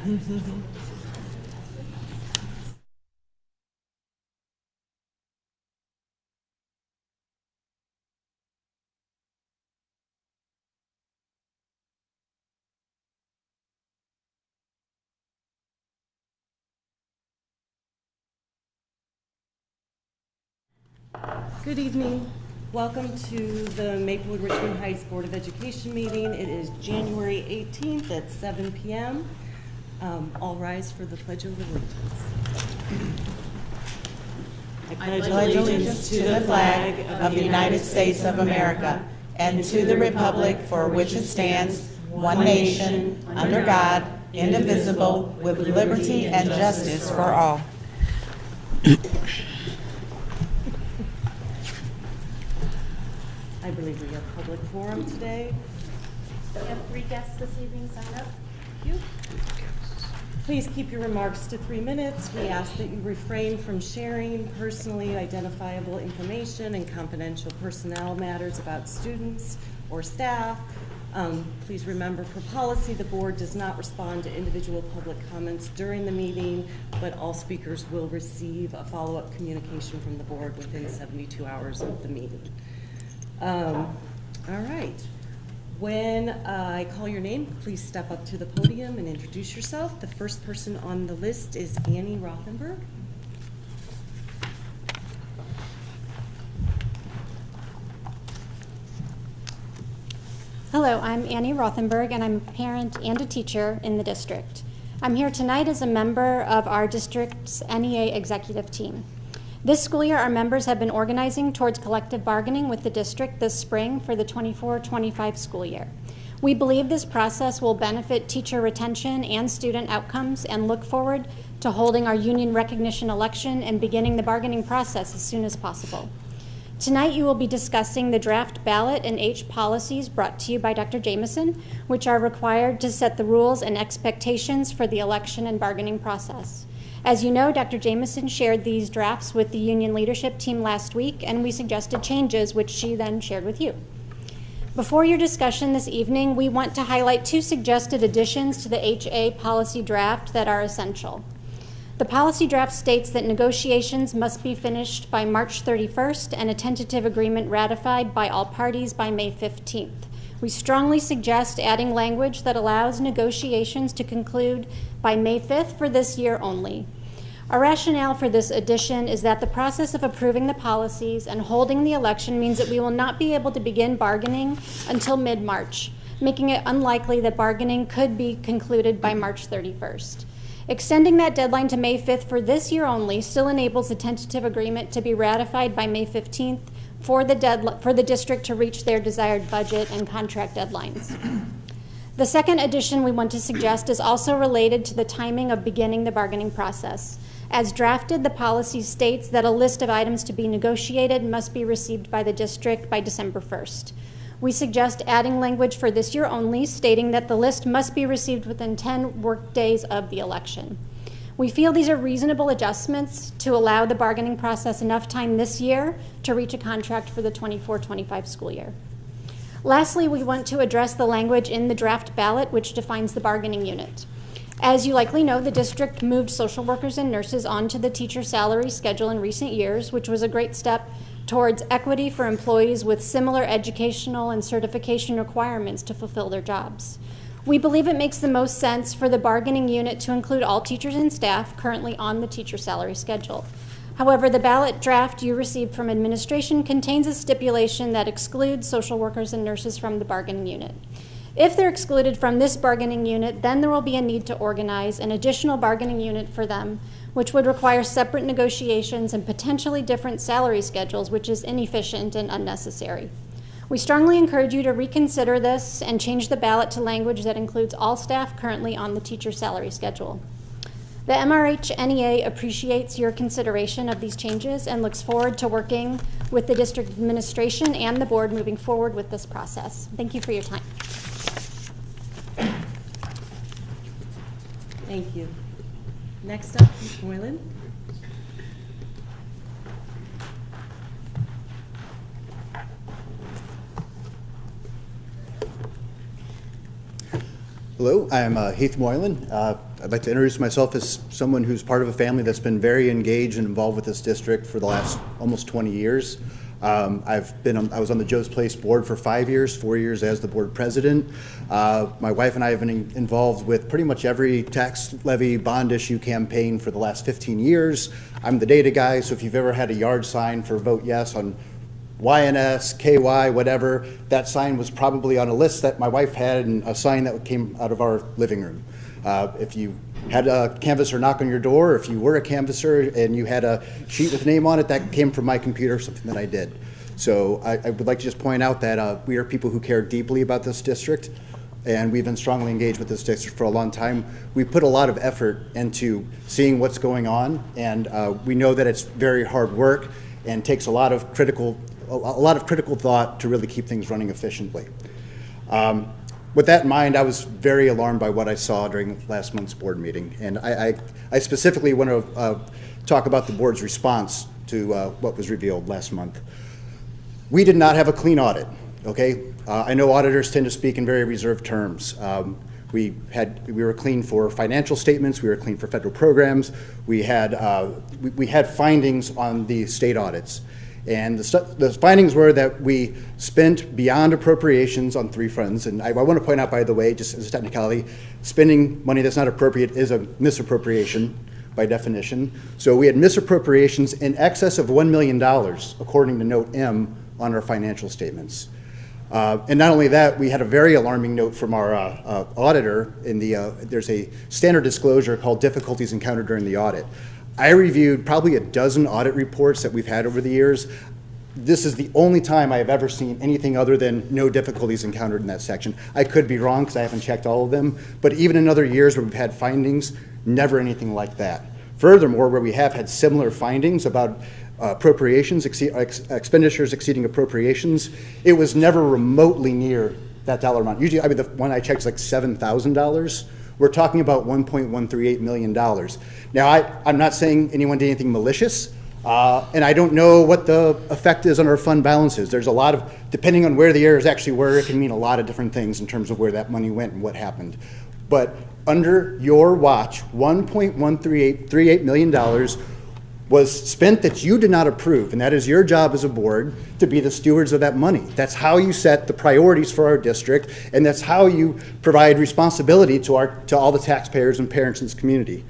Good evening. Welcome to the Maplewood Richmond Heights Board of Education meeting. It is January 18th at 7 p.m. All rise for the Pledge of Allegiance. I pledge allegiance to the flag of the United States of America and to the republic for which it stands, one nation, under God, indivisible, with liberty and justice for all. I believe we have public forum today. We have 3 guests this evening signed up. Thank you. Please keep your remarks to 3 minutes. We ask that you refrain from sharing personally identifiable information and confidential personnel matters about students or staff. Please remember, for policy, the board does not respond to individual public comments during the meeting, but all speakers will receive a follow-up communication from the board within 72 hours of the meeting. All right. When I call your name, please step up to the podium and introduce yourself. The first person on the list is Annie Rothenberg. Hello, I'm Annie Rothenberg, and I'm a parent and a teacher in the district. I'm here tonight as a member of our district's NEA executive team. This school year, our members have been organizing towards collective bargaining with the district this spring for the 24-25 school year. We believe this process will benefit teacher retention and student outcomes, and look forward to holding our union recognition election and beginning the bargaining process as soon as possible. Tonight, you will be discussing the draft ballot and H policies brought to you by Dr. Jameson, which are required to set the rules and expectations for the election and bargaining process. As you know, Dr. Jameson shared these drafts with the union leadership team last week, and we suggested changes, which she then shared with you. Before your discussion this evening, we want to highlight 2 suggested additions to the HA policy draft that are essential. The policy draft states that negotiations must be finished by March 31st and a tentative agreement ratified by all parties by May 15th. We strongly suggest adding language that allows negotiations to conclude by May 5th for this year only. Our rationale for this addition is that the process of approving the policies and holding the election means that we will not be able to begin bargaining until mid-March, making it unlikely that bargaining could be concluded by March 31st. Extending that deadline to May 5th for this year only still enables the tentative agreement to be ratified by May 15th for the district to reach their desired budget and contract deadlines. The second addition we want to suggest is also related to the timing of beginning the bargaining process. As drafted, the policy states that a list of items to be negotiated must be received by the district by December 1st. We suggest adding language for this year only, stating that the list must be received within 10 work days of the election. We feel these are reasonable adjustments to allow the bargaining process enough time this year to reach a contract for the 24-25 school year. Lastly, we want to address the language in the draft ballot which defines the bargaining unit. As you likely know, the district moved social workers and nurses onto the teacher salary schedule in recent years, which was a great step towards equity for employees with similar educational and certification requirements to fulfill their jobs. We believe it makes the most sense for the bargaining unit to include all teachers and staff currently on the teacher salary schedule. However, the ballot draft you received from administration contains a stipulation that excludes social workers and nurses from the bargaining unit. If they're excluded from this bargaining unit, then there will be a need to organize an additional bargaining unit for them, which would require separate negotiations and potentially different salary schedules, which is inefficient and unnecessary. We strongly encourage you to reconsider this and change the ballot to language that includes all staff currently on the teacher salary schedule. The MRH NEA appreciates your consideration of these changes and looks forward to working with the district administration and the board moving forward with this process. Thank you for your time. Thank you. Next up, Ms. Moylan. Hello, I'm Heath Moylan. I'd like to introduce myself as someone who's part of a family that's been very engaged and involved with this district for the last almost 20 years. I was on the Joe's Place board for 5 years, 4 years as the board president. My wife and I have been involved with pretty much every tax levy bond issue campaign for the last 15 years. I'm the data guy, so if you've ever had a yard sign for vote yes on YNS, KY, whatever, that sign was probably on a list that my wife had and a sign that came out of our living room. If you had a canvasser knock on your door, if you were a canvasser and you had a sheet with a name on it, that came from my computer, something that I did. So I would like to just point out that we are people who care deeply about this district, and we've been strongly engaged with this district for a long time. We put a lot of effort into seeing what's going on, and we know that it's very hard work and takes a lot of critical thought to really keep things running efficiently. With that in mind, I was very alarmed by what I saw during last month's board meeting, and I specifically want to talk about the board's response to what was revealed last month. We did not have a clean audit, okay? I know auditors tend to speak in very reserved terms. We were clean for financial statements, we were clean for federal programs, we had findings on the state audits. And the findings were that we spent beyond appropriations on 3 fronts. And I want to point out, by the way, just as a technicality, spending money that's not appropriate is a misappropriation by definition. So we had misappropriations in excess of $1 million, according to Note M on our financial statements. And not only that, we had a very alarming note from our auditor in there's a standard disclosure called difficulties encountered during the audit. I reviewed probably a dozen audit reports that we've had over the years. This is the only time I have ever seen anything other than no difficulties encountered in that section. I could be wrong because I haven't checked all of them, but even in other years where we've had findings, never anything like that. Furthermore, where we have had similar findings about appropriations, expenditures exceeding appropriations, it was never remotely near that dollar amount. Usually, I mean, the one I checked is like $7,000. We're talking about $1.138 million. Now, I'm not saying anyone did anything malicious, and I don't know what the effect is on our fund balances. There's a lot of, depending on where the errors actually were, it can mean a lot of different things in terms of where that money went and what happened. But under your watch, $1.138 million was spent that you did not approve, and that is your job as a board to be the stewards of that money. That's how you set the priorities for our district, and that's how you provide responsibility to all the taxpayers and parents in this community.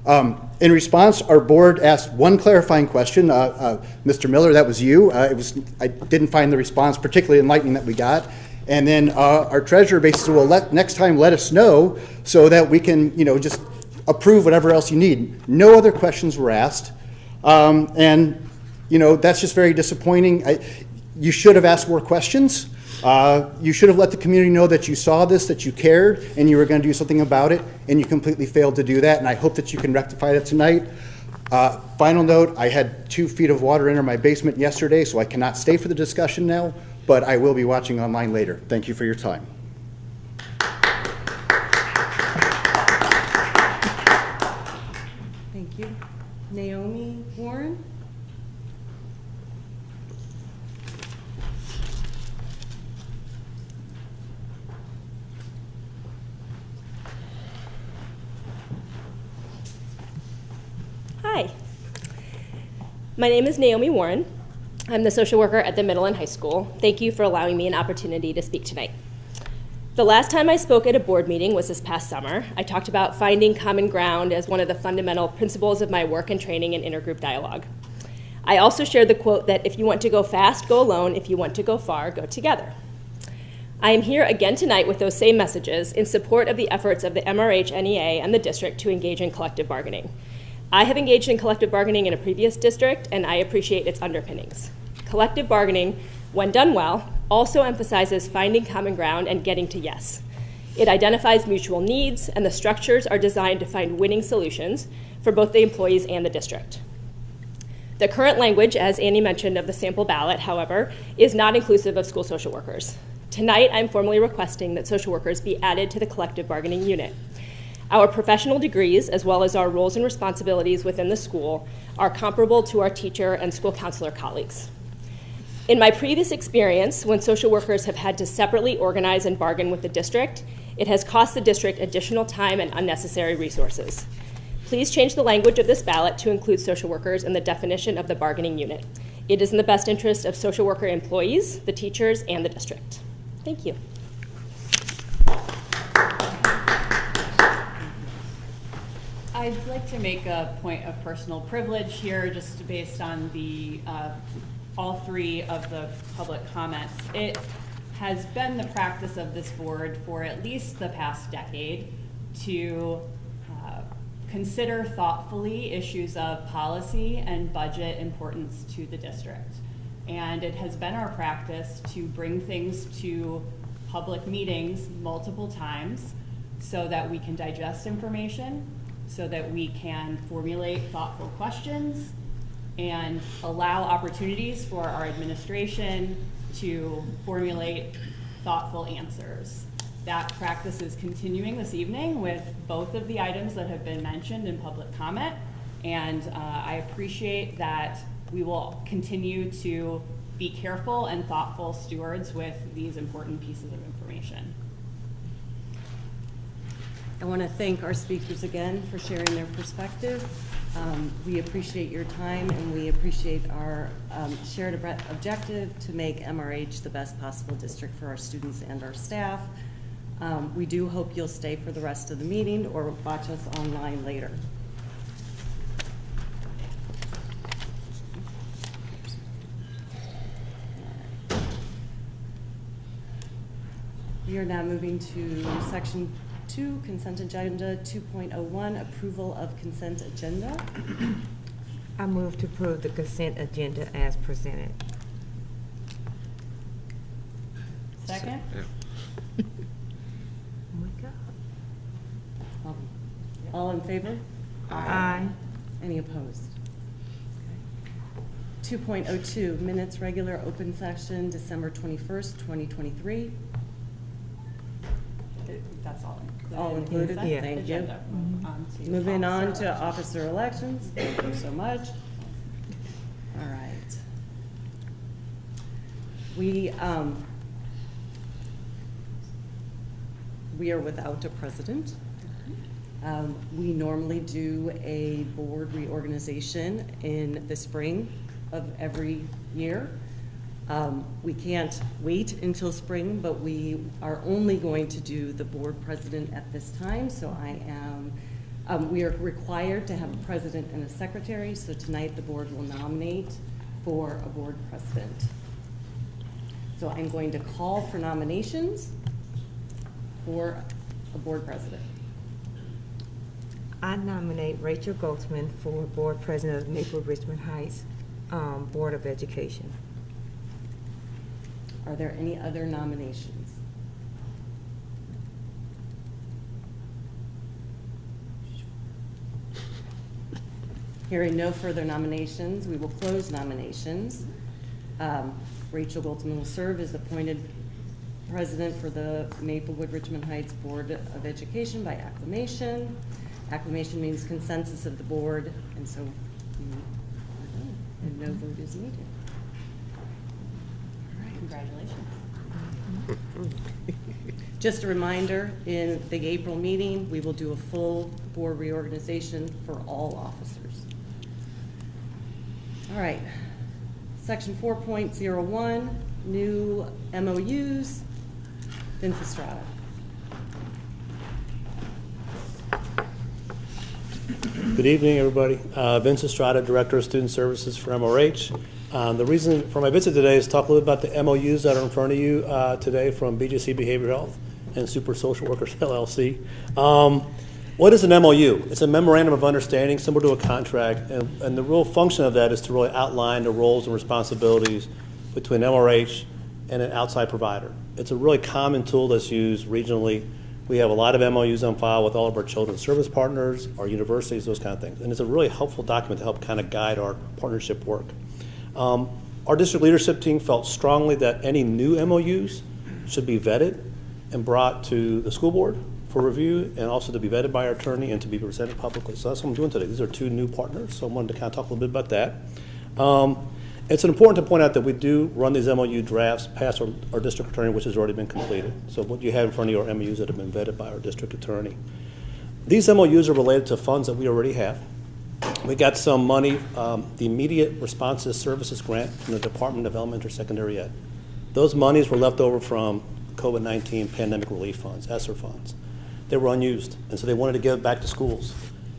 In response, our board asked one clarifying question. Mr. Miller, that was you. I didn't find the response particularly enlightening that we got. And then our treasurer basically said, well, next time let us know so that we can, just approve whatever else you need. No other questions were asked. And that's just very disappointing. You should have asked more questions. You should have let the community know that you saw this, that you cared, and you were going to do something about it, and you completely failed to do that, and I hope that you can rectify that tonight. Final note, I had 2 feet of water enter my basement yesterday, so I cannot stay for the discussion now, but I will be watching online later. Thank you for your time. Thank you. Naomi Warren? Hi, my name is Naomi Warren. I'm the social worker at the middle and high school. Thank you for allowing me an opportunity to speak tonight. The last time I spoke at a board meeting was this past summer. I talked about finding common ground as one of the fundamental principles of my work and training in intergroup dialogue. I also shared the quote that if you want to go fast, go alone. If you want to go far, go together. I am here again tonight with those same messages in support of the efforts of the MRH, NEA, and the district to engage in collective bargaining. I have engaged in collective bargaining in a previous district, and I appreciate its underpinnings. Collective bargaining, when done well, also emphasizes finding common ground and getting to yes. It identifies mutual needs, and the structures are designed to find winning solutions for both the employees and the district. The current language, as Annie mentioned, of the sample ballot, however, is not inclusive of school social workers. Tonight, I'm formally requesting that social workers be added to the collective bargaining unit. Our professional degrees, as well as our roles and responsibilities within the school, are comparable to our teacher and school counselor colleagues. In my previous experience, when social workers have had to separately organize and bargain with the district, it has cost the district additional time and unnecessary resources. Please change the language of this ballot to include social workers in the definition of the bargaining unit. It is in the best interest of social worker employees, the teachers, and the district. Thank you. I'd like to make a point of personal privilege here, just based on the all three of the public comments. It has been the practice of this board for at least the past decade to consider thoughtfully issues of policy and budget importance to the district. And it has been our practice to bring things to public meetings multiple times so that we can digest information, so that we can formulate thoughtful questions and allow opportunities for our administration to formulate thoughtful answers. That practice is continuing this evening with both of the items that have been mentioned in public comment, and I appreciate that we will continue to be careful and thoughtful stewards with these important pieces of information. I want to thank our speakers again for sharing their perspective. We appreciate your time, and we appreciate our shared objective to make MRH the best possible district for our students and our staff. We do hope you'll stay for the rest of the meeting or watch us online later. We are now moving to section 2, consent agenda 2.01, approval of consent agenda. I move to approve the consent agenda as presented. Second? Oh my God. All in favor? Aye. Any opposed? Okay. 2.02, minutes regular open session, December 21st, 2023. That's all included. All included? Yeah. Thank you. Agenda. Moving on officer to elections. officer elections. Thank you so much. All right. We are without a president. We normally do a board reorganization in the spring of every year. We can't wait until spring, but we are only going to do the board president at this time. So we are required to have a president and a secretary. So tonight the board will nominate for a board president. So I'm going to call for nominations for a board president. I nominate Rachel Goldsman for board president of Maplewood Richmond Heights Board of Education. Are there any other nominations? Hearing no further nominations, we will close nominations. Rachel Goldsman will serve as appointed president for the Maplewood Richmond Heights Board of Education by acclamation. Acclamation means consensus of the board, and so and no vote is needed. Congratulations. Just a reminder, in the April meeting, we will do a full board reorganization for all officers. All right, section 4.01, new MOUs. Vince Estrada. Good evening, everybody. Vince Estrada, Director of Student Services for MRH. The reason for my visit today is to talk a little bit about the MOUs that are in front of you today from BJC Behavioral Health and Super Social Workers LLC. What is an MOU? It's a memorandum of understanding similar to a contract, and the real function of that is to really outline the roles and responsibilities between MRH and an outside provider. It's a really common tool that's used regionally. We have a lot of MOUs on file with all of our children's service partners, our universities, those kind of things. And it's a really helpful document to help kind of guide our partnership work. Our district leadership team felt strongly that any new MOUs should be vetted and brought to the school board for review, and also to be vetted by our attorney and to be presented publicly. So that's what I'm doing today. These are two new partners, so I wanted to kind of talk a little bit about that. It's important to point out that we do run these MOU drafts past our district attorney, which has already been completed. So what you have in front of you are MOUs that have been vetted by our district attorney. These MOUs are related to funds that we already have. We got some money, the Immediate Responses Services Grant from the Department of Elementary Secondary Ed. Those monies were left over from COVID-19 pandemic relief funds, ESSER funds. They were unused, and so they wanted to give it back to schools.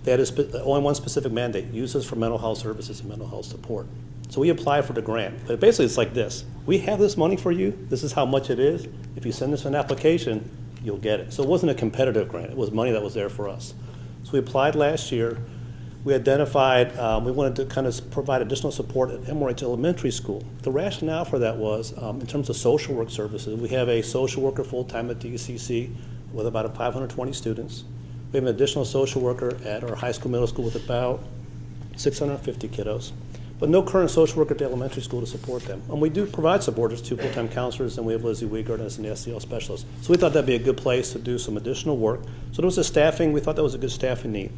They had only one specific mandate: use this for mental health services and mental health support. So we applied for the grant, but basically it's like this. We have this money for you. This is how much it is. If you send us an application, you'll get it. So it wasn't a competitive grant. It was money that was there for us. So we applied last year. We identified, we wanted to kind of provide additional support at MRH Elementary School. The rationale for that was, in terms of social work services, we have a social worker full-time at DCC with about 520 students. We have an additional social worker at our high school, middle school with about 650 kiddos, but no current social worker at the elementary school to support them. And we do provide support. There's 2 full-time counselors, and we have Lizzie Wiegert as an SEL specialist. So we thought that'd be a good place to do some additional work. So there was a staffing, we thought that was a good staffing need.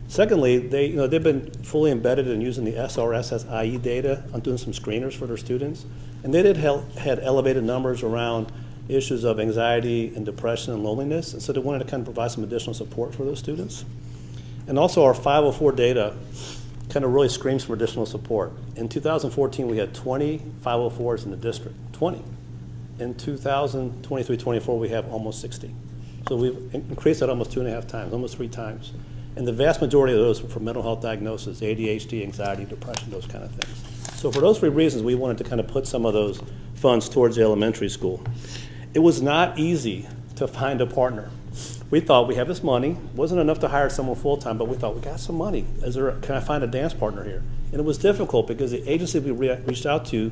Secondly, they've been fully embedded in using the SRSS-IE data on doing some screeners for their students. And they had elevated numbers around issues of anxiety and depression and loneliness. And so they wanted to kind of provide some additional support for those students. And also our 504 data kind of really screams for additional support. In 2014, we had 20 504s in the district, 20. In 2023-24, we have almost 60. So we've increased that almost 2.5 times, almost 3 times. And the vast majority of those were for mental health diagnosis, ADHD, anxiety, depression, those kind of things. So for those 3 reasons, we wanted to kind of put some of those funds towards the elementary school. It was not easy to find a partner. We thought we have this money. It wasn't enough to hire someone full-time, but we thought we got some money. Can I find a dance partner here? And it was difficult because the agency we reached out to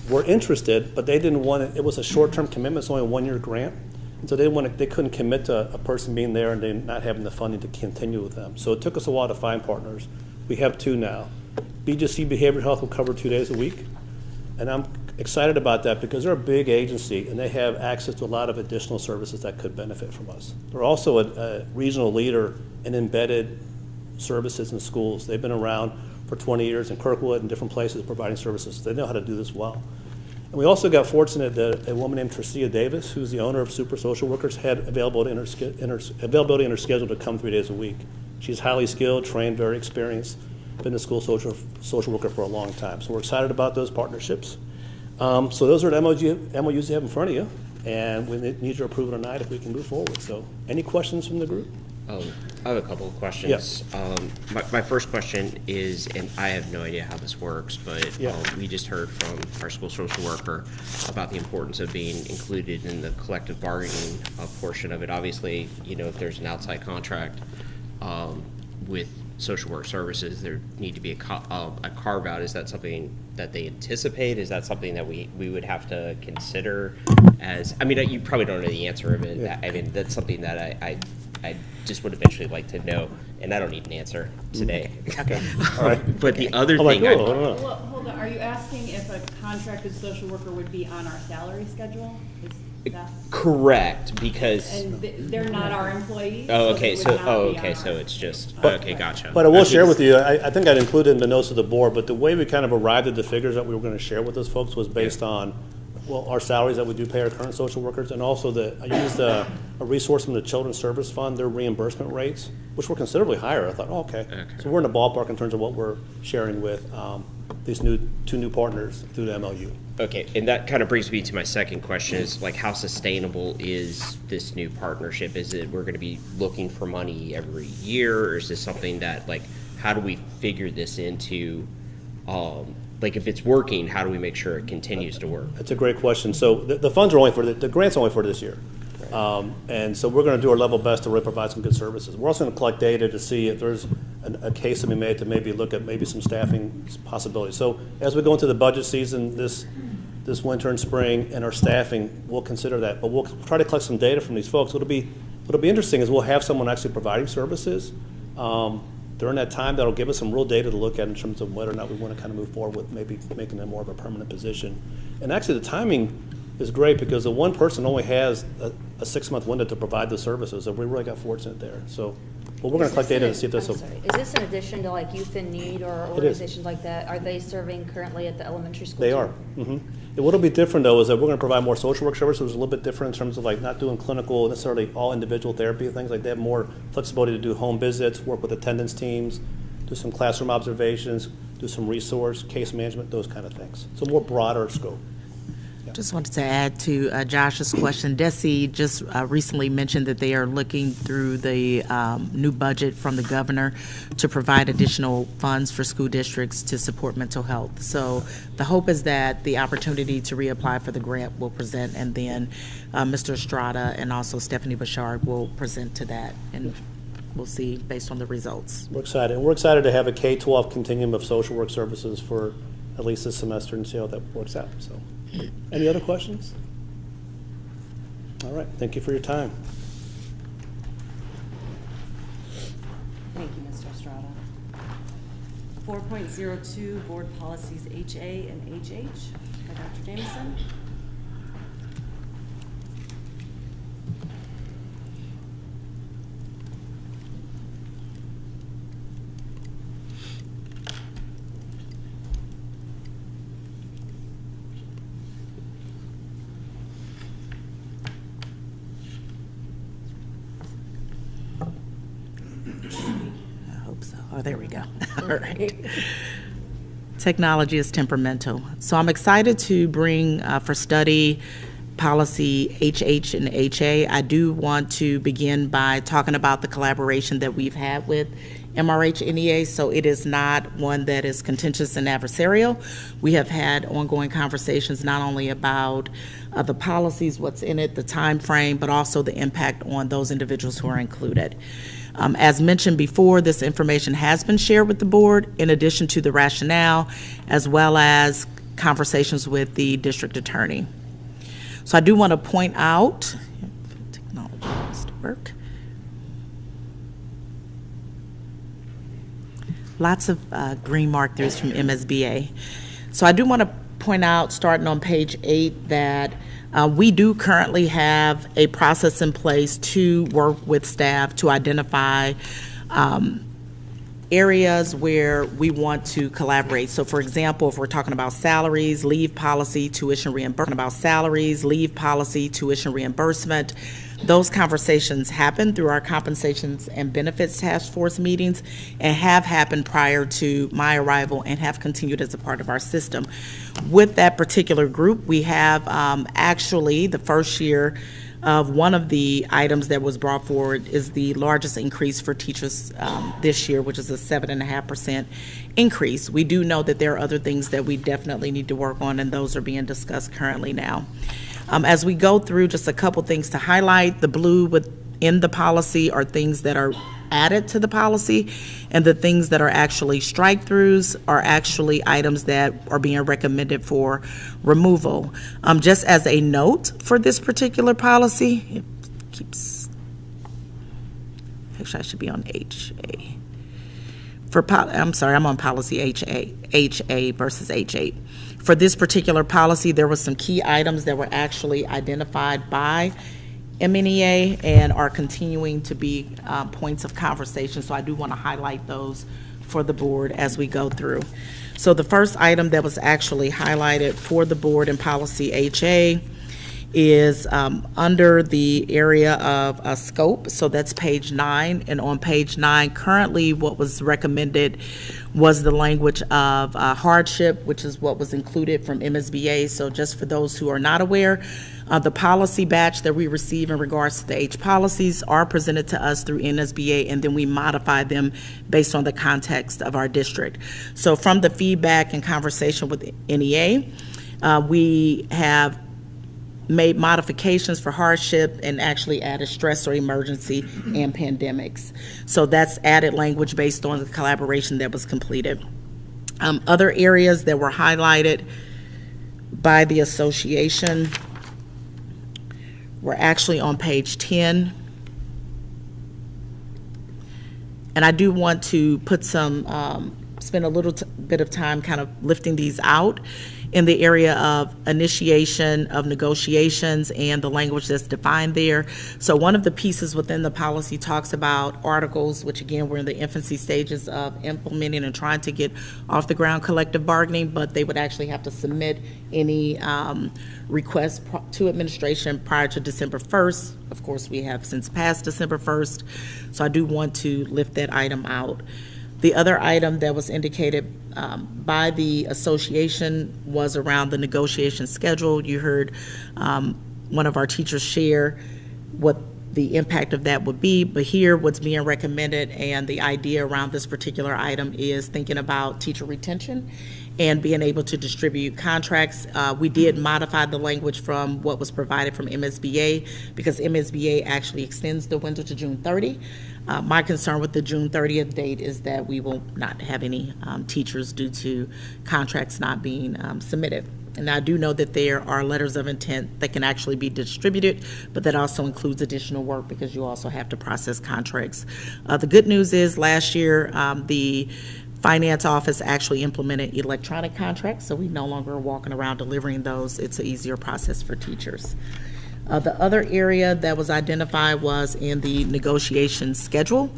were interested, but they didn't want it. It was a short-term commitment. It's only a 1-year grant. And so they couldn't commit to a person being there and they not having the funding to continue with them. So it took us a while to find partners. We have 2 now. BGC Behavioral Health will cover 2 days a week. And I'm excited about that because they're a big agency and they have access to a lot of additional services that could benefit from us. They're also a regional leader in embedded services in schools. They've been around for 20 years in Kirkwood and different places providing services. They know how to do this well. And we also got fortunate that a woman named Tricia Davis, who's the owner of Super Social Workers, had availability in her schedule to come 3 days a week. She's highly skilled, trained, very experienced, been a school social worker for a long time. So we're excited about those partnerships. So those are the MOUs you have in front of you, and we need your approval tonight if we can move forward. So any questions from the group? I have a couple of questions. Yes. My first question is, and I have no idea how this works, but we just heard from our school social worker about the importance of being included in the collective bargaining portion of it. Obviously, if there's an outside contract with social work services, there need to be a carve out. Is that something that they anticipate? Is that something that we would have to consider as, you probably don't know the answer of it. Yeah. That's something that I just would eventually like to know, and I don't need an answer today. Okay. All right. But the other thing, Well, hold on. Are you asking if a contracted social worker would be on our salary schedule? Is that correct? Because they're not our employees. Oh, okay. So it's just okay. Gotcha. But I will share with you. I think I'd included in the notes of the board. But the way we kind of arrived at the figures that we were going to share with those folks was based on our salaries that we do pay our current social workers, and also I used a resource from the Children's Service Fund, their reimbursement rates, which were considerably higher. I thought, okay. So we're in the ballpark in terms of what we're sharing with these 2 new partners through the MOU. Okay, and that kind of brings me to my second question: is how sustainable is this new partnership? Is it we're going to be looking for money every year, or is this something that how do we figure this into? If it's working, how do we make sure it continues to work? That's a great question. So the funds are only for the grant's only for this year. Right. And so we're going to do our level best to really provide some good services. We're also going to collect data to see if there's a case to be made to maybe look at some staffing possibilities. So as we go into the budget season this winter and spring and our staffing, we'll consider that. But we'll try to collect some data from these folks. What'll be interesting is we'll have someone actually providing services during that time that'll give us some real data to look at in terms of whether or not we want to kind of move forward with maybe making them more of a permanent position. And actually the timing is great because the one person only has a 6-month window to provide the services, and we really got fortunate there. So, well, we're going to collect data to see if that's I'm sorry. Is this in addition to like Youth in Need or organizations like that? Are they serving currently at the elementary school? They too? are. And what'll be different though is that we're going to provide more social work services, a little bit different in terms of like not doing clinical, necessarily all individual therapy and things like that, more flexibility to do home visits, work with attendance teams, do some classroom observations, do some resource, case management, those kind of things. So more broader scope. Just wanted to add to Josh's question. DESE just recently mentioned that they are looking through the new budget from the governor to provide additional funds for school districts to support mental health. So the hope is that the opportunity to reapply for the grant will present, and then Mr. Estrada and also Stephanie Bouchard will present to that, and we'll see based on the results. We're excited. And we're excited to have a K-12 continuum of social work services for at least this semester and see how that works out. So, any other questions? All right. Thank you for your time. Thank you, Mr. Estrada. 4.02, Board Policies HA and HH by Dr. Jameson. Oh, there we go. All right. Technology is temperamental. So I'm excited to bring for study policy HH and HA. I do want to begin by talking about the collaboration that we've had with MRH NEA, so it is not one that is contentious and adversarial. We have had ongoing conversations not only about the policies, what's in it, the time frame, but also the impact on those individuals who are included. As mentioned before, this information has been shared with the board in addition to the rationale, as well as conversations with the district attorney. So I do want to point out, technology wants to work. Lots of green mark-throughs from MSBA. So I do want to point out, starting on page 8, that we do currently have a process in place to work with staff to identify areas where we want to collaborate. So for example, if we're talking about salaries, leave policy, tuition reimbursement, those conversations happen through our compensations and benefits task force meetings and have happened prior to my arrival and have continued as a part of our system. With that particular group, we have actually the first year of one of the items that was brought forward is the largest increase for teachers this year, which is a 7.5% increase. We do know that there are other things that we definitely need to work on, and those are being discussed currently now. As we go through, just a couple things to highlight. The blue within the policy are things that are added to the policy, and the things that are actually strike-throughs are actually items that are being recommended for removal. Just as a note for this particular policy, it keeps, actually I should be on HA. I'm sorry, I'm on policy HA versus H8. For this particular policy, there were some key items that were actually identified by MNEA and are continuing to be points of conversation. So I do want to highlight those for the board as we go through. So the first item that was actually highlighted for the board in policy HA is under the area of scope. So that's page 9. And on page 9, currently what was recommended was the language of hardship, which is what was included from MSBA. So just for those who are not aware, the policy batch that we receive in regards to the H policies are presented to us through NSBA, and then we modify them based on the context of our district. So from the feedback and conversation with NEA, we have made modifications for hardship and actually added stress or emergency and pandemics. So that's added language based on the collaboration that was completed. Other areas that were highlighted by the association were actually on page 10. And I do want to put some spend a little bit of time kind of lifting these out in the area of initiation of negotiations and the language that's defined there. So one of the pieces within the policy talks about articles, which again, we're in the infancy stages of implementing and trying to get off the ground collective bargaining, but they would actually have to submit any requests to administration prior to December 1st. Of course, we have since passed December 1st, so I do want to lift that item out. The other item that was indicated by the association was around the negotiation schedule. You heard one of our teachers share what the impact of that would be, but here what's being recommended and the idea around this particular item is thinking about teacher retention and being able to distribute contracts. We did modify the language from what was provided from MSBA because MSBA actually extends the window to June 30. My concern with the June 30th date is that we will not have any teachers due to contracts not being submitted. And I do know that there are letters of intent that can actually be distributed, but that also includes additional work because you also have to process contracts. The good news is last year, the Finance Office actually implemented electronic contracts, so we no longer are walking around delivering those. It's an easier process for teachers. The other area that was identified was in the negotiation schedule.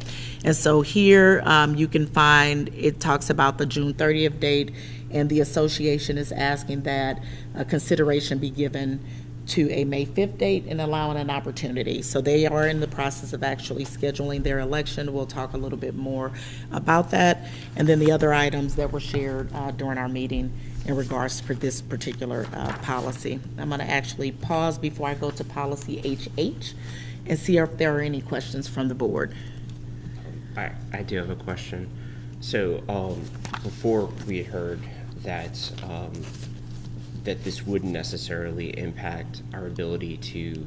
And so here you can find, it talks about the June 30th date, and the association is asking that consideration be given to a May 5th date and allowing an opportunity. So they are in the process of actually scheduling their election. We'll talk a little bit more about that. And then the other items that were shared during our meeting in regards to this particular policy. I'm going to actually pause before I go to policy HH and see if there are any questions from the board. I do have a question. So before we had heard that that this wouldn't necessarily impact our ability to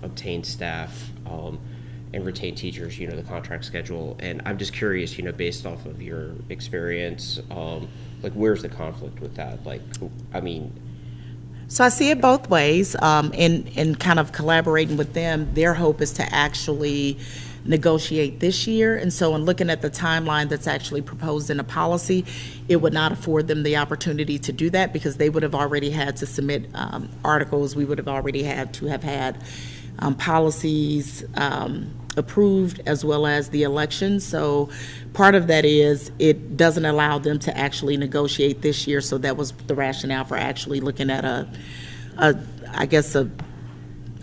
obtain staff and retain teachers, you know, the contract schedule. And I'm just curious, you know, based off of your experience, like where's the conflict with that? Like, I mean. So I see it both ways. In kind of collaborating with them, their hope is to actually negotiate this year. And so in looking at the timeline that's actually proposed in a policy, it would not afford them the opportunity to do that because they would have already had to submit articles. We would have already had to have had policies approved as well as the election. So part of that is it doesn't allow them to actually negotiate this year. So that was the rationale for actually looking at a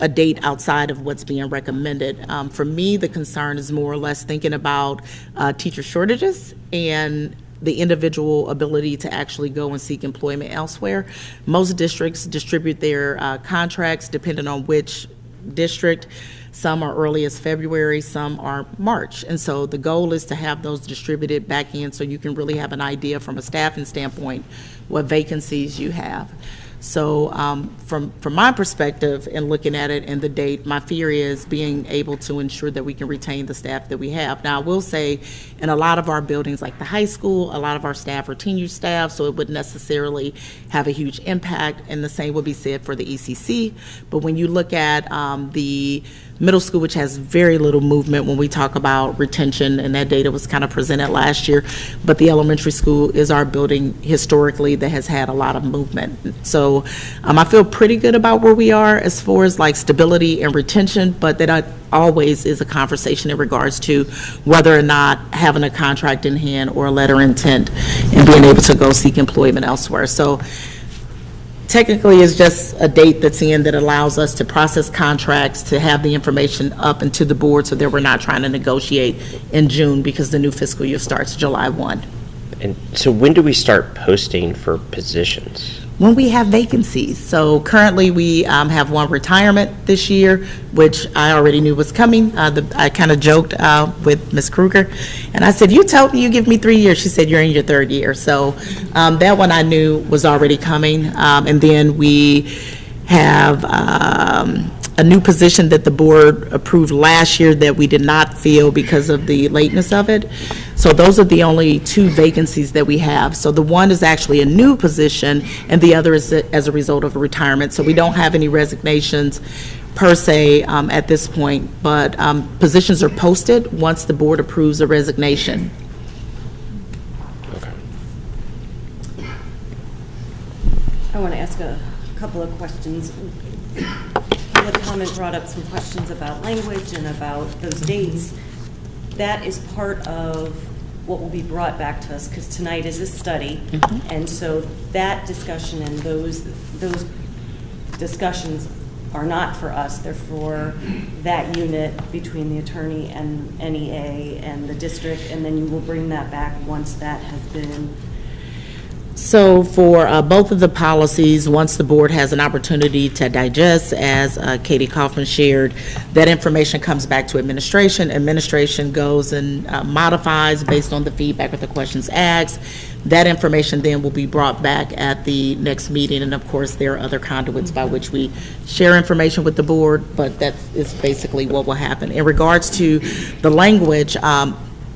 date outside of what's being recommended. For me, the concern is more or less thinking about teacher shortages and the individual ability to actually go and seek employment elsewhere. Most districts distribute their contracts depending on which district. Some are early as February, some are March. And so the goal is to have those distributed back in so you can really have an idea from a staffing standpoint what vacancies you have. So from my perspective in looking at it and the date, my fear is being able to ensure that we can retain the staff that we have. Now, I will say in a lot of our buildings, like the high school, a lot of our staff are tenured staff, so it wouldn't necessarily have a huge impact, and the same would be said for the ECC. But when you look at the middle school, which has very little movement when we talk about retention, and that data was kind of presented last year, but the elementary school is our building historically that has had a lot of movement. So I feel pretty good about where we are as far as like stability and retention, but that always is a conversation in regards to whether or not having a contract in hand or a letter of intent and being able to go seek employment elsewhere. So technically, it's just a date that's in that allows us to process contracts, to have the information up and to the board so that we're not trying to negotiate in June because the new fiscal year starts July 1. And so when do we start posting for positions? When we have vacancies. So currently we have one retirement this year, which I already knew was coming. I kind of joked with Ms. Kruger, and I said, you told me you give me 3 years. She said, you're in your 3rd year. So that one I knew was already coming. And then we have a new position that the board approved last year that we did not fill because of the lateness of it. So those are the only 2 vacancies that we have. So the one is actually a new position and the other is as a result of a retirement. So we don't have any resignations per se at this point, but positions are posted once the board approves a resignation. want to ask a couple of questions. The comment brought up some questions about language and about those dates. That is part of what will be brought back to us, because tonight is a study, and so that discussion and those discussions are not for us. They're for that unit between the attorney and NEA and the district, and then you will bring that back once that has been. So for both of the policies, once the board has an opportunity to digest, as Katie Kaufman shared, that information comes back to administration. Administration goes and modifies based on the feedback or the questions asked. That information then will be brought back at the next meeting, and of course there are other conduits by which we share information with the board, but that is basically what will happen. In regards to the language,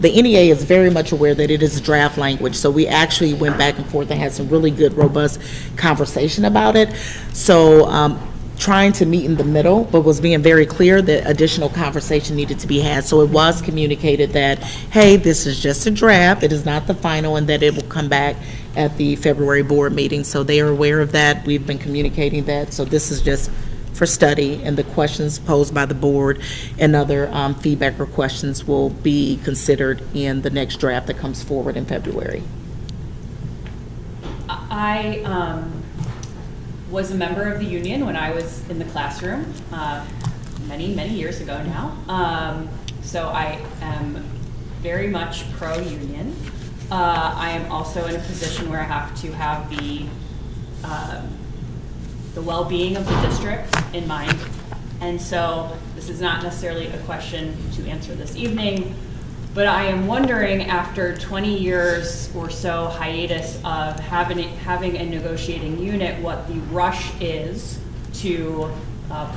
the NEA is very much aware that it is draft language, so we actually went back and forth and had some really good, robust conversation about it. So trying to meet in the middle, but was being very clear that additional conversation needed to be had. So it was communicated that, hey, this is just a draft, it is not the final, and that it will come back at the February board meeting. So they are aware of that. We've been communicating that. So this is just for study, and the questions posed by the board and other feedback or questions will be considered in the next draft that comes forward in February. I was a member of the union when I was in the classroom many years ago now. So I am very much pro-union. I am also in a position where I have to have the well-being of the district in mind. And so this is not necessarily a question to answer this evening, but I am wondering, after 20 years or so hiatus of having a negotiating unit, what the rush is to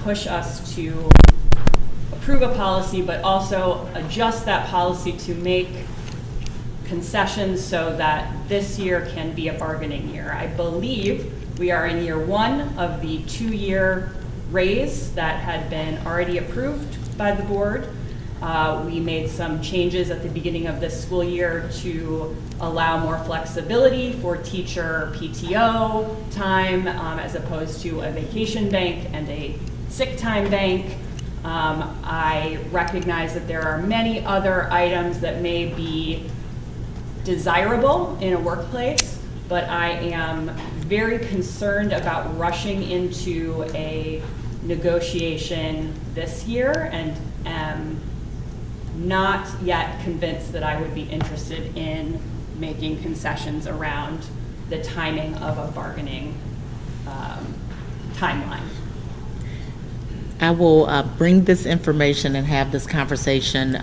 push us to approve a policy, but also adjust that policy to make concessions so that this year can be a bargaining year. I believe we are in year 1 of the 2-year raise that had been already approved by the board. We made some changes at the beginning of this school year to allow more flexibility for teacher PTO time as opposed to a vacation bank and a sick time bank. I recognize that there are many other items that may be desirable in a workplace, but I am very concerned about rushing into a negotiation this year, and am not yet convinced that I would be interested in making concessions around the timing of a bargaining timeline. I will bring this information and have this conversation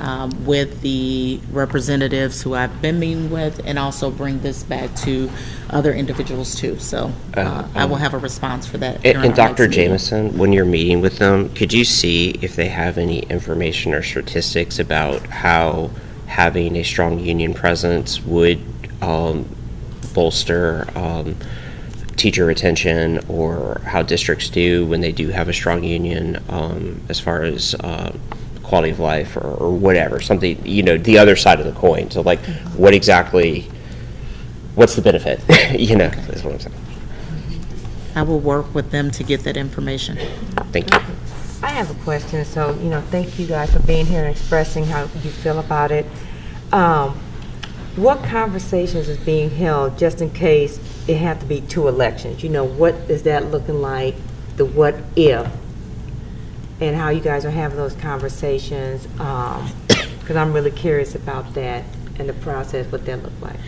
with the representatives who I've been meeting with, and also bring this back to other individuals too. So I will have a response for that. And Dr. Jameson, when you're meeting with them, could you see if they have any information or statistics about how having a strong union presence would bolster teacher retention, or how districts do when they do have a strong union, as far as quality of life or whatever, something, the other side of the coin. So like, what's the benefit? That's what I'm saying. I will work with them to get that information. Thank you. I have a question. So, thank you guys for being here and expressing how you feel about it. What conversations is being held just in case it have to be 2 elections? What is that looking like, the what if, and how you guys are having those conversations, because I'm really curious about that and the process, what that look like.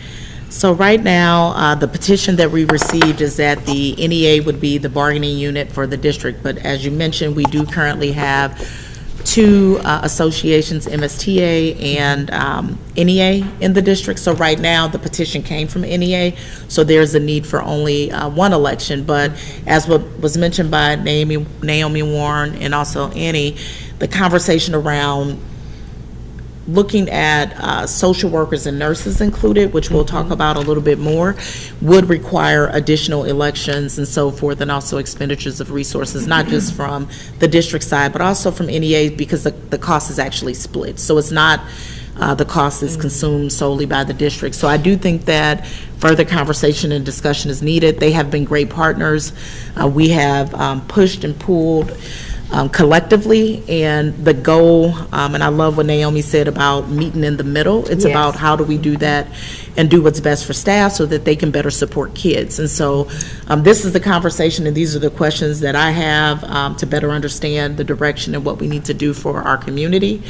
So right now, the petition that we received is that the NEA would be the bargaining unit for the district, but as you mentioned, we do currently have 2 associations, MSTA and NEA in the district. So right now the petition came from NEA, so there's a need for only 1 election. But as what was mentioned by Naomi Warren and also Annie, the conversation around looking at social workers and nurses included, which we'll talk about a little bit more, would require additional elections and so forth, and also expenditures of resources, not just from the district side, but also from NEA, because the cost is actually split. So it's not the cost is consumed solely by the district. So I do think that further conversation and discussion is needed. They have been great partners. We have pushed and pulled collectively, and the goal, and I love what Naomi said about meeting in the middle. It's Yes. about how do we do that and do what's best for staff so that they can better support kids. And so this is the conversation, and these are the questions that I have to better understand the direction and what we need to do for our community.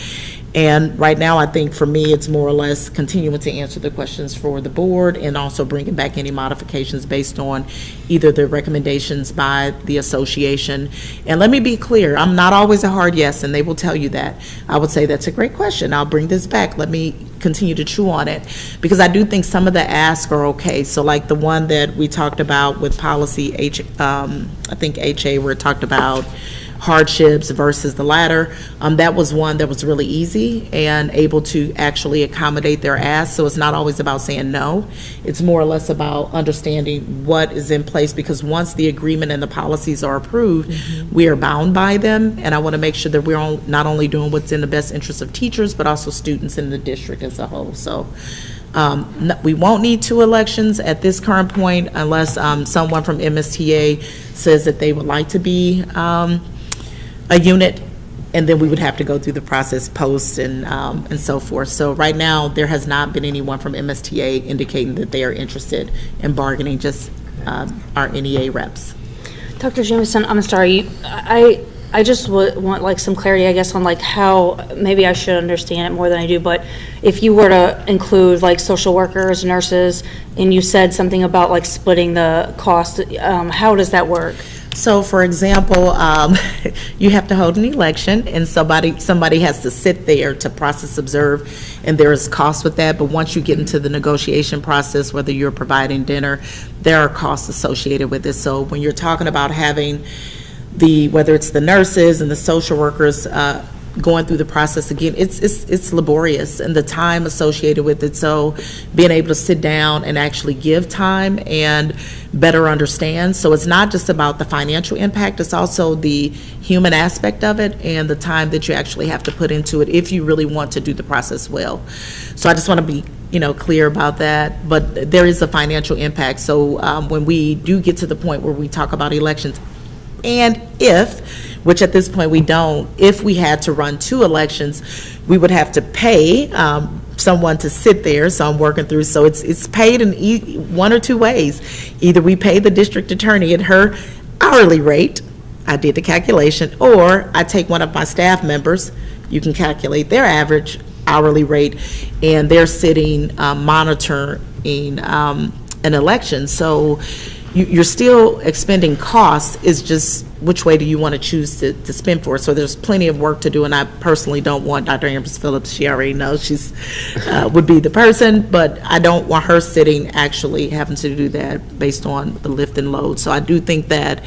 And right now, I think for me, it's more or less continuing to answer the questions for the board and also bringing back any modifications based on either the recommendations by the association. And let me be clear, I'm not always a hard yes, and they will tell you that. I would say that's a great question. I'll bring this back. Let me continue to chew on it, because I do think some of the asks are okay. So like the one that we talked about with policy I think HA, where it talked about hardships versus the latter, that was one that was really easy and able to actually accommodate their asks. So it's not always about saying no. It's more or less about understanding what is in place, because once the agreement and the policies are approved, we are bound by them. And I want to make sure that we're not only doing what's in the best interest of teachers, but also students in the district as a whole. So we won't need 2 elections at this current point unless someone from MSTA says that they would like to be a unit, and then we would have to go through the process post and so forth. So right now, there has not been anyone from MSTA indicating that they are interested in bargaining, just our NEA reps. Dr. Jameson, I'm sorry, I just want like some clarity, I guess, on like how, maybe I should understand it more than I do, but if you were to include like social workers, nurses, and you said something about like splitting the cost, how does that work? So, for example, you have to hold an election, and somebody has to sit there to process, observe, and there is cost with that. But once you get into the negotiation process, whether you're providing dinner, there are costs associated with it. So when you're talking about having whether it's the nurses and the social workers going through the process again, it's laborious, and the time associated with it. So being able to sit down and actually give time and better understand. So it's not just about the financial impact, it's also the human aspect of it and the time that you actually have to put into it if you really want to do the process well. So I just want to be clear about that, but there is a financial impact. So when we do get to the point where we talk about elections, and which at this point we don't, if we had to run 2 elections, we would have to pay someone to sit there. So I'm working through, so it's paid in one or 2 ways. Either we pay the district attorney at her hourly rate, I did the calculation, or I take one of my staff members, you can calculate their average hourly rate, and they're sitting monitoring an election. So you're still expending costs, is just which way do you want to choose to spend for it. So there's plenty of work to do, and I personally don't want Dr. Ambrose Phillips, she already knows she's would be the person, but I don't want her sitting actually having to do that based on the lift and load. So I do think that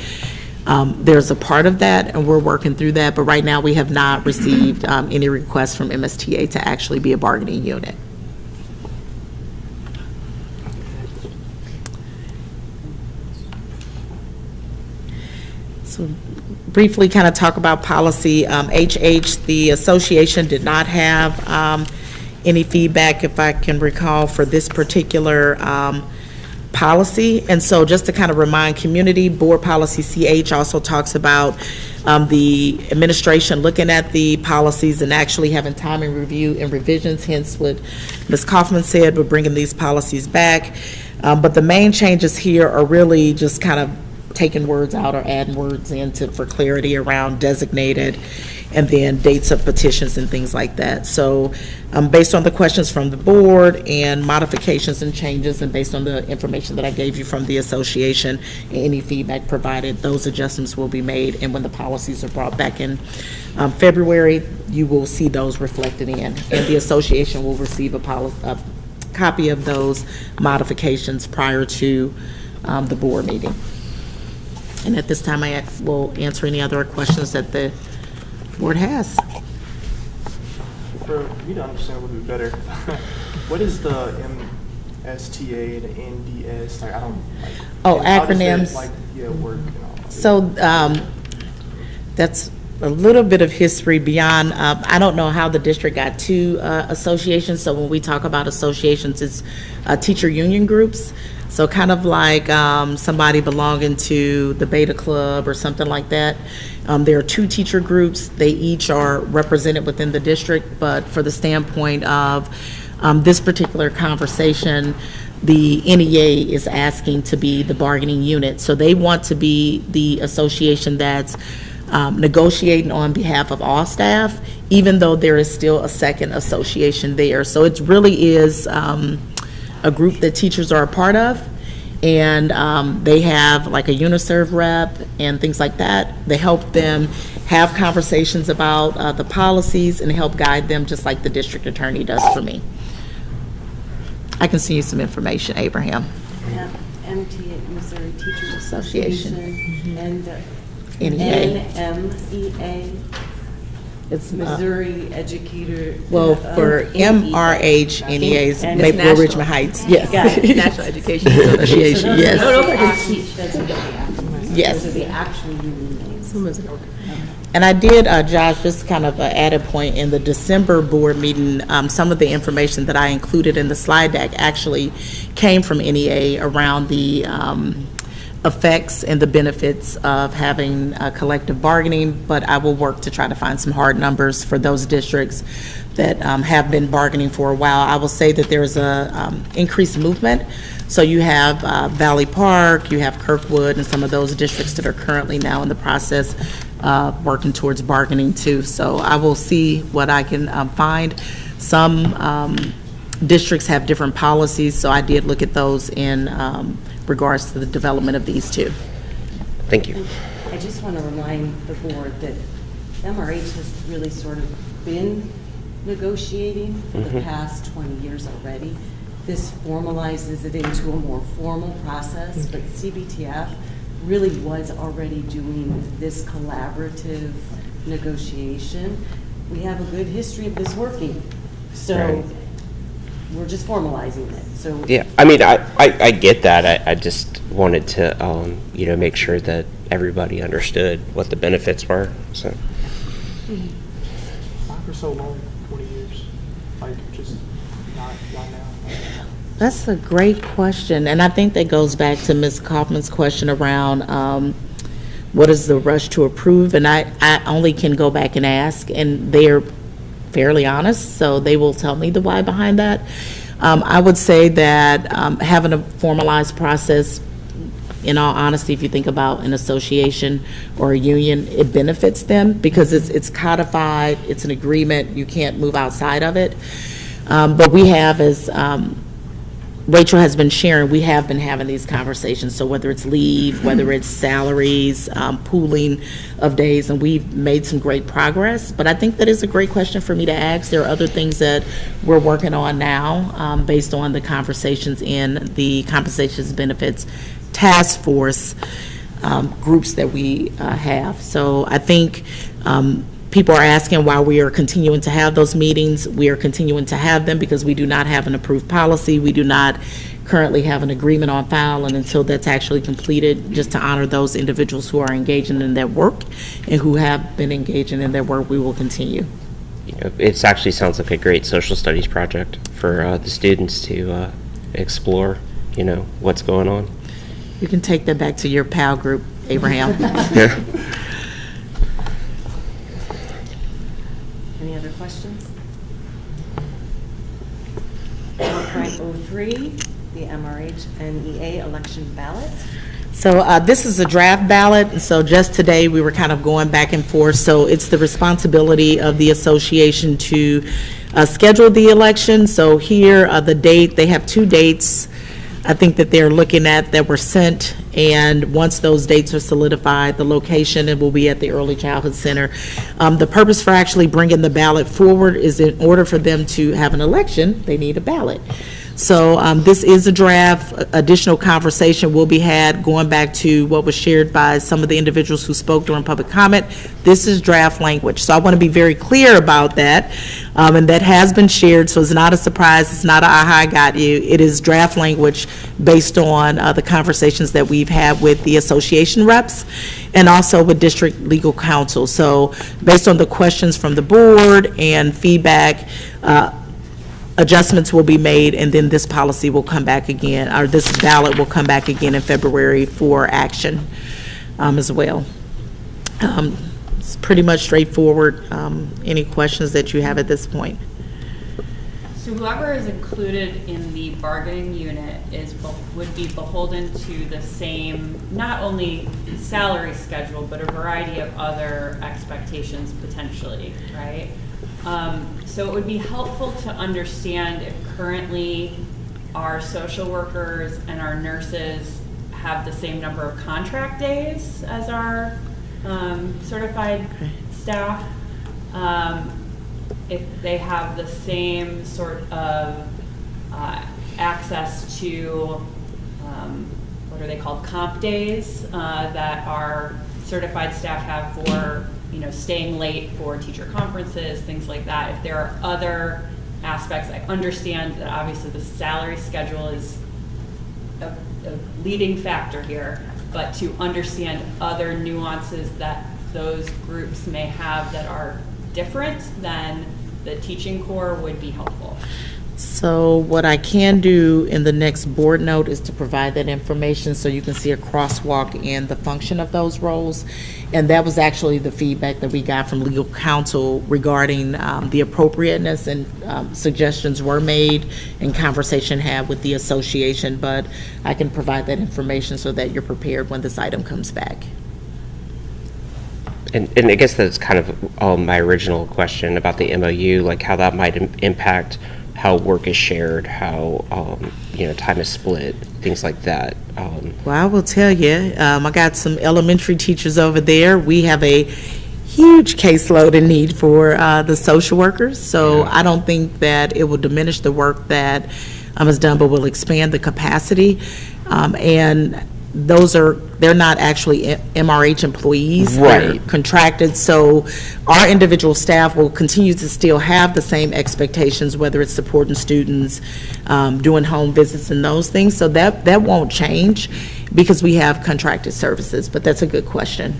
there's a part of that, and we're working through that, but right now we have not received any requests from MSTA to actually be a bargaining unit. So briefly kind of talk about policy HH. The association did not have any feedback, if I can recall, for this particular policy. And so just to kind of remind community, board policy CH also talks about the administration looking at the policies and actually having time and review and revisions, hence what Ms. Kaufman said, we're bringing these policies back. But the main changes here are really just kind of taking words out or adding words into for clarity around designated, and then dates of petitions and things like that. So based on the questions from the board and modifications and changes, and based on the information that I gave you from the association and any feedback provided, those adjustments will be made, and when the policies are brought back in February, you will see those reflected in, and the association will receive a copy of those modifications prior to the board meeting. And at this time, I will answer any other questions that the board has. For me to understand a little bit better, what is the MSTA, the NDS? Like, I don't like. Oh, acronyms. How does that, work and all? So that's a little bit of history beyond, I don't know how the district got to associations, so when we talk about associations, it's teacher union groups. So kind of like somebody belonging to the Beta Club or something like that. There are 2 teacher groups. They each are represented within the district, but for the standpoint of this particular conversation, the NEA is asking to be the bargaining unit. So they want to be the association that's negotiating on behalf of all staff, even though there is still a second association there. So it really is a group that teachers are a part of, and they have like a UNICEF rep and things like that. They help them have conversations about the policies and help guide them, just like the district attorney does for me. I can send you some information, Abraham. Yeah, MTA, Missouri Teachers Association. And NEA. NMEA. It's Missouri Educator. well, for MRH, NEA is And Maplewood, national. Richmond Heights. Yes. Got it. National Education Association, yes. Those are the acronyms. Yes. Those are the actual union names. And I did, Josh, just kind of an added point in the December board meeting, some of the information that I included in the slide deck actually came from NEA around the effects and the benefits of having collective bargaining, but I will work to try to find some hard numbers for those districts that have been bargaining for a while. I will say that there's a increased movement. So you have Valley Park, you have Kirkwood, and some of those districts that are currently now in the process working towards bargaining too. So I will see what I can find. Some districts have different policies, so I did look at those in regards to the development of these two. Thank you. I just want to remind the board that MRH has really sort of been negotiating for the past 20 years already. This formalizes it into a more formal process, but CBTF really was already doing this collaborative negotiation. We have a good history of this working, so Right. we're just formalizing it. So Yeah, I mean, I get that. I just wanted to, make sure that everybody understood what the benefits were, so. Why for so long, 20 years? Like, just not now? That's a great question, and I think that goes back to Ms. Kaufman's question around what is the rush to approve, and I only can go back and ask, and they're fairly honest, so they will tell me the why behind that. I would say that having a formalized process, in all honesty, if you think about an association or a union, it benefits them because it's codified, it's an agreement, you can't move outside of it. But we have, as Rachel has been sharing, we have been having these conversations. So whether it's leave, whether it's salaries, pooling of days, and we've made some great progress. But I think that is a great question for me to ask. There are other things that we're working on now based on the conversations in the Compensations Benefits Task Force groups that we have. So I think people are asking why we are continuing to have those meetings. We are continuing to have them because we do not have an approved policy. We do not currently have an agreement on file, and until that's actually completed, just to honor those individuals who are engaging in their work and who have been engaging in their work, we will continue. It actually sounds like a great social studies project for the students to explore, what's going on. You can take that back to your PAL group, Abraham. Yeah. any other questions? 4.03, the MRH NEA election ballot. So this is a draft ballot, and so just today we were kind of going back and forth. So it's the responsibility of the association to schedule the election. So here, the date, they have 2 dates I think that they're looking at that were sent, and once those dates are solidified, the location, it will be at the Early Childhood Center. The purpose for actually bringing the ballot forward is in order for them to have an election, they need a ballot. So this is a draft. Additional conversation will be had going back to what was shared by some of the individuals who spoke during public comment. This is draft language. So I want to be very clear about that. And that has been shared, so it's not a surprise. It's not a aha, I got you. It is draft language based on the conversations that we've had with the association reps and also with district legal counsel. So based on the questions from the board and feedback, adjustments will be made, and then this policy will come back again, or this ballot will come back again in February for action as well. It's pretty much straightforward. Any questions that you have at this point? So whoever is included in the bargaining unit would be beholden to the same, not only salary schedule, but a variety of other expectations potentially, right? So it would be helpful to understand if currently our social workers and our nurses have the same number of contract days as our certified staff, if they have the same sort of access to, what are they called, comp days that our certified staff have for, staying late for teacher conferences, things like that. If there are other aspects, I understand that obviously the salary schedule is a leading factor here, but to understand other nuances that those groups may have that are different than the teaching core would be helpful. So what I can do in the next board note is to provide that information so you can see a crosswalk in the function of those roles. And that was actually the feedback that we got from legal counsel regarding the appropriateness, and suggestions were made and conversation had with the association, but I can provide that information so that you're prepared when this item comes back. And I guess that's kind of my original question about the MOU, like how that might impact how work is shared, how time is split, things like that. Well, I will tell you, I got some elementary teachers over there. We have a huge caseload in need for the social workers, so I don't think that it will diminish the work that is done, but will expand the capacity. And they're not actually MRH employees, right? They're contracted, so our individual staff will continue to still have the same expectations, whether it's supporting students, doing home visits and those things, so that won't change because we have contracted services, but that's a good question.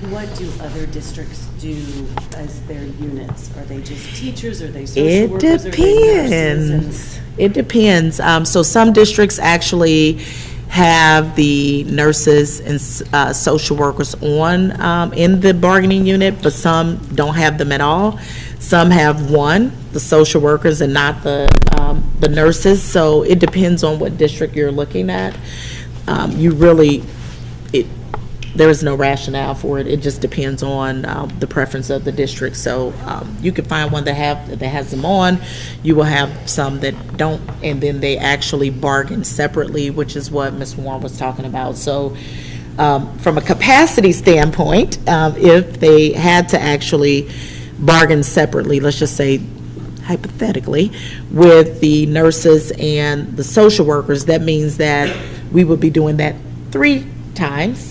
What do other districts do as their units? Are they just teachers? Are they social workers? It depends. It depends. So some districts actually have the nurses and social workers on in the bargaining unit, but some don't have them at all. Some have one, the social workers, and not the nurses. So it depends on what district you're looking at. There is no rationale for it. It just depends on the preference of the district. So you could find one that has them on. You will have some that don't, and then they actually bargain separately, which is what Ms. Warren was talking about. So from a capacity standpoint, if they had to actually bargain separately, let's just say hypothetically, with the nurses and the social workers, that means that we would be doing that 3 times.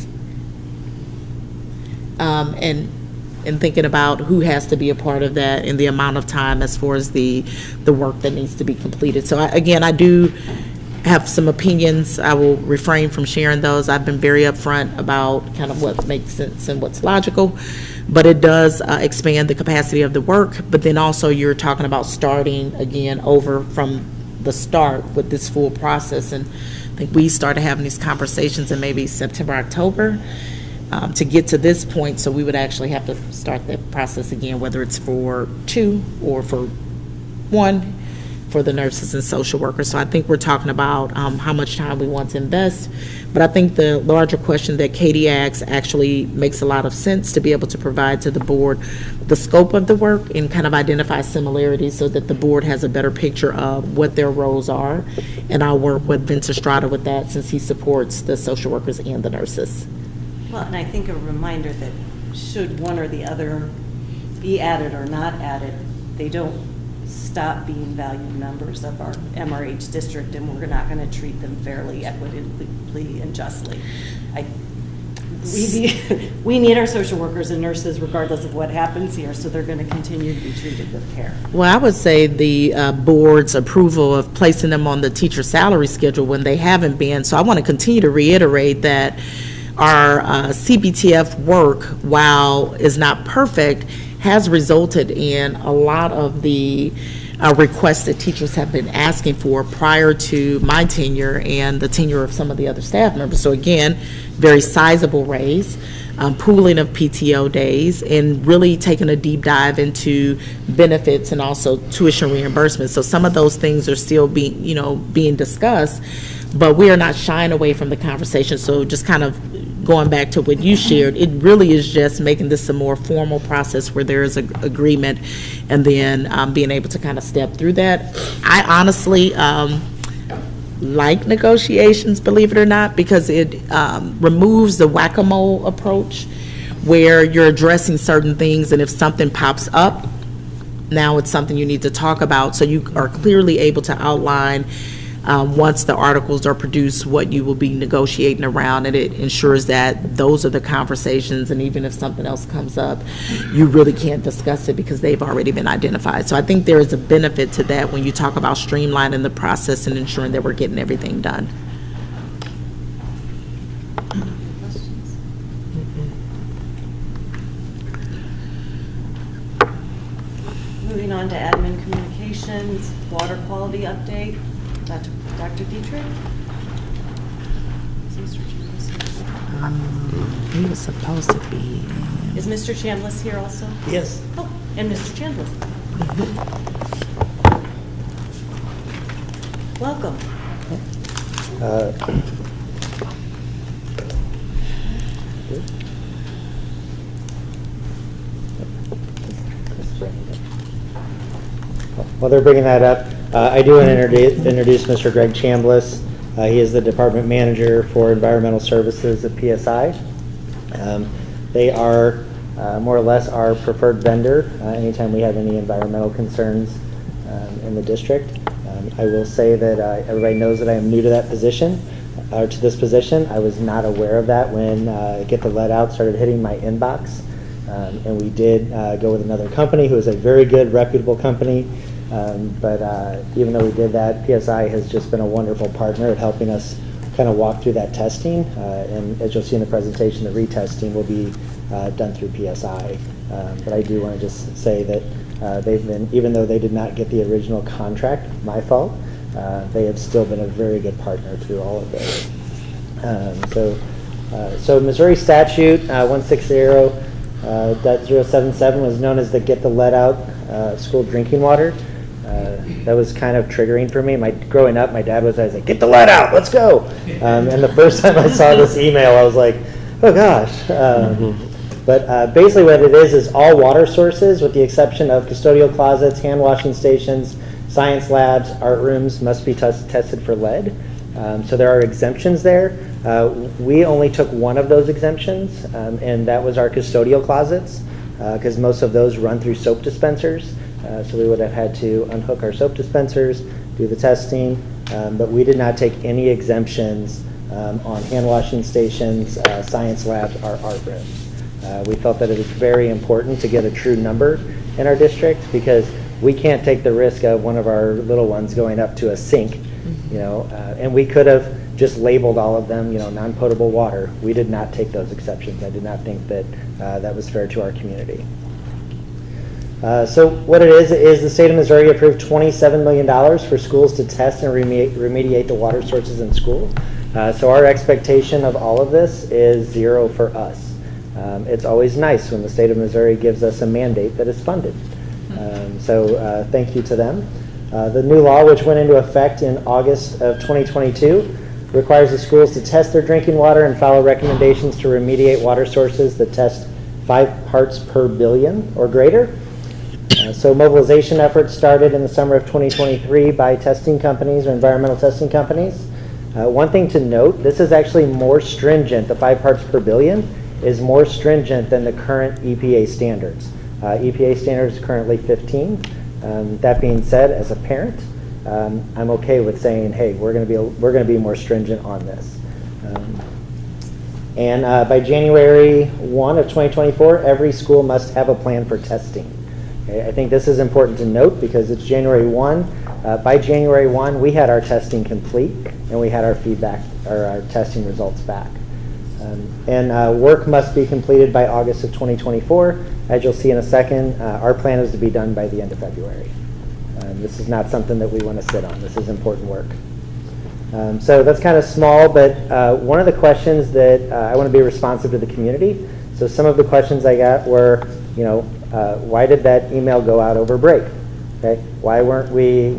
And thinking about who has to be a part of that and the amount of time as far as the work that needs to be completed. So I do have some opinions. I will refrain from sharing those. I've been very upfront about kind of what makes sense and what's logical, but it does expand the capacity of the work. But then also you're talking about starting again over from the start with this full process. And I think we started having these conversations in maybe September, October. To get to this point, so we would actually have to start that process again, whether it's for 2 or for 1 for the nurses and social workers. So I think we're talking about how much time we want to invest. But I think the larger question that Katie asked actually makes a lot of sense, to be able to provide to the board the scope of the work and kind of identify similarities so that the board has a better picture of what their roles are. And I'll work with Vince Estrada with that, since he supports the social workers and the nurses. Well, and I think a reminder that should one or the other be added or not added, they don't stop being valued members of our MRH district, and we're not going to treat them fairly, equitably, and justly. We need our social workers and nurses regardless of what happens here, so they're going to continue to be treated with care. Well, I would say the board's approval of placing them on the teacher salary schedule when they haven't been. So I want to continue to reiterate that our CBTF work, while is not perfect, has resulted in a lot of the requests that teachers have been asking for prior to my tenure and the tenure of some of the other staff members. So again, very sizable raise, pooling of PTO days, and really taking a deep dive into benefits and also tuition reimbursement. So some of those things are still being discussed, but we are not shying away from the conversation. So just kind of going back to what you shared, it really is just making this a more formal process where there is an agreement, and then being able to kind of step through that. I honestly like negotiations, believe it or not, because it removes the whack-a-mole approach where you're addressing certain things, and if something pops up, now it's something you need to talk about, so you are clearly able to outline once the articles are produced what you will be negotiating around, and it ensures that those are the conversations, and even if something else comes up, you really can't discuss it because they've already been identified. So I think there is a benefit to that when you talk about streamlining the process and ensuring that we're getting everything done. Moving on to admin communications, water quality update. Dr. Dietrich? Is Mr. Chambliss here? He was supposed to be. Is Mr. Chambliss here also? Yes. Oh, and Mr. Chambliss. Welcome. While they're bringing that up, I do want to introduce Mr. Greg Chambliss. He is the Department Manager for Environmental Services at PSI. They are more or less our preferred vendor anytime we have any environmental concerns in the district. I will say that everybody knows that I am new to that position, or to this position. I was not aware of that when Get the Lead Out started hitting my inbox. And we did go with another company who is a very good, reputable company. But even though we did that, PSI has just been a wonderful partner at helping us kind of walk through that testing. And as you'll see in the presentation, the retesting will be done through PSI. But I do want to just say that they've been, even though they did not get the original contract, my fault, they have still been a very good partner through all of this. So Missouri statute 160.077 was known as the Get the Lead Out school drinking water. That was kind of triggering for me. Growing up, my dad was always like, "Get the lead out, let's go." And the first time I saw this email, I was like, "Oh gosh." But basically what it is all water sources, with the exception of custodial closets, hand washing stations, science labs, art rooms, must be tested for lead. So there are exemptions there. We only took one of those exemptions, and that was our custodial closets, because most of those run through soap dispensers. So we would have had to unhook our soap dispensers, do the testing, but we did not take any exemptions on hand washing stations, science labs, or art rooms. We felt that it was very important to get a true number in our district, because we can't take the risk of one of our little ones going up to a sink, and we could have just labeled all of them, non-potable water. We did not take those exceptions. I did not think that that was fair to our community. So what it is the state of Missouri approved $27 million for schools to test and remediate the water sources in school. So our expectation of all of this is zero for us. It's always nice when the state of Missouri gives us a mandate that is funded. So thank you to them. The new law, which went into effect in August of 2022, requires the schools to test their drinking water and follow recommendations to remediate water sources that test 5 parts per billion or greater. So mobilization efforts started in the summer of 2023 by testing companies or environmental testing companies. One thing to note, this is actually more stringent. The 5 parts per billion is more stringent than the current EPA standards. EPA standard is currently 15. That being said, as a parent, I'm okay with saying, hey, we're going to be more stringent on this. And by January 1 of 2024, every school must have a plan for testing. Okay? I think this is important to note because it's January 1. By January 1, we had our testing complete and we had our feedback or our testing results back. And work must be completed by August of 2024. As you'll see in a second, our plan is to be done by the end of February. This is not something that we want to sit on. This is important work. So that's kind of small, but one of the questions that I want to be responsive to the community. So some of the questions I got were, why did that email go out over break? Okay, why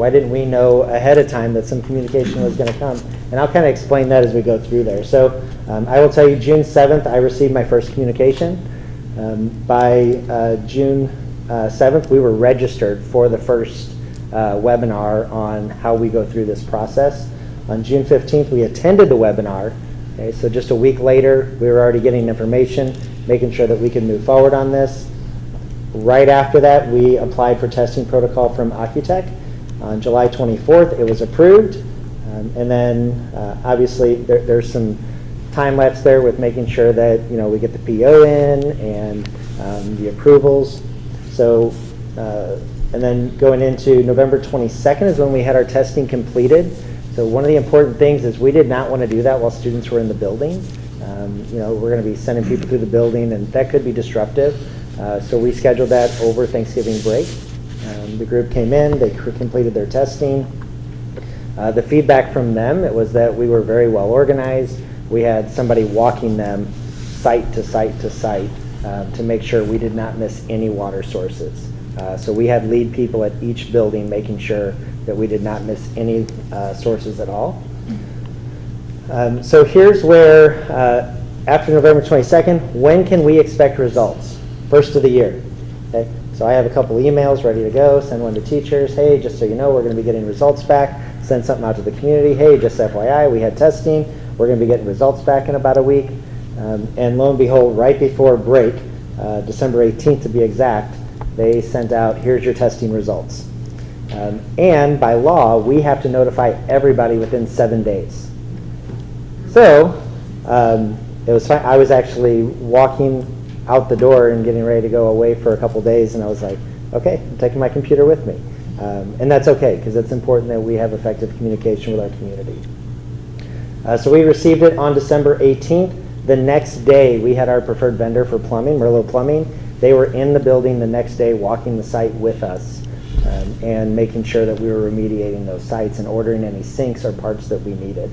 didn't we know ahead of time that some communication was going to come? And I'll kind of explain that as we go through there. So I will tell you, June 7th, I received my first communication. By June 7th, we were registered for the first webinar on how we go through this process. On June 15th, we attended the webinar. Okay, so just a week later, we were already getting information, making sure that we could move forward on this. Right after that, we applied for testing protocol from Accutech. On July 24th, it was approved. And then, obviously, there's some time lapse there with making sure that we get the PO in and the approvals. So, and then going into November 22nd is when we had our testing completed. So one of the important things is we did not want to do that while students were in the building. We're going to be sending people through the building, and that could be disruptive. So we scheduled that over Thanksgiving break. The group came in, they completed their testing. The feedback from them, it was that we were very well organized. We had somebody walking them site to site to site to make sure we did not miss any water sources. So we had lead people at each building making sure that we did not miss any sources at all. So here's where, after November 22nd, when can we expect results? First of the year. Okay? So I have a couple emails ready to go, send one to teachers. Hey, just so you know, we're going to be getting results back. Send something out to the community. Hey, just FYI, we had testing. We're going to be getting results back in about a week. And lo and behold, right before break, December 18th to be exact, they sent out, here's your testing results. And by law, we have to notify everybody within 7 days. So it was fine. I was actually walking out the door and getting ready to go away for a couple days, and I was like, okay, I'm taking my computer with me. And that's okay, because it's important that we have effective communication with our community. So we received it on December 18th. The next day, we had our preferred vendor for plumbing, Merlot Plumbing. They were in the building the next day walking the site with us and making sure that we were remediating those sites and ordering any sinks or parts that we needed.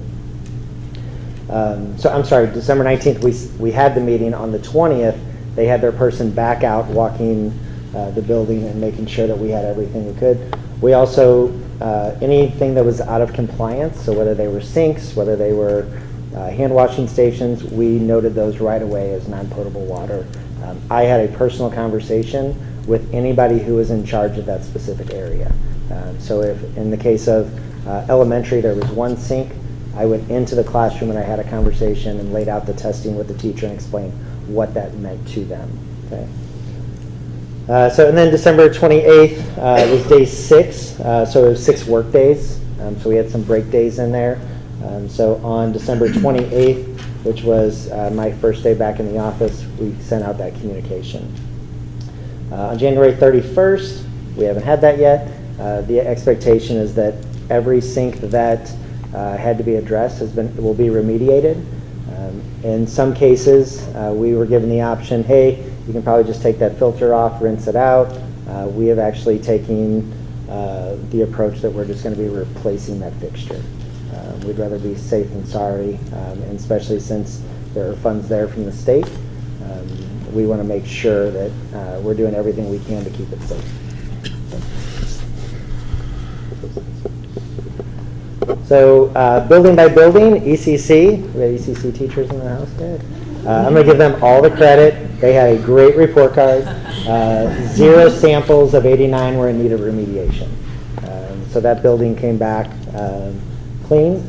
So I'm sorry, December 19th, we had the meeting. On the 20th, they had their person back out walking the building and making sure that we had everything we could. We also, anything that was out of compliance, so whether they were sinks, whether they were hand washing stations, we noted those right away as non-potable water. I had a personal conversation with anybody who was in charge of that specific area. So if in the case of elementary, there was one sink, I went into the classroom and I had a conversation and laid out the testing with the teacher and explained what that meant to them. Okay. And then December 28th was day 6, so it was 6 work days. So we had some break days in there. So on December 28th, which was my first day back in the office, we sent out that communication. On January 31st, we haven't had that yet. The expectation is that every sink that had to be addressed will be remediated. In some cases, we were given the option, hey, you can probably just take that filter off, rinse it out. We have actually taken the approach that we're just going to be replacing that fixture. We'd rather be safe than sorry, and especially since there are funds there from the state. We want to make sure that we're doing everything we can to keep it safe. So building by building, ECC, we have ECC teachers in the house today. I'm going to give them all the credit. They had a great report card. 0 samples of 89 were in need of remediation. So that building came back clean.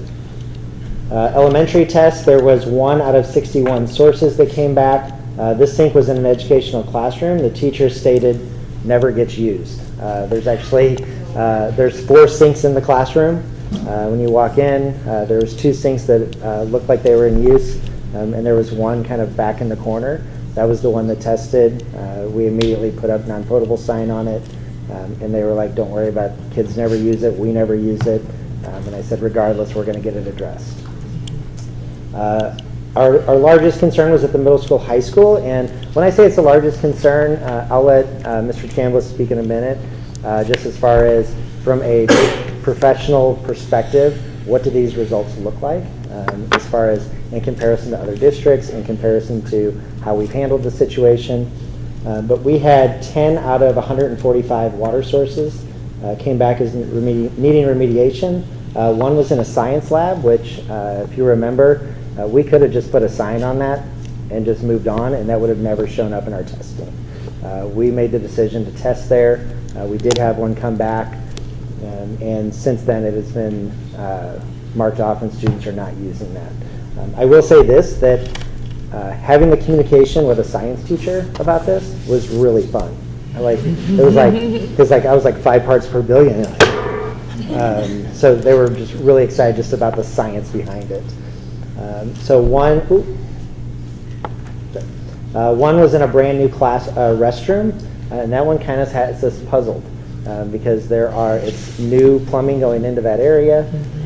Elementary tests, there was 1 out of 61 sources that came back. This sink was in an educational classroom. The teacher stated never gets used. There's actually, there's 4 sinks in the classroom. When you walk in, there's 2 sinks that looked like they were in use, and there was one kind of back in the corner. That was the one that tested. We immediately put up non-potable sign on it, and they were like, don't worry about it. Kids never use it, we never use it. And I said, regardless, we're going to get it addressed. Our largest concern was at the middle school, high school, and when I say it's the largest concern, I'll let Mr. Chambliss speak in a minute, just as far as from a professional perspective, what do these results look like, as far as in comparison to other districts, in comparison to how we've handled the situation. But we had 10 out of 145 water sources came back as needing remediation. One was in a science lab, which, if you remember, we could have just put a sign on that and just moved on, and that would have never shown up in our testing. We made the decision to test there. We did have one come back, and since then it has been marked off and students are not using that. I will say this, that having the communication with a science teacher about this was really fun. It was like, because I was like 5 parts per billion. So they were just really excited just about the science behind it. So one was in a brand new class restroom, and that one kind of has us puzzled because it's new plumbing going into that area.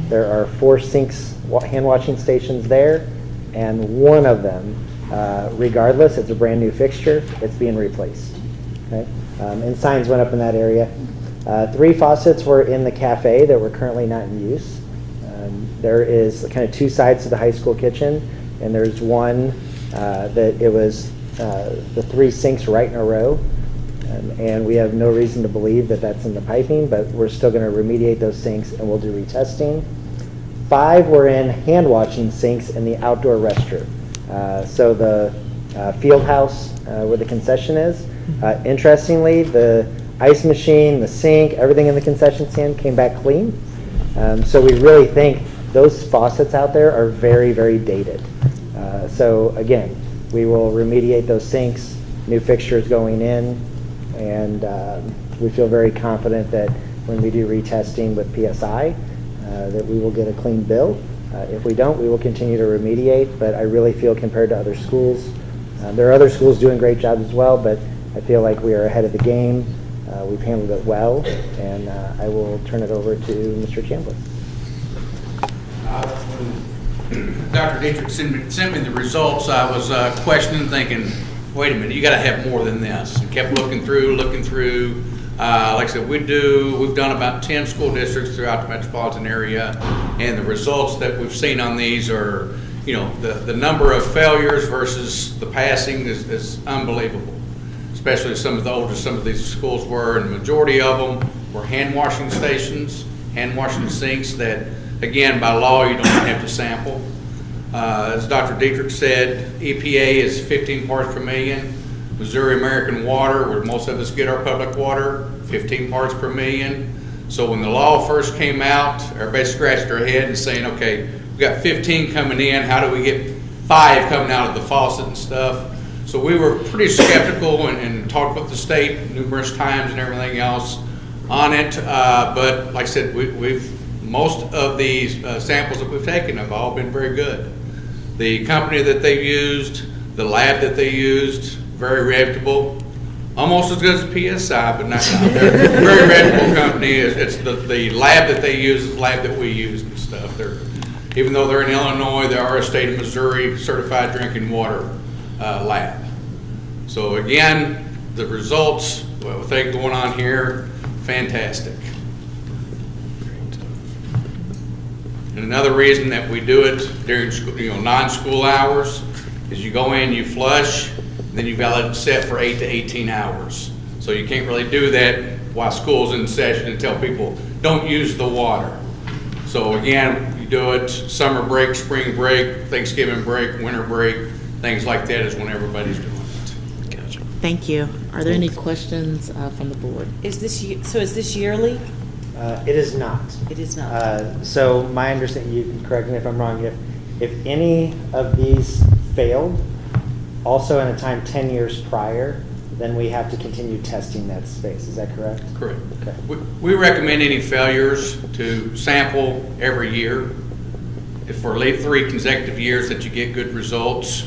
There are 4 sinks, hand washing stations there, and one of them, regardless, it's a brand new fixture, it's being replaced. Okay? And signs went up in that area. 3 faucets were in the cafe that were currently not in use. There is kind of 2 sides to the high school kitchen, and there's one that it was the 3 sinks right in a row, and we have no reason to believe that that's in the piping, but we're still going to remediate those sinks and we'll do retesting. 5 were in hand washing sinks in the outdoor restroom. So the field house where the concession is, interestingly, the ice machine, the sink, everything in the concession stand came back clean. So we really think those faucets out there are very, very dated. So again, we will remediate those sinks, new fixtures going in, and we feel very confident that when we do retesting with PSI, that we will get a clean bill. If we don't, we will continue to remediate, but I really feel compared to other schools, there are other schools doing great jobs as well, but I feel like we are ahead of the game. We've handled it well, and I will turn it over to Mr. Chambliss. When Dr. Dietrich sent me the results, I was questioning, thinking, wait a minute, you got to have more than this. And kept looking through. Like I said, we've done about 10 school districts throughout the metropolitan area, and the results that we've seen on these are, the number of failures versus the passing is unbelievable. Especially some of the older some of these schools were, and the majority of them were hand washing stations, hand washing sinks that, again, by law, you don't have to sample. As Dr. Dietrich said, EPA is 15 parts per million. Missouri American Water, where most of us get our public water, 15 parts per million. So when the law first came out, everybody scratched their head and saying, okay, we've got 15 coming in, how do we get 5 coming out of the faucet and stuff? So we were pretty skeptical and talked with the state numerous times and everything else on it. But like I said, most of these samples that we've taken have all been very good. The company that they used, the lab that they used, very reputable. Almost as good as PSI, but not. They're a very reputable company. It's the lab that they use is the lab that we use and stuff. Even though they're in Illinois, they are a state of Missouri certified drinking water lab. So again, the results, well, with everything going on here, fantastic. And another reason that we do it during school, non-school hours is you go in, you flush, and then you've got to let it set for 8 to 18 hours. So you can't really do that while school's in session and tell people don't use the water. So again, you do it summer break, spring break, Thanksgiving break, winter break, things like that is when everybody's doing it. Gotcha. Thank you. Are there any questions from the board? Is this yearly? It is not. It is not. So my understanding, you can correct me if I'm wrong, if any of these failed, also in a time 10 years prior, then we have to continue testing that space. Is that correct? Correct. Okay. We recommend any failures to sample every year. If for at least 3 consecutive years that you get good results.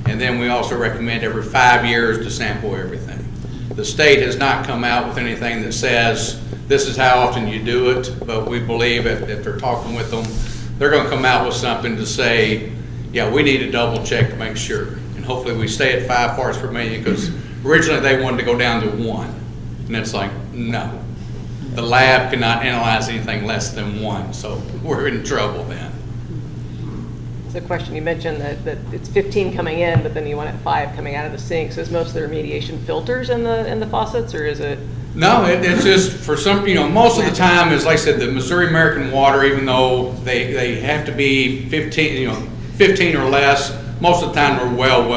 And then we also recommend every 5 years to sample everything. The state has not come out with anything that says this is how often you do it, but we believe if they're talking with them, they're going to come out with something to say, yeah, we need to double check to make sure. And hopefully we stay at 5 parts per million, because originally they wanted to go down to 1. And it's like, no. The lab cannot analyze anything less than 1, so we're in trouble then. The question you mentioned that it's 15 coming in, but then you want it 5 coming out of the sink. So is most of the remediation filters in the faucets, or is it? No, it's just for some, most of the time is, like I said, the Missouri American Water, even though they have to be 15 or less, most of the time we're well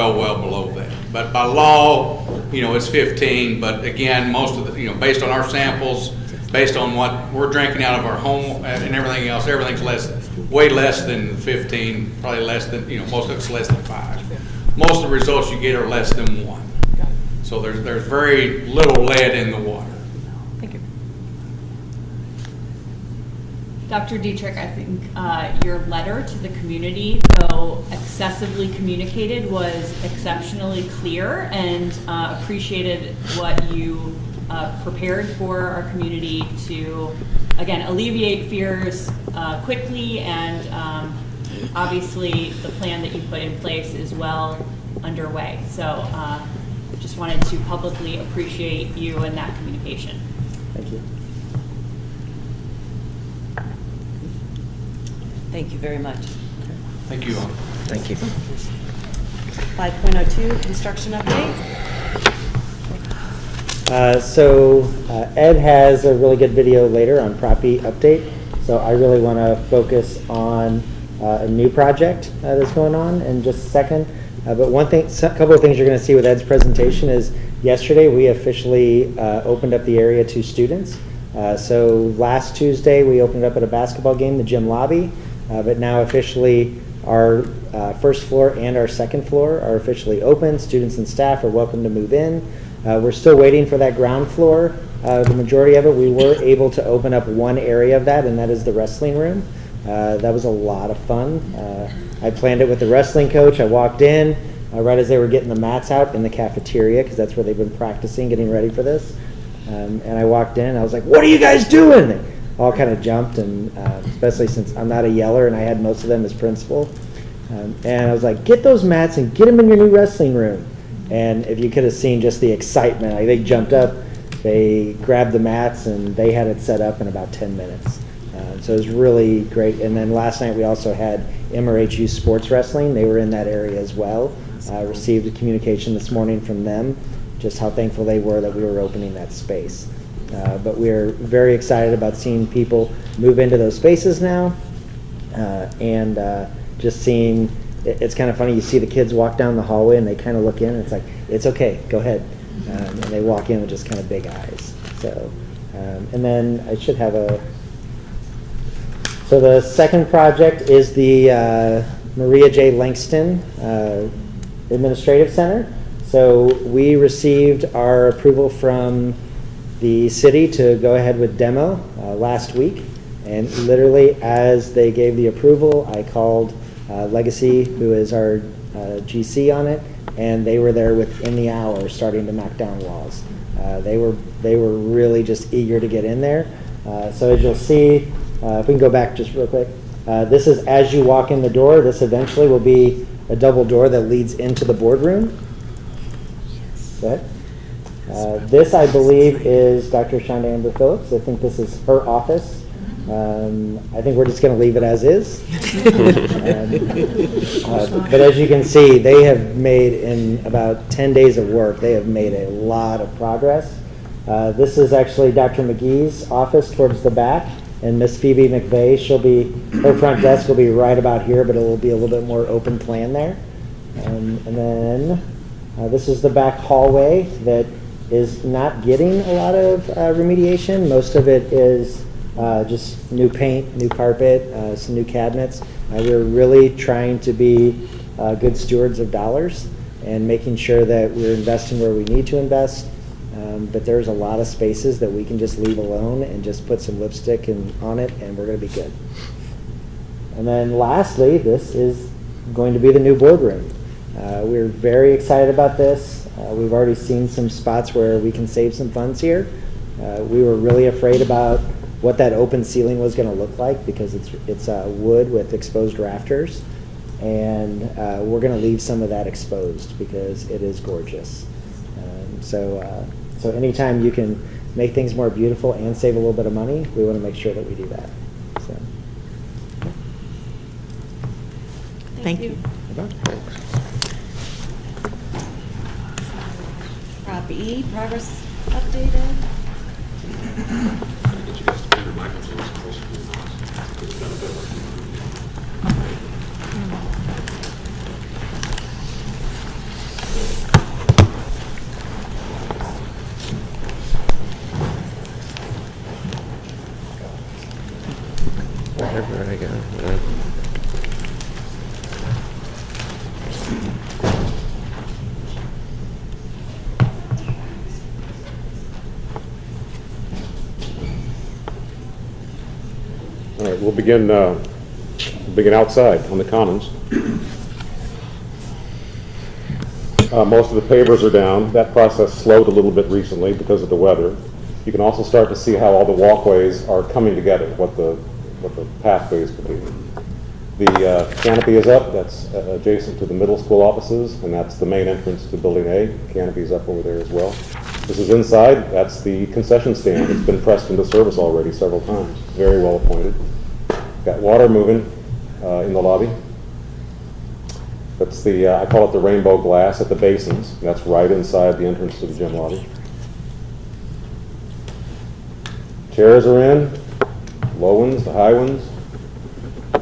below that. But by law, it's 15. But again, most of the, based on our samples, based on what we're drinking out of our home and everything else, everything's way less than 15, probably less than, most of it's less than 5. Most of the results you get are less than 1. So there's very little lead in the water. Thank you. Dr. Dietrich, I think your letter to the community, though excessively communicated, was exceptionally clear, and appreciated what you prepared for our community to, again, alleviate fears quickly, and obviously the plan that you put in place is well underway. So just wanted to publicly appreciate you and that communication. Thank you. Thank you very much. Thank you all. Thank you. 5.02, construction update. Ed has a really good video later on property update. So I really want to focus on a new project that's going on in just a second. But one thing, a couple of things you're going to see with Ed's presentation is yesterday we officially opened up the area to students. So last Tuesday we opened up at a basketball game, the gym lobby. But now officially our first floor and our second floor are officially open. Students and staff are welcome to move in. We're still waiting for that ground floor. The majority of it, we were able to open up one area of that, and that is the wrestling room. That was a lot of fun. I planned it with the wrestling coach. I walked in right as they were getting the mats out in the cafeteria, because that's where they've been practicing, getting ready for this. And I walked in, I was like, "What are you guys doing?" They all kind of jumped, and especially since I'm not a yeller and I had most of them as principal. And I was like, "Get those mats and get them in your new wrestling room." And if you could have seen just the excitement, like they jumped up, they grabbed the mats, and they had it set up in about 10 minutes. So it was really great. And then last night we also had MRH Youth Sports Wrestling. They were in that area as well. I received a communication this morning from them, just how thankful they were that we were opening that space. But we're very excited about seeing people move into those spaces now, and just seeing, it's kind of funny, you see the kids walk down the hallway and they kind of look in and it's like, "It's okay, go ahead." And they walk in with just kind of big eyes. So, and then I should have so the second project is the Maria J. Langston Administrative Center. So we received our approval from the city to go ahead with demo last week. And literally as they gave the approval, I called Legacy, who is our GC on it, and they were there within the hour starting to knock down walls. They were really just eager to get in there. So as you'll see, if we can go back just real quick, this is as you walk in the door. This eventually will be a double door that leads into the boardroom. Go ahead. This, I believe, is Dr. Shonda Amber Phillips. I think this is her office. I think we're just going to leave it as is. But as you can see, they have made, in about 10 days of work, they have made a lot of progress. This is actually Dr. McGee's office towards the back, and Miss Phoebe McVeigh, her front desk will be right about here, but it will be a little bit more open plan there. And then this is the back hallway that is not getting a lot of remediation. Most of it is just new paint, new carpet, some new cabinets. We're really trying to be good stewards of dollars. and making sure that we're investing where we need to invest. But there's a lot of spaces that we can just leave alone and just put some lipstick on it, and we're going to be good. And then lastly, this is going to be the new boardroom. We're very excited about this. We've already seen some spots where we can save some funds here. We were really afraid about what that open ceiling was going to look like because it's wood with exposed rafters. And we're going to leave some of that exposed because it is gorgeous. So anytime you can make things more beautiful and save a little bit of money, we want to make sure that we do that. So. Thank you. Prop E, progress updated. Wherever I go. All right, we'll begin outside on the commons. Most of the pavers are down. That process slowed a little bit recently because of the weather. You can also start to see how all the walkways are coming together, what the pathways could be. The canopy is up. That's adjacent to the middle school offices, and that's the main entrance to Building A. Canopy is up over there as well. This is inside. That's the concession stand. It's been pressed into service already several times. Very well appointed. Got water moving in the lobby. That's the, I call it the rainbow glass at the basins. That's right inside the entrance to the gym lobby. Chairs are in, low ones, the high ones.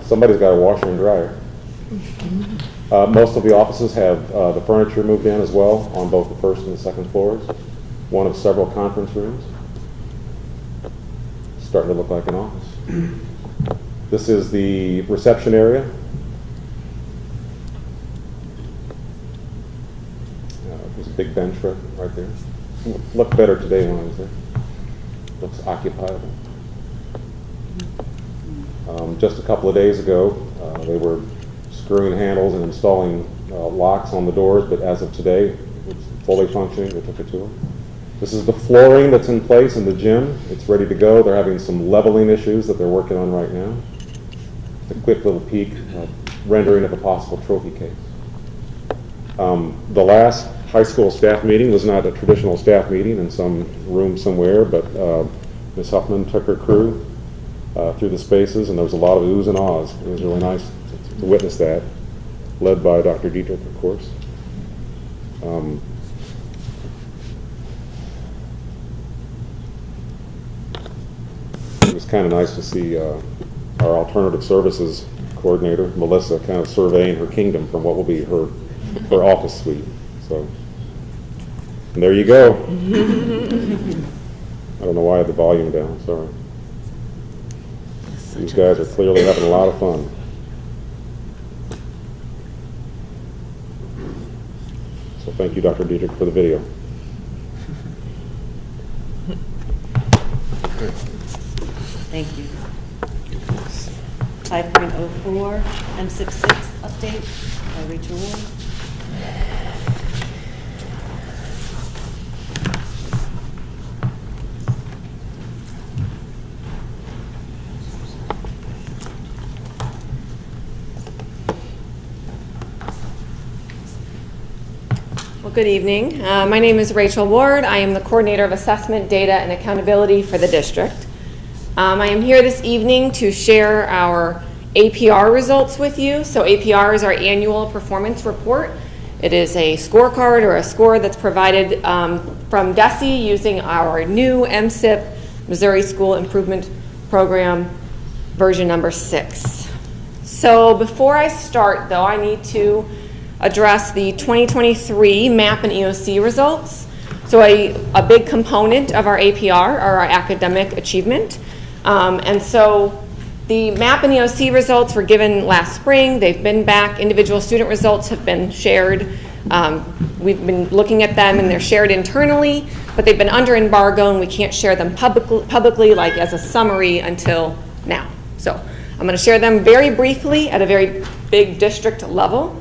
Somebody's got a washer and dryer. Most of the offices have the furniture moved in as well on both the first and the second floors. One of several conference rooms. Starting to look like an office. This is the reception area. There's a big bench right there. Looked better today when I was there. Looks occupiable. Just a couple of days ago, they were screwing handles and installing locks on the doors, but as of today, it's fully functioning. They took it to them. This is the flooring that's in place in the gym. It's ready to go. They're having some leveling issues that they're working on right now. It's a quick little peek, rendering of a possible trophy case. The last high school staff meeting was not a traditional staff meeting in some room somewhere, but Ms. Huffman took her crew through the spaces, and there was a lot of oohs and ahs. It was really nice to witness that, led by Dr. Dietrich, of course. It was kind of nice to see our alternative services coordinator, Melissa, kind of surveying her kingdom from what will be her office suite. So, and there you go. I don't know why I had the volume down, sorry. These guys are clearly having a lot of fun. So thank you, Dr. Dietrich, for the video. Thank you. 5.04, M66 update by Rachel Ward. Well, good evening. My name is Rachel Ward. I am the Coordinator of Assessment, Data, and Accountability for the district. I am here this evening to share our APR results with you. So APR is our annual performance report. It is a scorecard or a score that's provided from DESE using our new MSIP, Missouri School Improvement Program, version number 6. So before I start, though, I need to address the 2023 MAP and EOC results. So a big component of our APR are our academic achievement. And so the MAP and EOC results were given last spring. They've been back. Individual student results have been shared We've been looking at them and they're shared internally, but they've been under embargo and we can't share them publicly like as a summary until now. So I'm going to share them very briefly at a very big district level.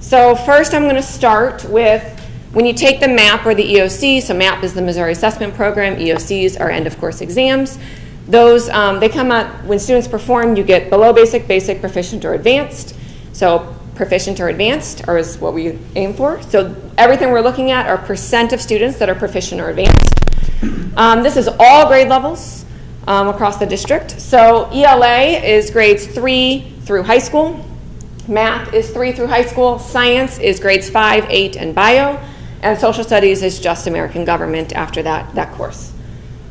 So first I'm going to start with when you take the MAP or the EOC, so MAP is the Missouri Assessment Program, EOCs are end of course exams. Those, they come out, when students perform, you get below basic, basic, proficient, or advanced. So proficient or advanced is what we aim for. So everything we're looking at are percent of students that are proficient or advanced. This is all grade levels across the district. So ELA is grades 3 through high school. Math is 3 through high school. Science is grades 5, 8, and bio. And social studies is just American government after that course.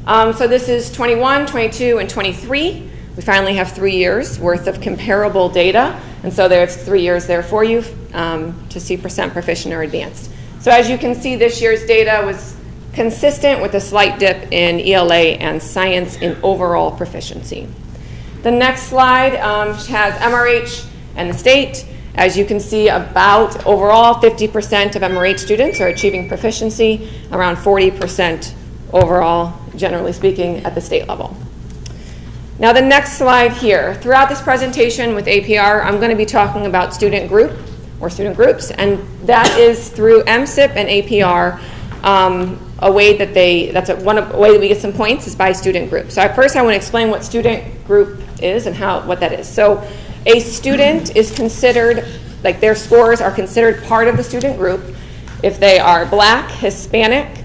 So this is 21, 22, and 23. We finally have 3 years worth of comparable data. And so there's 3 years there for you to see percent proficient or advanced. So as you can see, this year's data was consistent with a slight dip in ELA and science in overall proficiency. The next slide has MRH and the state. As you can see, about overall 50% of MRH students are achieving proficiency, around 40% overall, generally speaking, at the state level. Now the next slide here. Throughout this presentation with APR, I'm going to be talking about student group or student groups, and that is through MSIP and APR. A way that a way that we get some points is by student group. So first I want to explain what student group is and what that is. So a student is considered, like their scores are considered part of the student group if they are Black, Hispanic,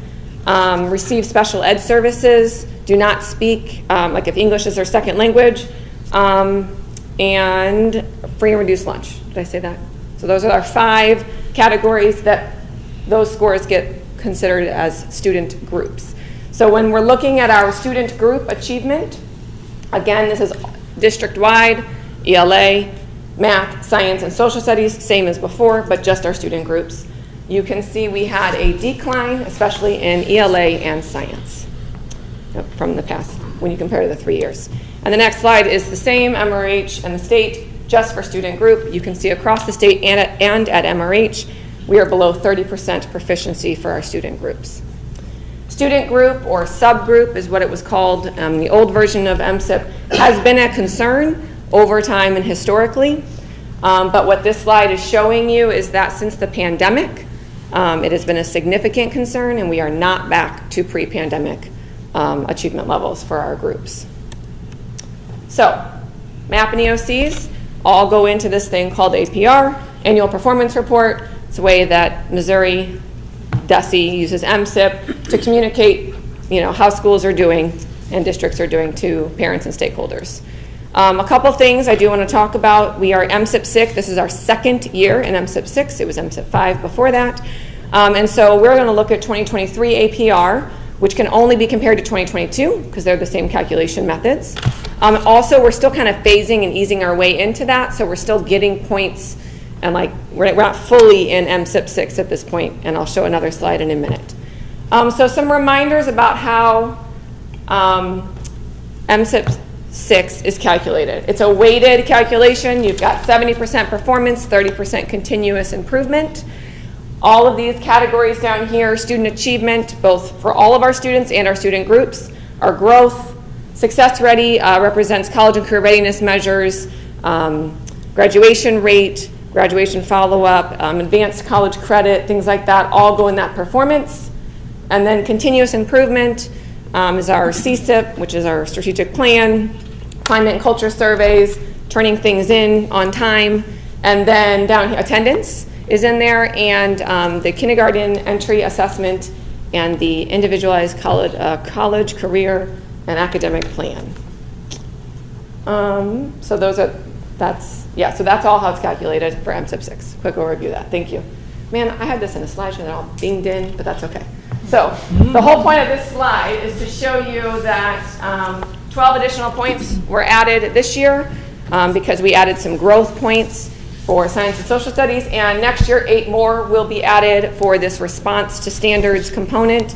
receive special ed services, do not speak, like if English is their second language, and free and reduced lunch. Did I say that? So those are our 5 categories that those scores get considered as student groups. So when we're looking at our student group achievement, again, this is district-wide, ELA, math, science, and social studies, same as before, but just our student groups. You can see we had a decline, especially in ELA and science from the past when you compare to the 3 years. And the next slide is the same, MRH and the state, just for student group. You can see across the state and at MRH, we are below 30% proficiency for our student groups. Student group or subgroup is what it was called. The old version of MSIP has been a concern over time and historically. But what this slide is showing you is that since the pandemic, it has been a significant concern and we are not back to pre-pandemic achievement levels for our groups. So, MAP and EOCs all go into this thing called APR, Annual Performance Report. It's a way that Missouri DESE uses MSIP to communicate, how schools are doing and districts are doing to parents and stakeholders. A couple things I do want to talk about. We are MSIP 6. This is our 2nd year in MSIP 6. It was MSIP 5 before that. And so we're going to look at 2023 APR, which can only be compared to 2022 because they're the same calculation methods. Also, we're still kind of phasing and easing our way into that, so we're still getting points, and we're not fully in MSIP 6 at this point, and I'll show another slide in a minute. So some reminders about how MSIP 6 is calculated. It's a weighted calculation. You've got 70% performance, 30% continuous improvement. All of these categories down here, student achievement, both for all of our students and our student groups, are growth. Success Ready represents college and career readiness measures, graduation rate, graduation follow-up, advanced college credit, things like that, all go in that performance. And then continuous improvement is our CSIP, which is our strategic plan, climate and culture surveys, turning things in on time, and then down here, attendance is in there, and the kindergarten entry assessment and the individualized college career and academic plan. So that's all how it's calculated for MSIP 6. Quick overview of that. Thank you. Man, I had this in a slideshow that all binged in, but that's okay. So the whole point of this slide is to show you that 12 additional points were added this year because we added some growth points for science and social studies, and next year 8 more will be added for this response to standards component.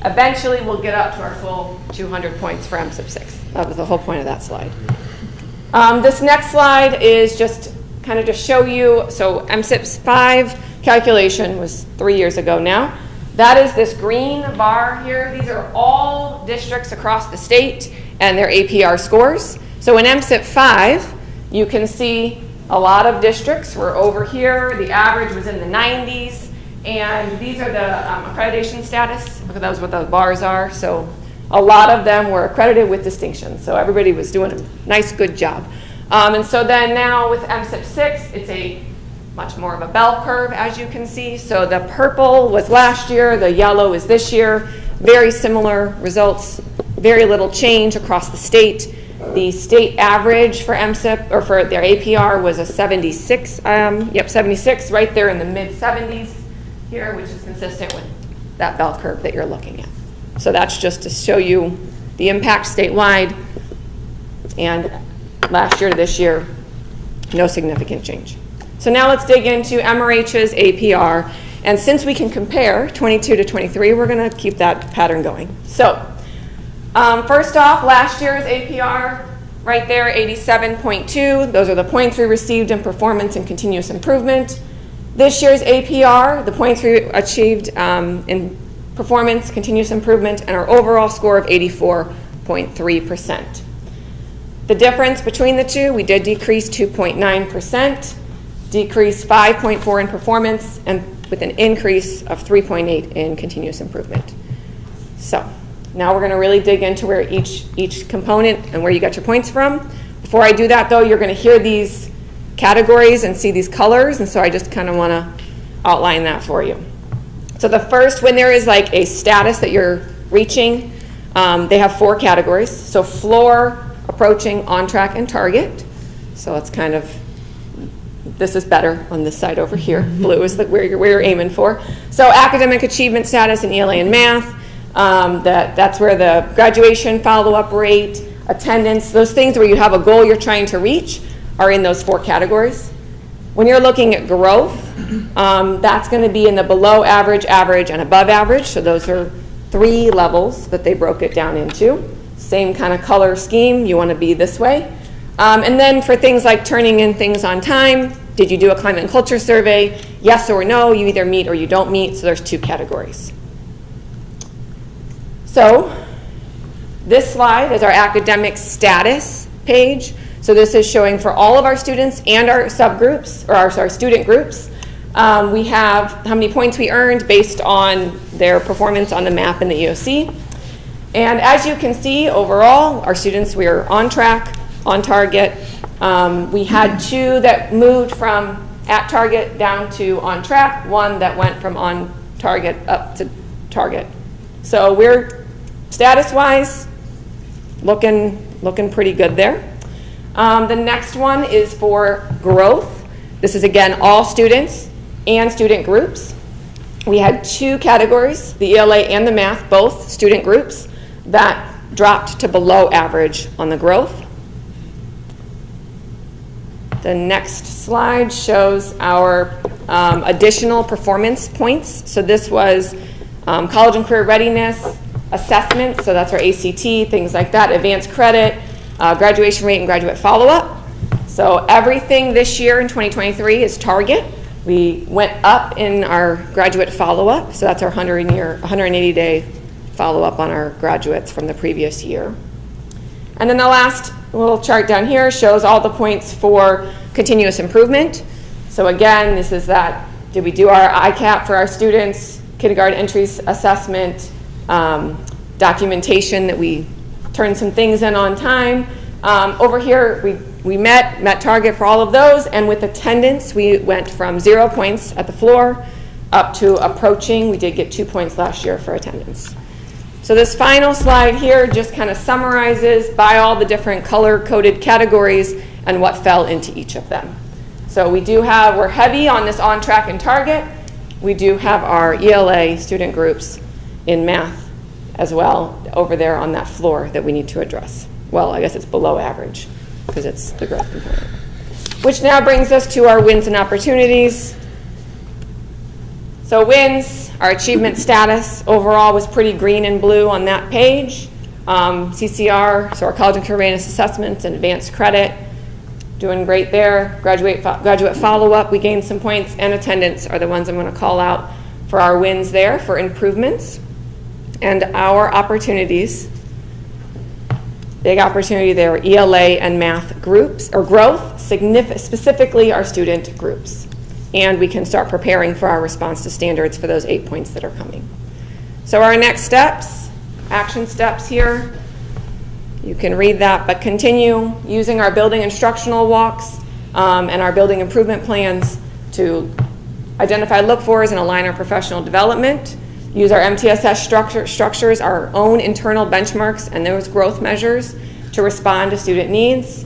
Eventually we'll get up to our full 200 points for MSIP 6. That was the whole point of that slide. This next slide is just kind of to show you, so MSIPS 5 calculation was 3 years ago now. That is this green bar here. These are all districts across the state and their APR scores. So in MSIP 5, you can see a lot of districts were over here. The average was in the 90s. And these are the accreditation status. Look at those, what those bars are. So a lot of them were accredited with distinction. So everybody was doing a nice, good job. And so then now with MSIP 6, it's a much more of a bell curve, as you can see. So the purple was last year, the yellow is this year. Very similar results, very little change across the state. The state average for MSIP, or for their APR, was a 76. 76, right there in the mid-70s here, which is consistent with that bell curve that you're looking at. So that's just to show you the impact statewide. And last year to this year, no significant change. So now let's dig into MRH's APR. And since we can compare 22 to 23, we're going to keep that pattern going. So first off, last year's APR, right there, 87.2. Those are the points we received in performance and continuous improvement. This year's APR, the points we achieved in performance, continuous improvement, and our overall score of 84.3%. The difference between the two, we did decrease 2.9%, decrease 5.4 in performance, and with an increase of 3.8 in continuous improvement. So now we're going to really dig into where each component and where you got your points from. Before I do that, though, you're going to hear these categories and see these colors, and so I just kind of want to outline that for you. So the first, when there is like a status that you're reaching, they have 4 categories. So floor, approaching, on track, and target. So it's kind of, this is better on this side over here. Blue is where you're aiming for. So academic achievement status in ELA and math, that's where the graduation follow-up rate, attendance, those things where you have a goal you're trying to reach are in those 4 categories. When you're looking at growth, that's going to be in the below average, average, and above average. So those are 3 levels that they broke it down into. Same kind of color scheme, you want to be this way. And then for things like turning in things on time, did you do a climate and culture survey? Yes or no, you either meet or you don't meet, so there's 2 categories. So this slide is our academic status page. So this is showing for all of our students and our subgroups, or our student groups. We have how many points we earned based on their performance on the map and the EOC. And as you can see, overall, our students, we are on track, on target. We had 2 that moved from at target down to on track, 1 that went from on target up to target. So we're status-wise looking pretty good there. The next one is for growth. This is, again, all students and student groups. We had 2 categories, the ELA and the math, both student groups, that dropped to below average on the growth. The next slide shows our additional performance points. So this was college and career readiness assessment, so that's our ACT, things like that, advanced credit, graduation rate, and graduate follow-up. So everything this year in 2023 is target. We went up in our graduate follow-up, so that's our 180-day follow-up on our graduates from the previous year. And then the last little chart down here shows all the points for continuous improvement. So again, this is that, did we do our ICAP for our students, kindergarten entries assessment, documentation that we turned some things in on time. Over here, we met target for all of those, and with attendance, we went from 0 points at the floor up to approaching. We did get 2 points last year for attendance. So this final slide here just kind of summarizes by all the different color-coded categories and what fell into each of them. So we're heavy on this on track and target. We do have our ELA student groups in math as well over there on that floor that we need to address. Well, I guess it's below average because it's the growth component. Which now brings us to our wins and opportunities. So wins, our achievement status overall was pretty green and blue on that page. CCR, so our college and career readiness assessments and advanced credit, Doing great there. Graduate follow-up, we gained some points, and attendance are the ones I'm going to call out for our wins there, for improvements. And our opportunities, big opportunity there, ELA and math groups, or growth, specifically our student groups. And we can start preparing for our response to standards for those 8 points that are coming. So our next steps, action steps here, you can read that, but continue using our building instructional walks and our building improvement plans to identify look-fors and align our professional development. Use our MTSS structures, our own internal benchmarks and those growth measures to respond to student needs,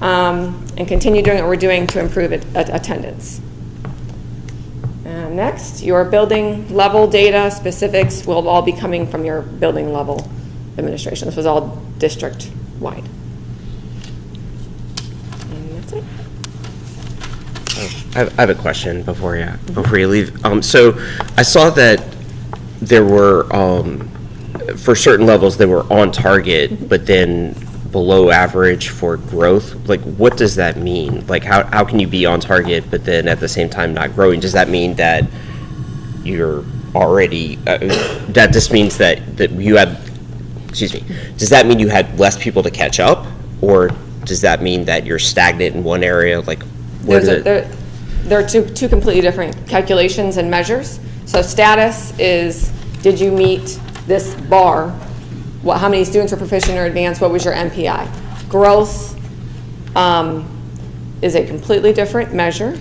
and continue doing what we're doing to improve attendance. Next, your building level data specifics will all be coming from your building level administration. This was all district-wide. And that's it. I have a question before you leave. So I saw that there were, for certain levels, they were on target, but then below average for growth. Like, what does that mean? Like, how can you be on target, but then at the same time not growing? Does that mean that you're already, that just means that you had, excuse me, does that mean you had less people to catch up? Or does that mean that you're stagnant in one area? Like, where does it? There are two completely different calculations and measures. So status is, did you meet this bar? How many students were proficient or advanced? What was your MPI? Growth is a completely different measure.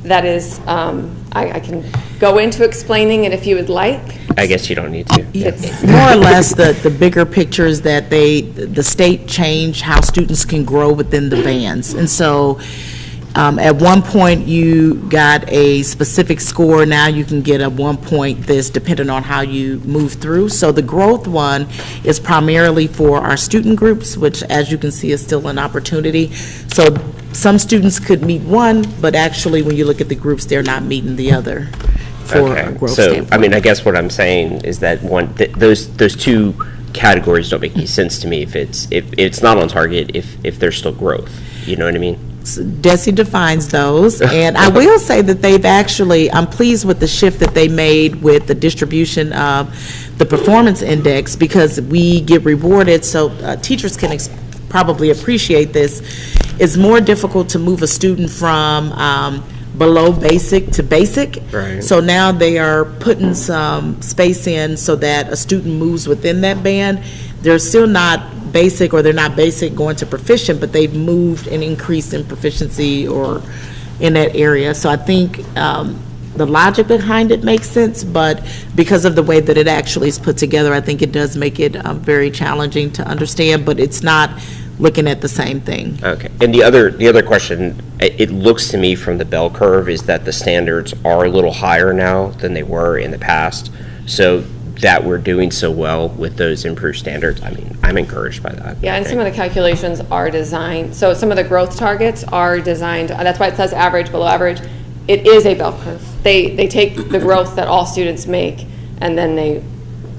That is, I can go into explaining it if you would like. I guess you don't need to. More or less, the bigger picture is that the state changed how students can grow within the bands. And so at one point you got a specific score. Now you can get a 1 point this depending on how you move through. So the growth one is primarily for our student groups, which as you can see is still an opportunity. So some students could meet one, but actually when you look at the groups, they're not meeting the other for a growth standpoint. I mean, I guess what I'm saying is that those two categories don't make any sense to me if it's not on target, if there's still growth. You know what I mean? DESE defines those, and I will say that they've actually, I'm pleased with the shift that they made with the distribution of the performance index, because we get rewarded, so teachers can probably appreciate this. It's more difficult to move a student from below basic to basic. Right. So now they are putting some space in so that a student moves within that band. They're still not basic, or they're not basic going to proficient, but they've moved and increased in proficiency or in that area. So I think the logic behind it makes sense, but because of the way that it actually is put together, I think it does make it very challenging to understand, but it's not looking at the same thing. Okay. And the other question, it looks to me from the bell curve, is that the standards are a little higher now than they were in the past. So that we're doing so well with those improved standards, I mean, I'm encouraged by that. Yeah, and some of the calculations are designed, so some of the growth targets are designed, that's why it says average, below average. It is a bell curve. They take the growth that all students make, and then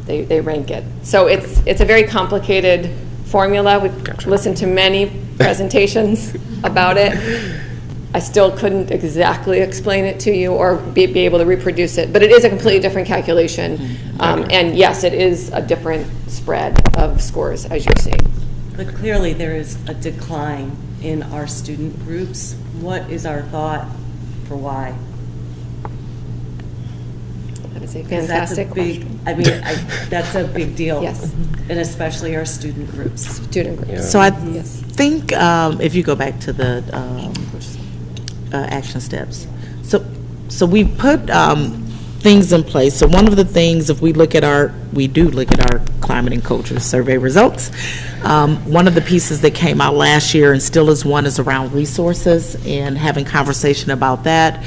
they rank it. So it's a very complicated formula. We've listened to many presentations about it. I still couldn't exactly explain it to you or be able to reproduce it, but it is a completely different calculation. And yes, it is a different spread of scores, as you're seeing. But clearly there is a decline in our student groups. What is our thought for why? That is a fantastic question. I mean, that's a big deal. Yes. And especially our student groups. Student groups. Yeah. So I think if you go back to the action steps. So we put things in place. So one of the things, if we do look at our climate and culture survey results, one of the pieces that came out last year and still is one is around resources and having conversation about that.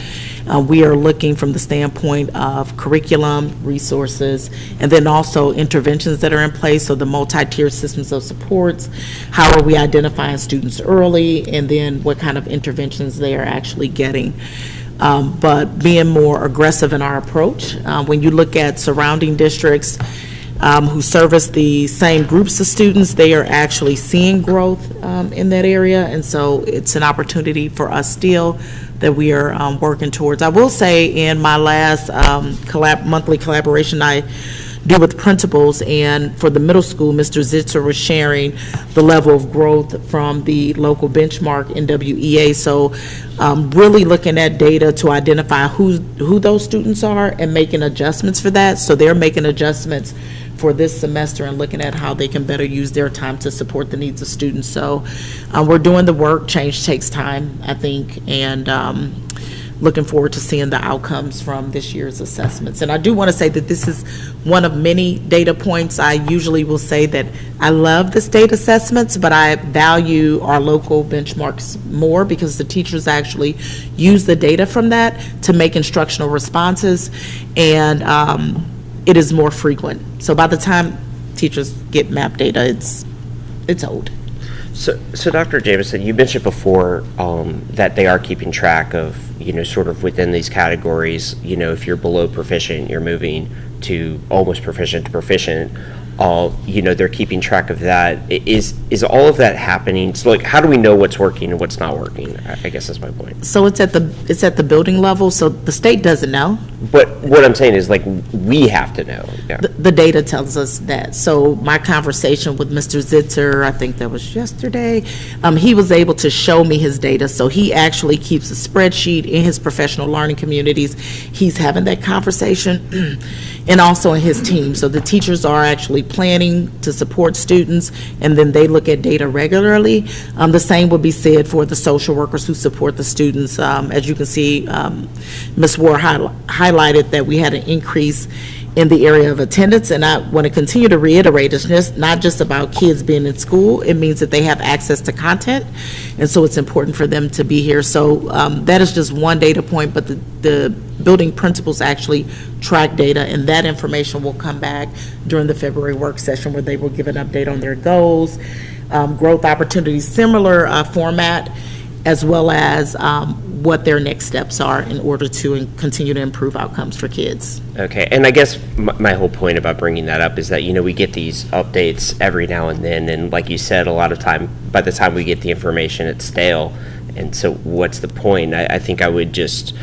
We are looking from the standpoint of curriculum, resources, and then also interventions that are in place, so the multi-tiered systems of supports. How are we identifying students early, and then what kind of interventions they are actually getting. But being more aggressive in our approach. When you look at surrounding districts, who service the same groups of students, they are actually seeing growth in that area, and so it's an opportunity for us still that we are working towards. I will say in my last monthly collaboration I do with principals, and for the middle school, Mr. Zitzer was sharing the level of growth from the local benchmark NWEA. So really looking at data to identify who those students are and making adjustments for that. So they're making adjustments for this semester and looking at how they can better use their time to support the needs of students. So we're doing the work. Change takes time, I think, and looking forward to seeing the outcomes from this year's assessments. And I do want to say that this is one of many data points. I usually will say that I love the state assessments, but I value our local benchmarks more because the teachers actually use the data from that to make instructional responses, and it is more frequent. So by the time teachers get MAP data, it's old. So Dr. Jameson, you mentioned before that they are keeping track of, sort of within these categories, if you're below proficient, you're moving to almost proficient to proficient. They're keeping track of that. Is all of that happening? So, how do we know what's working and what's not working? I guess that's my point. So it's at the building level. So the state doesn't know. But what I'm saying is, we have to know. Yeah. The data tells us that. So my conversation with Mr. Zitzer, I think that was yesterday, he was able to show me his data. So he actually keeps a spreadsheet in his professional learning communities. He's having that conversation, and also in his team. So the teachers are actually planning to support students, and then they look at data regularly. The same would be said for the social workers who support the students. As you can see, Ms. Ward highlighted that we had an increase in the area of attendance, and I want to continue to reiterate, it's just not just about kids being in school. It means that they have access to content, and so it's important for them to be here. So that is just one data point, but the building principals actually track data, and that information will come back during the February work session where they will give an update on their goals, growth opportunities, similar format, as well as what their next steps are in order to continue to improve outcomes for kids. Okay, and I guess my whole point about bringing that up is that, we get these updates every now and then, and like you said, a lot of time, by the time we get the information, it's stale, and so what's the point? I think I would just,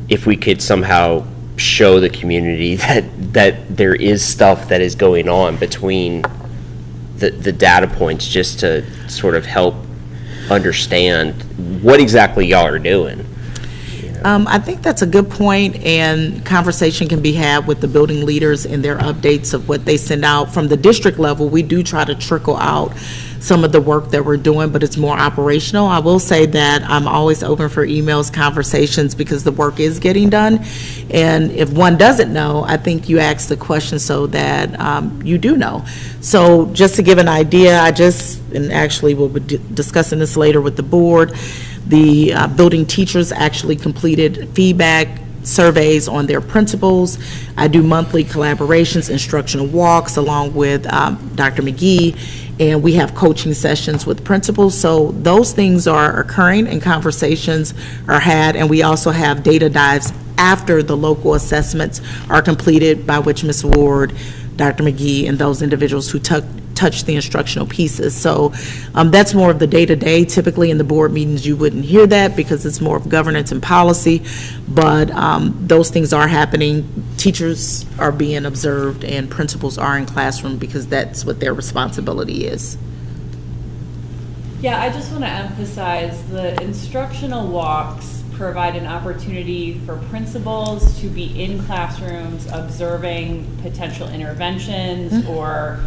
if we could somehow show the community that there is stuff that is going on between the data points, just to sort of help understand what exactly y'all are doing. I think that's a good point, and conversation can be had with the building leaders in their updates of what they send out. From the district level, we do try to trickle out some of the work that we're doing, but it's more operational. I will say that I'm always open for emails, conversations, because the work is getting done. And if one doesn't know, I think you ask the question so that you do know. So just to give an idea, and actually we'll be discussing this later with the board, the building teachers actually completed feedback surveys on their principals. I do monthly collaborations, instructional walks along with Dr. McGee, and we have coaching sessions with principals. So those things are occurring and conversations are had, and we also have data dives after the local assessments are completed, by which Ms. Ward, Dr. McGee, and those individuals who touch the instructional pieces. So that's more of the day-to-day. Typically in the board meetings you wouldn't hear that because it's more of governance and policy, but those things are happening. Teachers are being observed and principals are in classroom because that's what their responsibility is. Yeah, I just want to emphasize the instructional walks provide an opportunity for principals to be in classrooms observing potential interventions or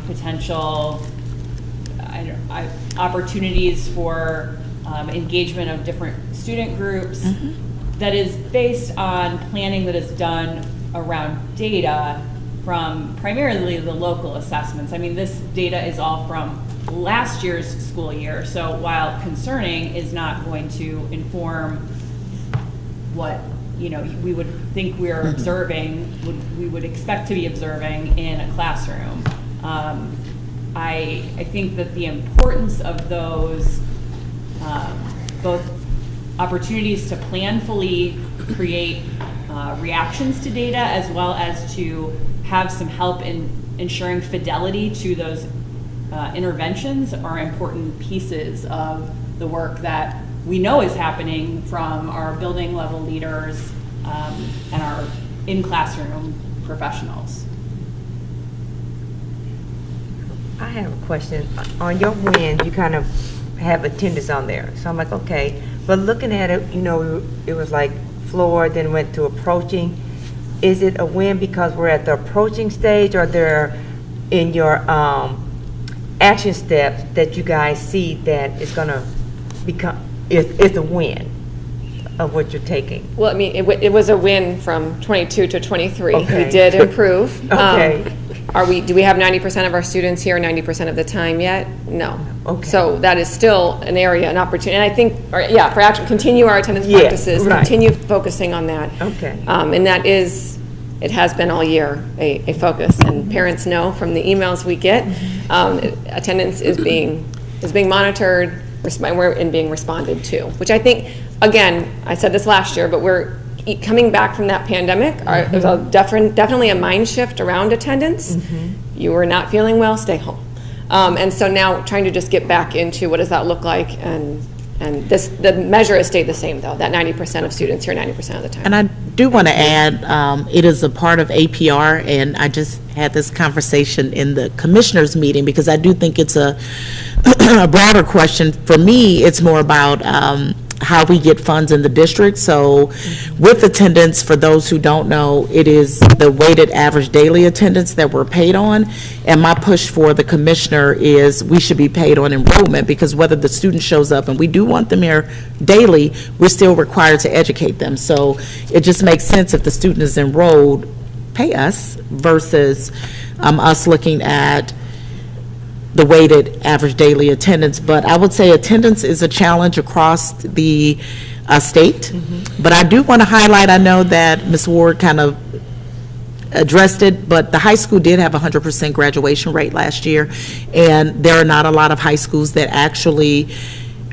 potential opportunities for engagement of different student groups that is based on planning that is done around data from primarily the local assessments. I mean, this data is all from last year's school year, so while concerning, is not going to inform what we would think we're observing, we would expect to be observing in a classroom. I think that the importance of those both opportunities to planfully create reactions to data, as well as to have some help in ensuring fidelity to those interventions are important pieces of the work that we know is happening from our building level leaders and our in-classroom professionals. I have a question. On your wins, you kind of have attendance on there. So I'm like, okay. But looking at it, you know, it was like floor, then went to approaching. Is it a win because we're at the approaching stage, or they're in your action steps that you guys see that is going to become, is the win of what you're taking? Well, I mean, it was a win from 22 to 23. Okay. We did improve. Okay. Do we have 90% of our students here 90% of the time yet? No. Okay. So that is still an area, an opportunity. And I think, for action, continue our attendance practices, right. continue focusing on that. Okay. And that is, it has been all year a focus. And parents know from the emails we get, attendance is being monitored and being responded to, which I think, again, I said this last year, but we're coming back from that pandemic. There's a definitely a mind shift around attendance. You were not feeling well, stay home. And so now trying to just get back into what does that look like, and the measure has stayed the same though, that 90% of students here 90% of the time. And I do want to add, it is a part of APR, and I just had this conversation in the commissioners meeting because I do think it's a broader question. For me, it's more about how we get funds in the district. So with attendance, for those who don't know, it is the weighted average daily attendance that we're paid on. And my push for the commissioner is we should be paid on enrollment, because whether the student shows up, and we do want them here daily, we're still required to educate them. So it just makes sense if the student is enrolled, pay us, versus us looking at the weighted average daily attendance. But I would say attendance is a challenge across the state. But I do want to highlight, I know that Ms. Ward kind of addressed it, but the high school did have a 100% graduation rate last year, and there are not a lot of high schools that actually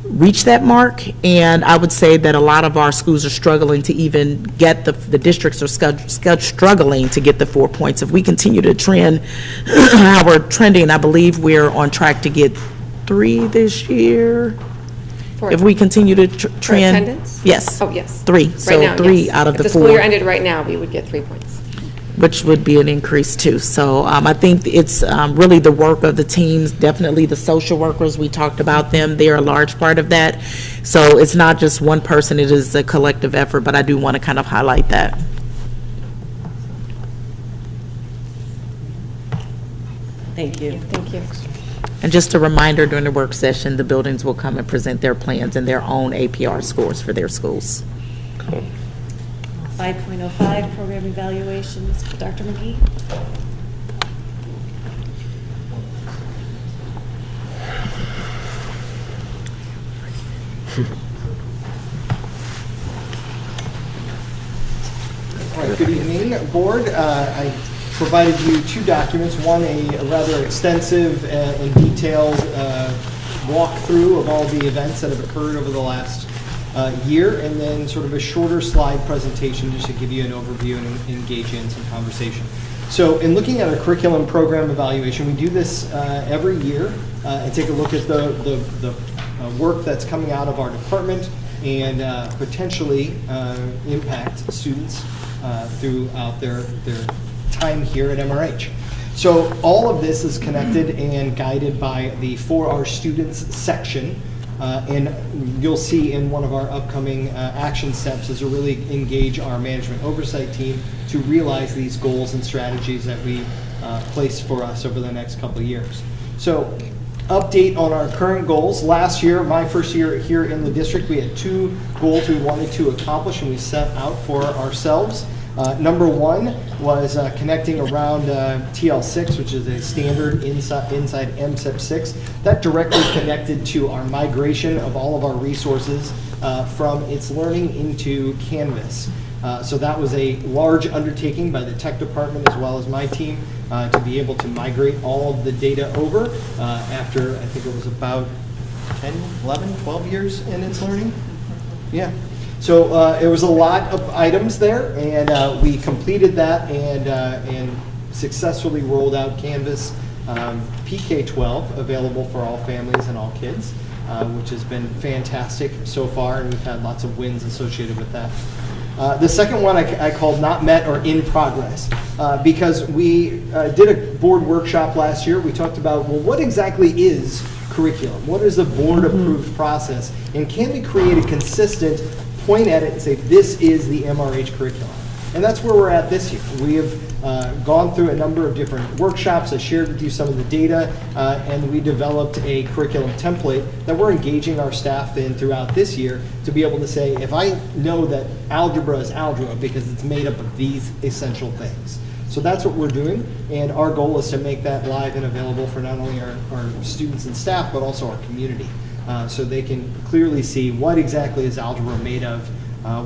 reach that mark. And I would say that a lot of our schools are struggling to even get the districts are struggling to get the 4 points. If we continue to trend how we're trending, I believe we're on track to get 3 this year. If we continue to trend. Attendance? Yes. Oh, yes. 3. Right So now, 3 yes. out of if the 4. If the school year ended right now, we would get 3 points. Which would be an increase too. So I think it's really the work of the teams, definitely the social workers, we talked about them, they're a large part of that. So it's not just one person, it is a collective effort, but I do want to kind of highlight that. Thank you. Thank you. And just a reminder, during the work session, the buildings will come and present their plans and their own APR scores for their schools. 5.05 program evaluations. Dr. McGee? All right, good evening, board. I provided you 2 documents, one a rather extensive and detailed walkthrough of all the events that have occurred over the last year, and then sort of a shorter slide presentation just to give you an overview and engage you in some conversation. So in looking at our curriculum program evaluation, we do this every year and take a look at the work that's coming out of our department and potentially impact students throughout their time here at MRH. So all of this is connected and guided by the For Our Students section. And you'll see in one of our upcoming action steps is to really engage our management oversight team to realize these goals and strategies that we place for us over the next couple of years. So update on our current goals. Last year, my first year here in the district, we had 2 goals we wanted to accomplish and we set out for ourselves. Number 1 was connecting around TL6, which is a standard inside MSEP 6. That directly connected to our migration of all of our resources from its learning into Canvas. So that was a large undertaking by the tech department as well as my team to be able to migrate all of the data over after I think it was about 10, 11, 12 years in its learning. Yeah. So it was a lot of items there, and we completed that and successfully rolled out Canvas PK-12 available for all families and all kids, which has been fantastic so far, and we've had lots of wins associated with that. The second one I called Not Met or In Progress, because we did a board workshop last year. We talked about, well, what exactly is curriculum? What is the board-approved process? And can we create a consistent point at it and say, this is the MRH curriculum? And that's where we're at this year. We have gone through a number of different workshops. I shared with you some of the data, and we developed a curriculum template that we're engaging our staff in throughout this year to be able to say, if I know that algebra is algebra because it's made up of these essential things. So that's what we're doing, and our goal is to make that live and available for not only our students and staff, but also our community, so they can clearly see what exactly is algebra made of,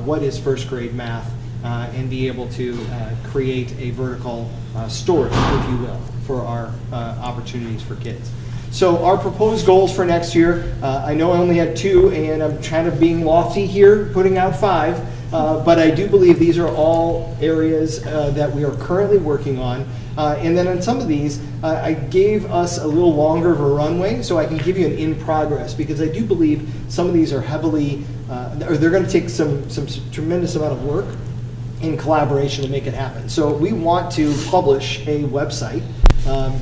what is first grade math, and be able to create a vertical story, if you will, for our opportunities for kids. So our proposed goals for next year, I know I only had 2, and I'm kind of being lofty here, putting out 5, but I do believe these are all areas that we are currently working on. And then on some of these, I gave us a little longer of a runway so I can give you an in progress, because I do believe some of these are heavily, or they're going to take some tremendous amount of work in collaboration to make it happen. So we want to publish a website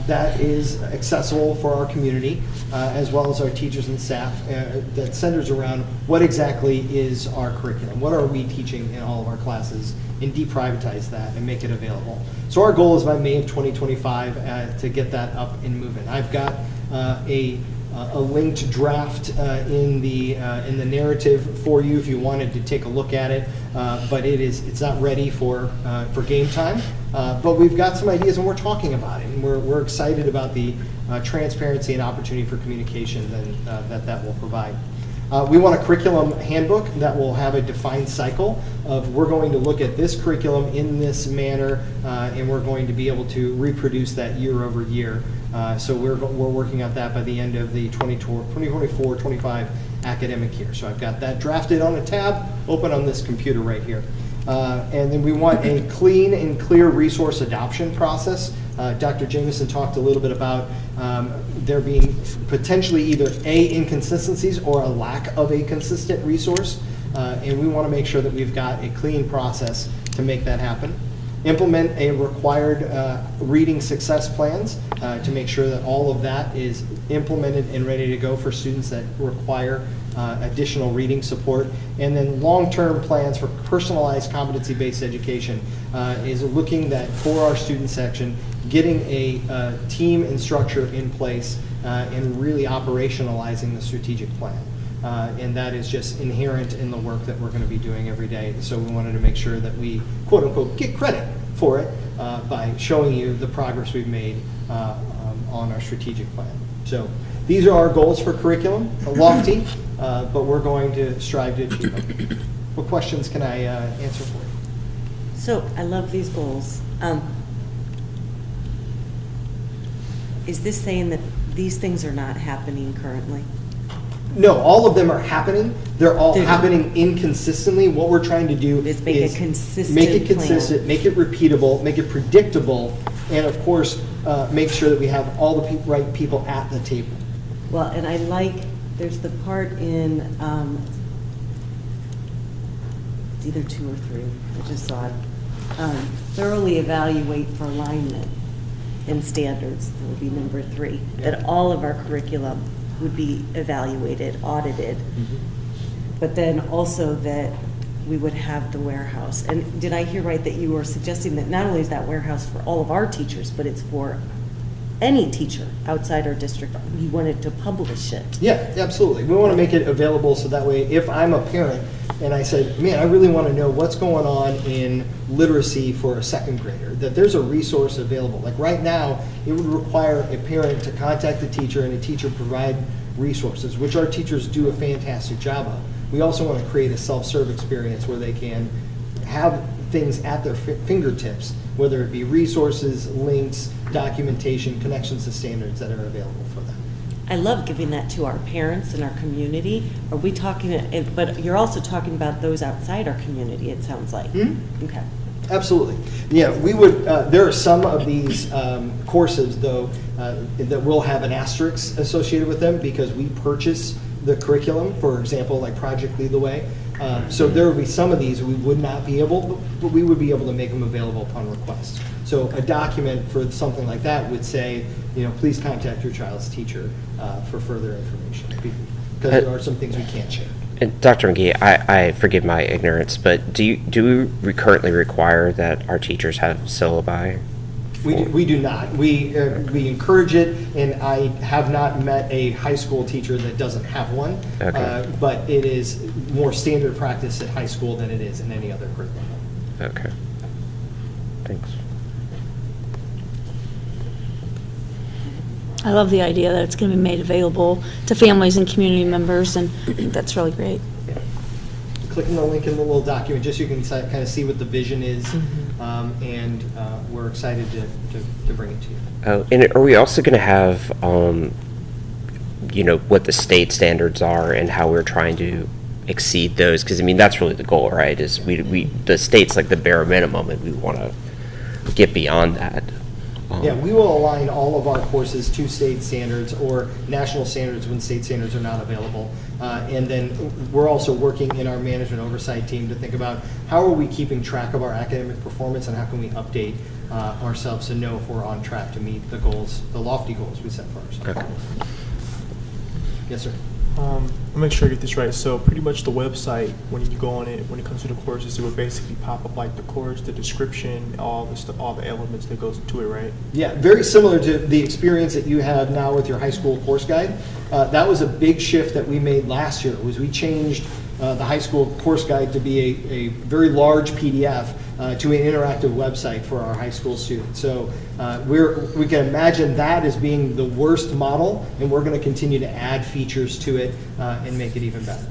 that is accessible for our community, as well as our teachers and staff, that centers around what exactly is our curriculum, what are we teaching in all of our classes, and deprivatize that and make it available. So our goal is by May of 2025 to get that up and moving. I've got a linked draft in the narrative for you if you wanted to take a look at it, but it's not ready for game time. But we've got some ideas and we're talking about it, and we're excited about the transparency and opportunity for communication that will provide. We want a curriculum handbook that will have a defined cycle of, we're going to look at this curriculum in this manner, and we're going to be able to reproduce that year over year. So we're working on that by the end of the 2024-25 academic year. So I've got that drafted on a tab, open on this computer right here. And then we want a clean and clear resource adoption process. Dr. Jameson talked a little bit about there being potentially either inconsistencies or a lack of a consistent resource. And we want to make sure that we've got a clean process to make that happen. Implement a required reading success plans to make sure that all of that is implemented and ready to go for students that require additional reading support. And then long-term plans for personalized competency-based education is looking that for our student section, getting a team and structure in place and really operationalizing the strategic plan. And that is just inherent in the work that we're going to be doing every day. So we wanted to make sure that we, quote unquote, get credit for it by showing you the progress we've made on our strategic plan. So these are our goals for curriculum, lofty, but we're going to strive to achieve them. What questions can I answer for you? So I love these goals. Is this saying that these things are not happening currently? No, all of them are happening. They're all happening inconsistently. What we're trying to do is make it consistent, make it repeatable, make it predictable, and of course, make sure that we have all the right people at the table. Well, and I like, there's the part in, it's either 2 or 3, I just saw it, thoroughly evaluate for alignment and standards, that would be number 3, that all of our curriculum would be evaluated, audited, but then also that we would have the warehouse. And did I hear right that you were suggesting that not only is that warehouse for all of our teachers, but it's for any teacher outside our district? You wanted to publish it. Yeah, absolutely. We want to make it available so that way if I'm a parent and I said, man, I really want to know what's going on in literacy for a second grader, that there's a resource available. Like right now, it would require a parent to contact the teacher and a teacher provide resources, which our teachers do a fantastic job of. We also want to create a self-serve experience where they can have things at their fingertips, whether it be resources, links, documentation, connections to standards that are available for them. I love giving that to our parents and our community. Are we talking, but you're also talking about those outside our community, it sounds like. Mm-hmm. Okay. Absolutely. Yeah, we would, there are some of these courses, though, that will have an asterisk associated with them because we purchase the curriculum, for example, like Project Lead the Way. So there would be some of these we would not be able, but we would be able to make them available upon request. So a document for something like that would say, please contact your child's teacher for further information, because there are some things we can't share. And Dr. McGee, I forgive my ignorance, but do we currently require that our teachers have syllabi? We do not. We encourage it, and I have not met a high school teacher that doesn't have one. Okay. But it is more standard practice at high school than it is in any other curriculum. Okay. Thanks. I love the idea that it's going to be made available to families and community members, and I think that's really great. Clicking the link in the little document, just so you can kind of see what the vision is, and we're excited to bring it to you. Oh, and are we also going to have, what the state standards are and how we're trying to exceed those? Because, I mean, that's really the goal, right? Is the state's like the bare minimum, and we want to get beyond that. Yeah, we will align all of our courses to state standards or national standards when state standards are not available. And then we're also working in our management oversight team to think about how are we keeping track of our academic performance and how can we update ourselves to know if we're on track to meet the goals, the lofty goals we set for ourselves. Okay. Yes, sir. I'll make sure I get this right. So pretty much the website, when you go on it, when it comes to the courses, it would basically pop up like the course, the description, all the elements that goes into it, right? Yeah, very similar to the experience that you have now with your high school course guide. That was a big shift that we made last year. Was we changed the high school course guide to be a very large PDF to an interactive website for our high school students. So we can imagine that as being the worst model, and we're going to continue to add features to it and make it even better.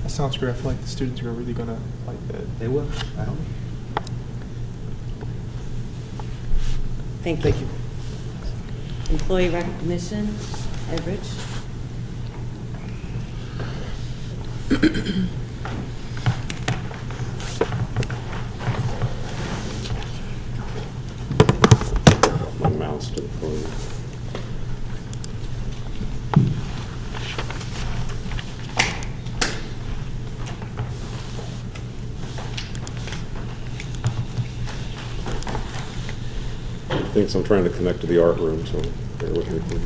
That sounds great. I feel like the students are really going to like that. They will. I hope. Thank you. Employee recognition, Edridge. My mouse to the phone. Thinks I'm trying to connect to the art room, so bear with me, please.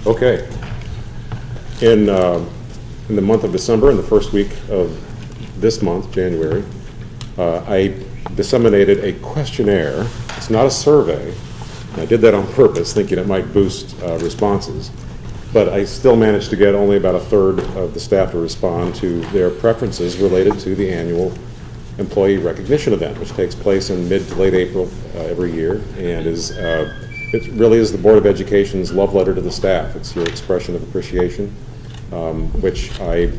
Okay. In the month of December, in the first week of this month, January, I disseminated a questionnaire. It's not a survey. I did that on purpose, thinking it might boost responses. But I still managed to get only about a third of the staff to respond to their preferences related to the annual employee recognition event, which takes place in mid to late April every year, and it really is the Board of Education's love letter to the staff. It's your expression of appreciation, which I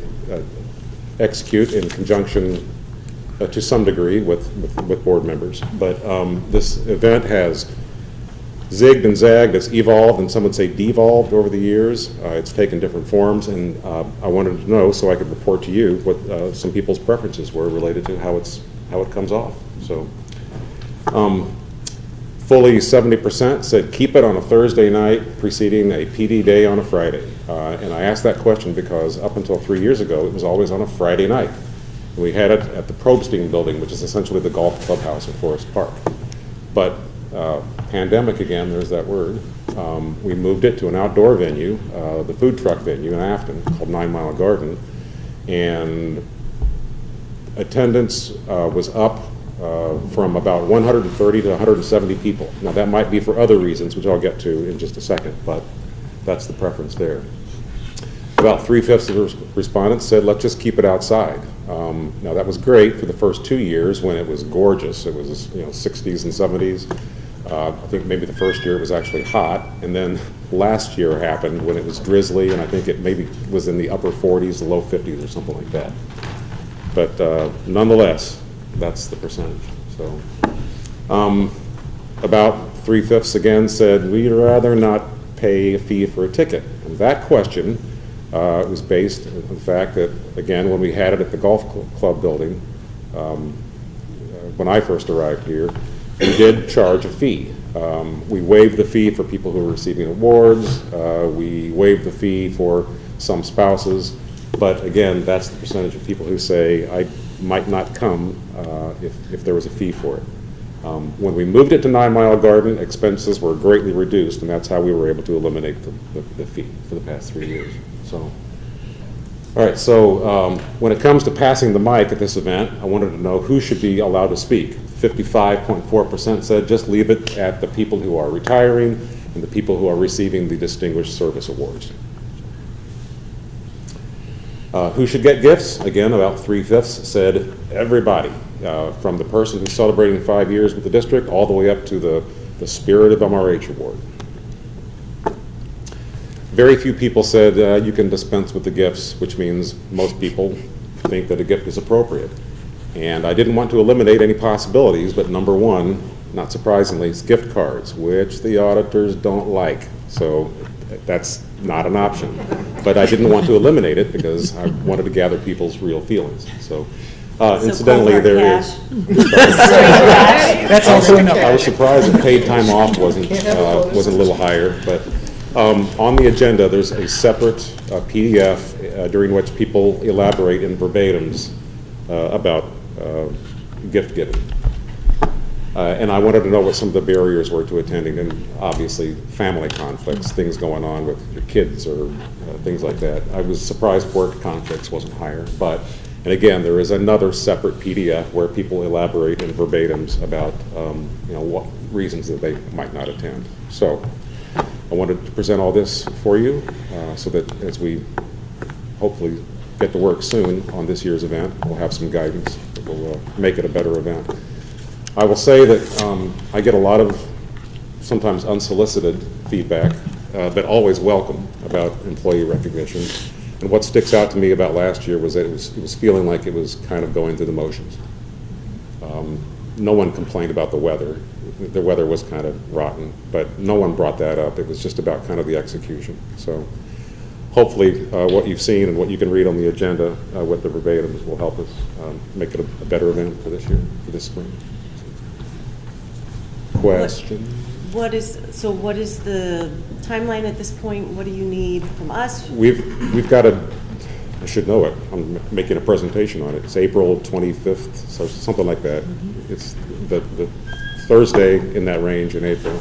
execute in conjunction to some degree with board members. But this event has zigged and zagged. It's evolved, and some would say devolved over the years. It's taken different forms, and I wanted to know so I could report to you what some people's preferences were related to how it comes off. So. Fully 70% said keep it on a Thursday night preceding a PD day on a Friday. And I asked that question because up until 3 years ago, it was always on a Friday night. We had it at the Probstein building, which is essentially the golf clubhouse in Forest Park. But pandemic again, there's that word. We moved it to an outdoor venue, the food truck venue in Afton called 9 Mile Garden. And attendance was up from about 130 to 170 people. Now that might be for other reasons, which I'll get to in just a second, but that's the preference there. About 3/5 of the respondents said, let's just keep it outside. Now that was great for the first 2 years when it was gorgeous. It was 60s and 70s. I think maybe the first year it was actually hot, and then last year happened when it was drizzly, and I think it maybe was in the upper 40s, the low 50s or something like that. But nonetheless, that's the percentage. So about 3/5 again said we'd rather not pay a fee for a ticket? And that question was based on the fact that, again, when we had it at the golf club building, when I first arrived here, we did charge a fee. We waived the fee for people who were receiving awards. We waived the fee for some spouses. But again, that's the percentage of people who say, I might not come if there was a fee for it. When we moved it to 9 Mile Garden, expenses were greatly reduced, and that's how we were able to eliminate the fee for the past 3 years. So, all right, so when it comes to passing the mic at this event, I wanted to know who should be allowed to speak. 55.4% said just leave it at the people who are retiring and the people who are receiving the Distinguished Service Awards. Who should get gifts? Again, about 3/5 said everybody, from the person who's celebrating 5 years with the district all the way up to the Spirit of MRH Award. Very few people said you can dispense with the gifts, which means most people think that a gift is appropriate. And I didn't want to eliminate any possibilities, but number one, not surprisingly, is gift cards, which the auditors don't like. So that's not an option. But I didn't want to eliminate it because I wanted to gather people's real feelings. So incidentally, there is. That's also enough. I was surprised that paid time off wasn't a little higher, but on the agenda, there's a separate PDF during which people elaborate in verbatims about gift giving. And I wanted to know what some of the barriers were to attending, and obviously family conflicts, things going on with your kids or things like that. I was surprised work conflicts wasn't higher, but, and again, there is another separate PDF where people elaborate in verbatims about what reasons that they might not attend. So I wanted to present all this for you so that as we hopefully get to work soon on this year's event, we'll have some guidance that will make it a better event. I will say that I get a lot of sometimes unsolicited feedback, but always welcome about employee recognition. And what sticks out to me about last year was that it was feeling like it was kind of going through the motions. No one complained about the weather. The weather was kind of rotten, but no one brought that up. It was just about kind of the execution. So hopefully what you've seen and what you can read on the agenda with the verbatims will help us make it a better event for this year, for this spring. Question? What is the timeline at this point? What do you need from us? We've got I should know it. I'm making a presentation on it. It's April 25th, so something like that. Mm-hmm. It's the Thursday in that range in April.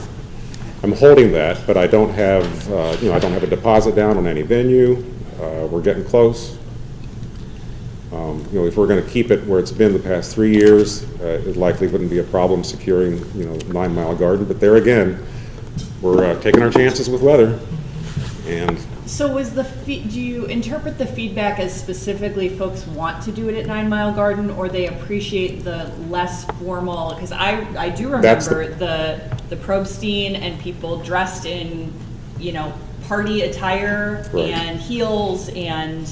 I'm holding that, but I don't have I don't have a deposit down on any venue. We're getting close. If we're going to keep it where it's been the past 3 years, it likely wouldn't be a problem securing 9 Mile Garden. But there again, we're taking our chances with weather. And so was do you interpret the feedback as specifically folks want to do it at 9 Mile Garden, or they appreciate the less formal? Because I do remember the Probstein and people dressed in party attire, right, and heels and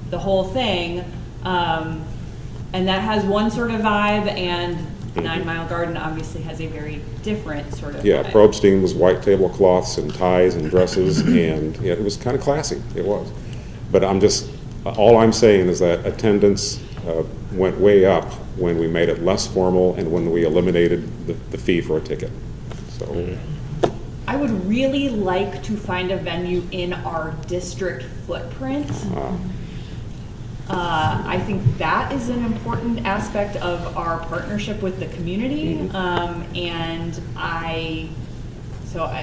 the whole thing, and that has one sort of vibe, and 9 Mile Garden obviously has a very different sort of vibe. Probstein was white tablecloths and ties and dresses, and it was kind of classy. It was. But all I'm saying is that attendance went way up when we made it less formal and when we eliminated the fee for a ticket. So. I would really like to find a venue in our district footprint. I think that is an important aspect of our partnership with the community.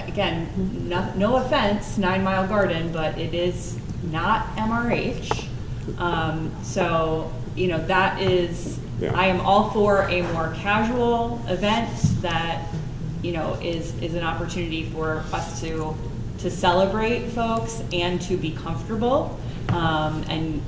Again, no offense, 9 Mile Garden, but it is not MRH. That is, I am all for a more casual event that is an opportunity for us to celebrate folks and to be comfortable. And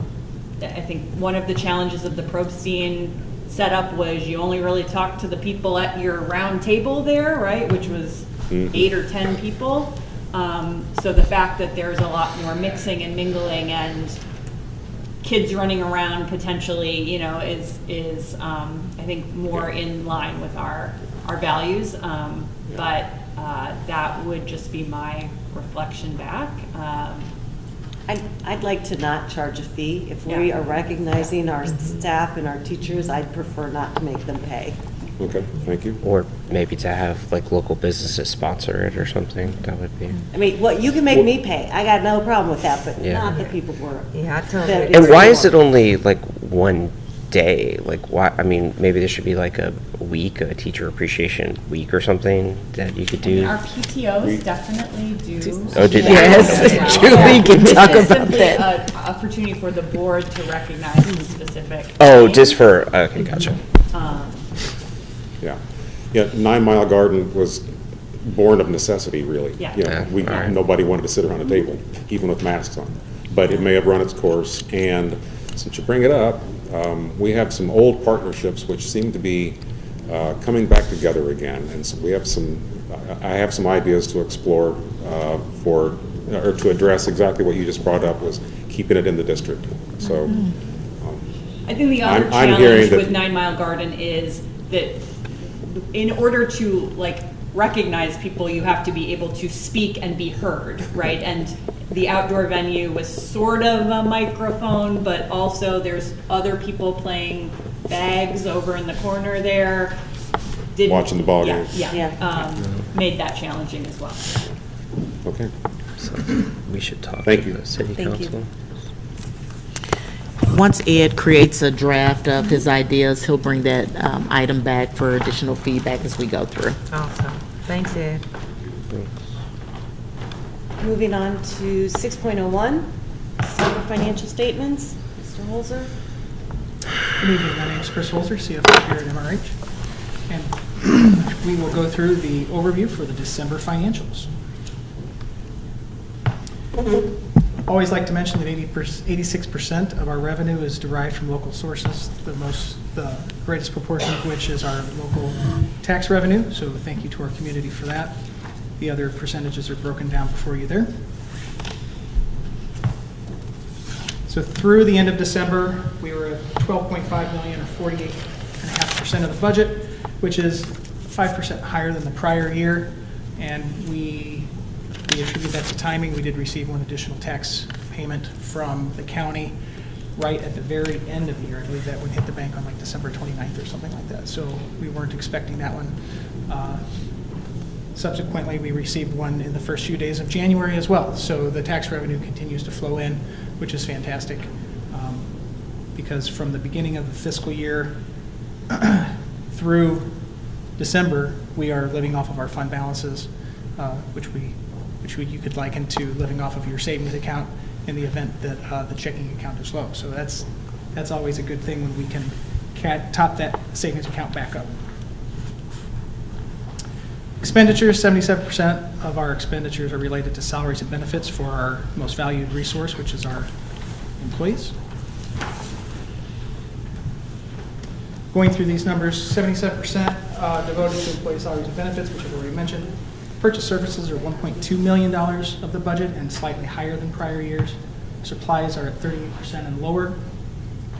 I think one of the challenges of the Probstein setup was you only really talked to the people at your round table there, right? Which was 8 or 10 people. So the fact that there's a lot more mixing and mingling and kids running around potentially, is I think more in line with our values. But that would just be my reflection back. I'd like to not charge a fee. If we are recognizing our staff and our teachers, I'd prefer not to make them pay. Okay, thank you. Or maybe to have like local businesses sponsor it or something, that would be. I mean, well, you can make me pay. I got no problem with that, but Yeah. not the people who are. Yeah, I tell that And it's why more. is it only like one day? Like why, I mean, maybe there should be like a week, a teacher appreciation week or something that you could do. Our PTOs definitely do. Oh, do they? Yes, Julie can talk This is about simply that. an opportunity for the board to recognize a specific. Oh, thing. just for, okay, gotcha. Yeah. Yeah, 9 Mile Garden was born of necessity, really. Yeah. You know, Yeah, all right. nobody wanted to sit around a table, even with masks on. But it may have run its course, and since you bring it up, we have some old partnerships which seem to be coming back together again, and so we have some, I have some ideas to explore or to address exactly what you just brought up, was keeping it in the district. So I think the other I'm hearing challenge that- with 9 Mile Garden is that in order to like recognize people, you have to be able to speak and be heard, right? And the outdoor venue was sort of a microphone, but also there's other people playing bags over in the corner there. Watching the ball games. Yeah, made that challenging as well. Okay. So we should talk Thank to you. the city Thank you. council. Once Ed creates a draft of his ideas, he'll bring that item back for additional feedback as we go through. Awesome. Thanks, Ed. Moving on to 6.01, December financial statements. Mr. Holzer? Good evening, my name is Chris Holzer, CFO here at MRH, and we will go through the overview for the December financials. Always like to mention that 86% of our revenue is derived from local sources, the greatest proportion of which is our local tax revenue, so thank you to our community for that. The other percentages are broken down before you there. So through the end of December, we were at $12.5 million, or 48.5% of the budget, which is 5% higher than the prior year. And we attribute that to timing. We did receive one additional tax payment from the county right at the very end of the year. I believe that one hit the bank on like December 29th or something like that. So we weren't expecting that one. Subsequently, we received one in the first few days of January as well. So the tax revenue continues to flow in, which is fantastic, because from the beginning of the fiscal year through December, we are living off of our fund balances, which you could liken to living off of your savings account in the event that the checking account is low. So that's always a good thing when we can top that savings account back up. Expenditures, 77% of our expenditures are related to salaries and benefits for our most valued resource, which is our employees. Going through these numbers, 77% devoted to employee salaries and benefits, which I've already mentioned. Purchase services are $1.2 million of the budget and slightly higher than prior years. Supplies are at 38% and lower.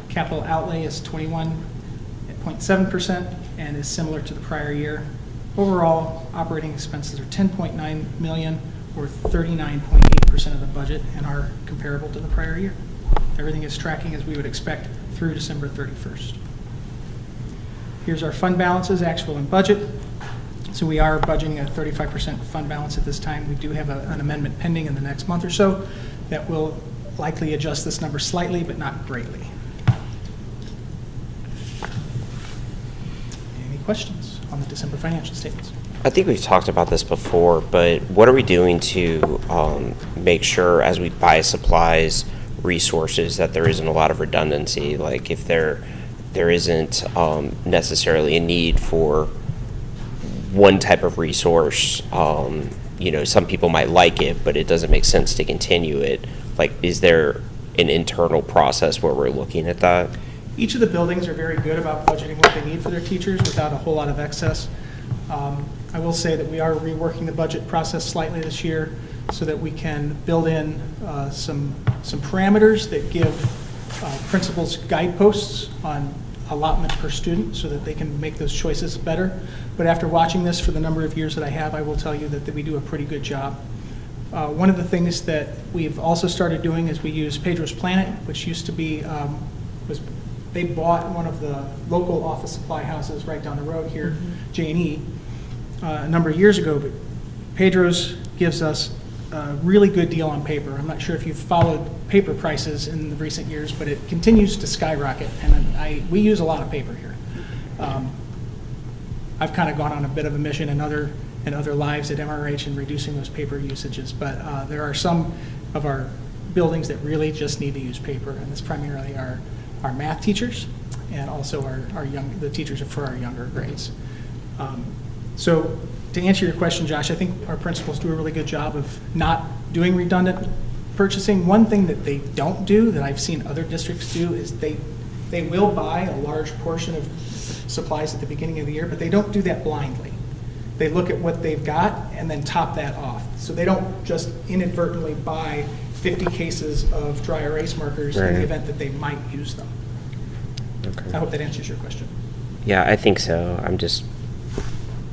Capital outlay is 21.7% and is similar to the prior year. Overall, operating expenses are $10.9 million, or 39.8% of the budget, and are comparable to the prior year. Everything is tracking as we would expect through December 31st. Here's our fund balances, actual and budget. So we are budgeting a 35% fund balance at this time. We do have an amendment pending in the next month or so that will likely adjust this number slightly, but not greatly. Any questions on the December financial statements? I think we've talked about this before, but what are we doing to make sure as we buy supplies, resources, that there isn't a lot of redundancy? Like if there isn't necessarily a need for one type of resource, you know, some people might like it, but it doesn't make sense to continue it. Like, is there an internal process where we're looking at that? Each of the buildings are very good about budgeting what they need for their teachers without a whole lot of excess. I will say that we are reworking the budget process slightly this year so that we can build in some parameters that give principals guideposts on allotment per student so that they can make those choices better. But after watching this for the number of years that I have, I will tell you that we do a pretty good job. One of the things that we've also started doing is we use Pedro's Planet, which used to be, they bought one of the local office supply houses right down the road here, J&E, a number of years ago. But Pedro's gives us a really good deal on paper. I'm not sure if you've followed paper prices in the recent years, but it continues to skyrocket, and we use a lot of paper here. I've kind of gone on a bit of a mission in other lives at MRH in reducing those paper usages, but there are some of our buildings that really just need to use paper, and it's primarily our math teachers and also the teachers for our younger grades. So to answer your question, Josh, I think our principals do a really good job of not doing redundant purchasing. One thing that they don't do that I've seen other districts do is they will buy a large portion of supplies at the beginning of the year, but they don't do that blindly. They look at what they've got and then top that off. So they don't just inadvertently buy 50 cases of dry erase markers in the event that they might use them. Okay. I hope that answers your question. Yeah, I think so. I'm just,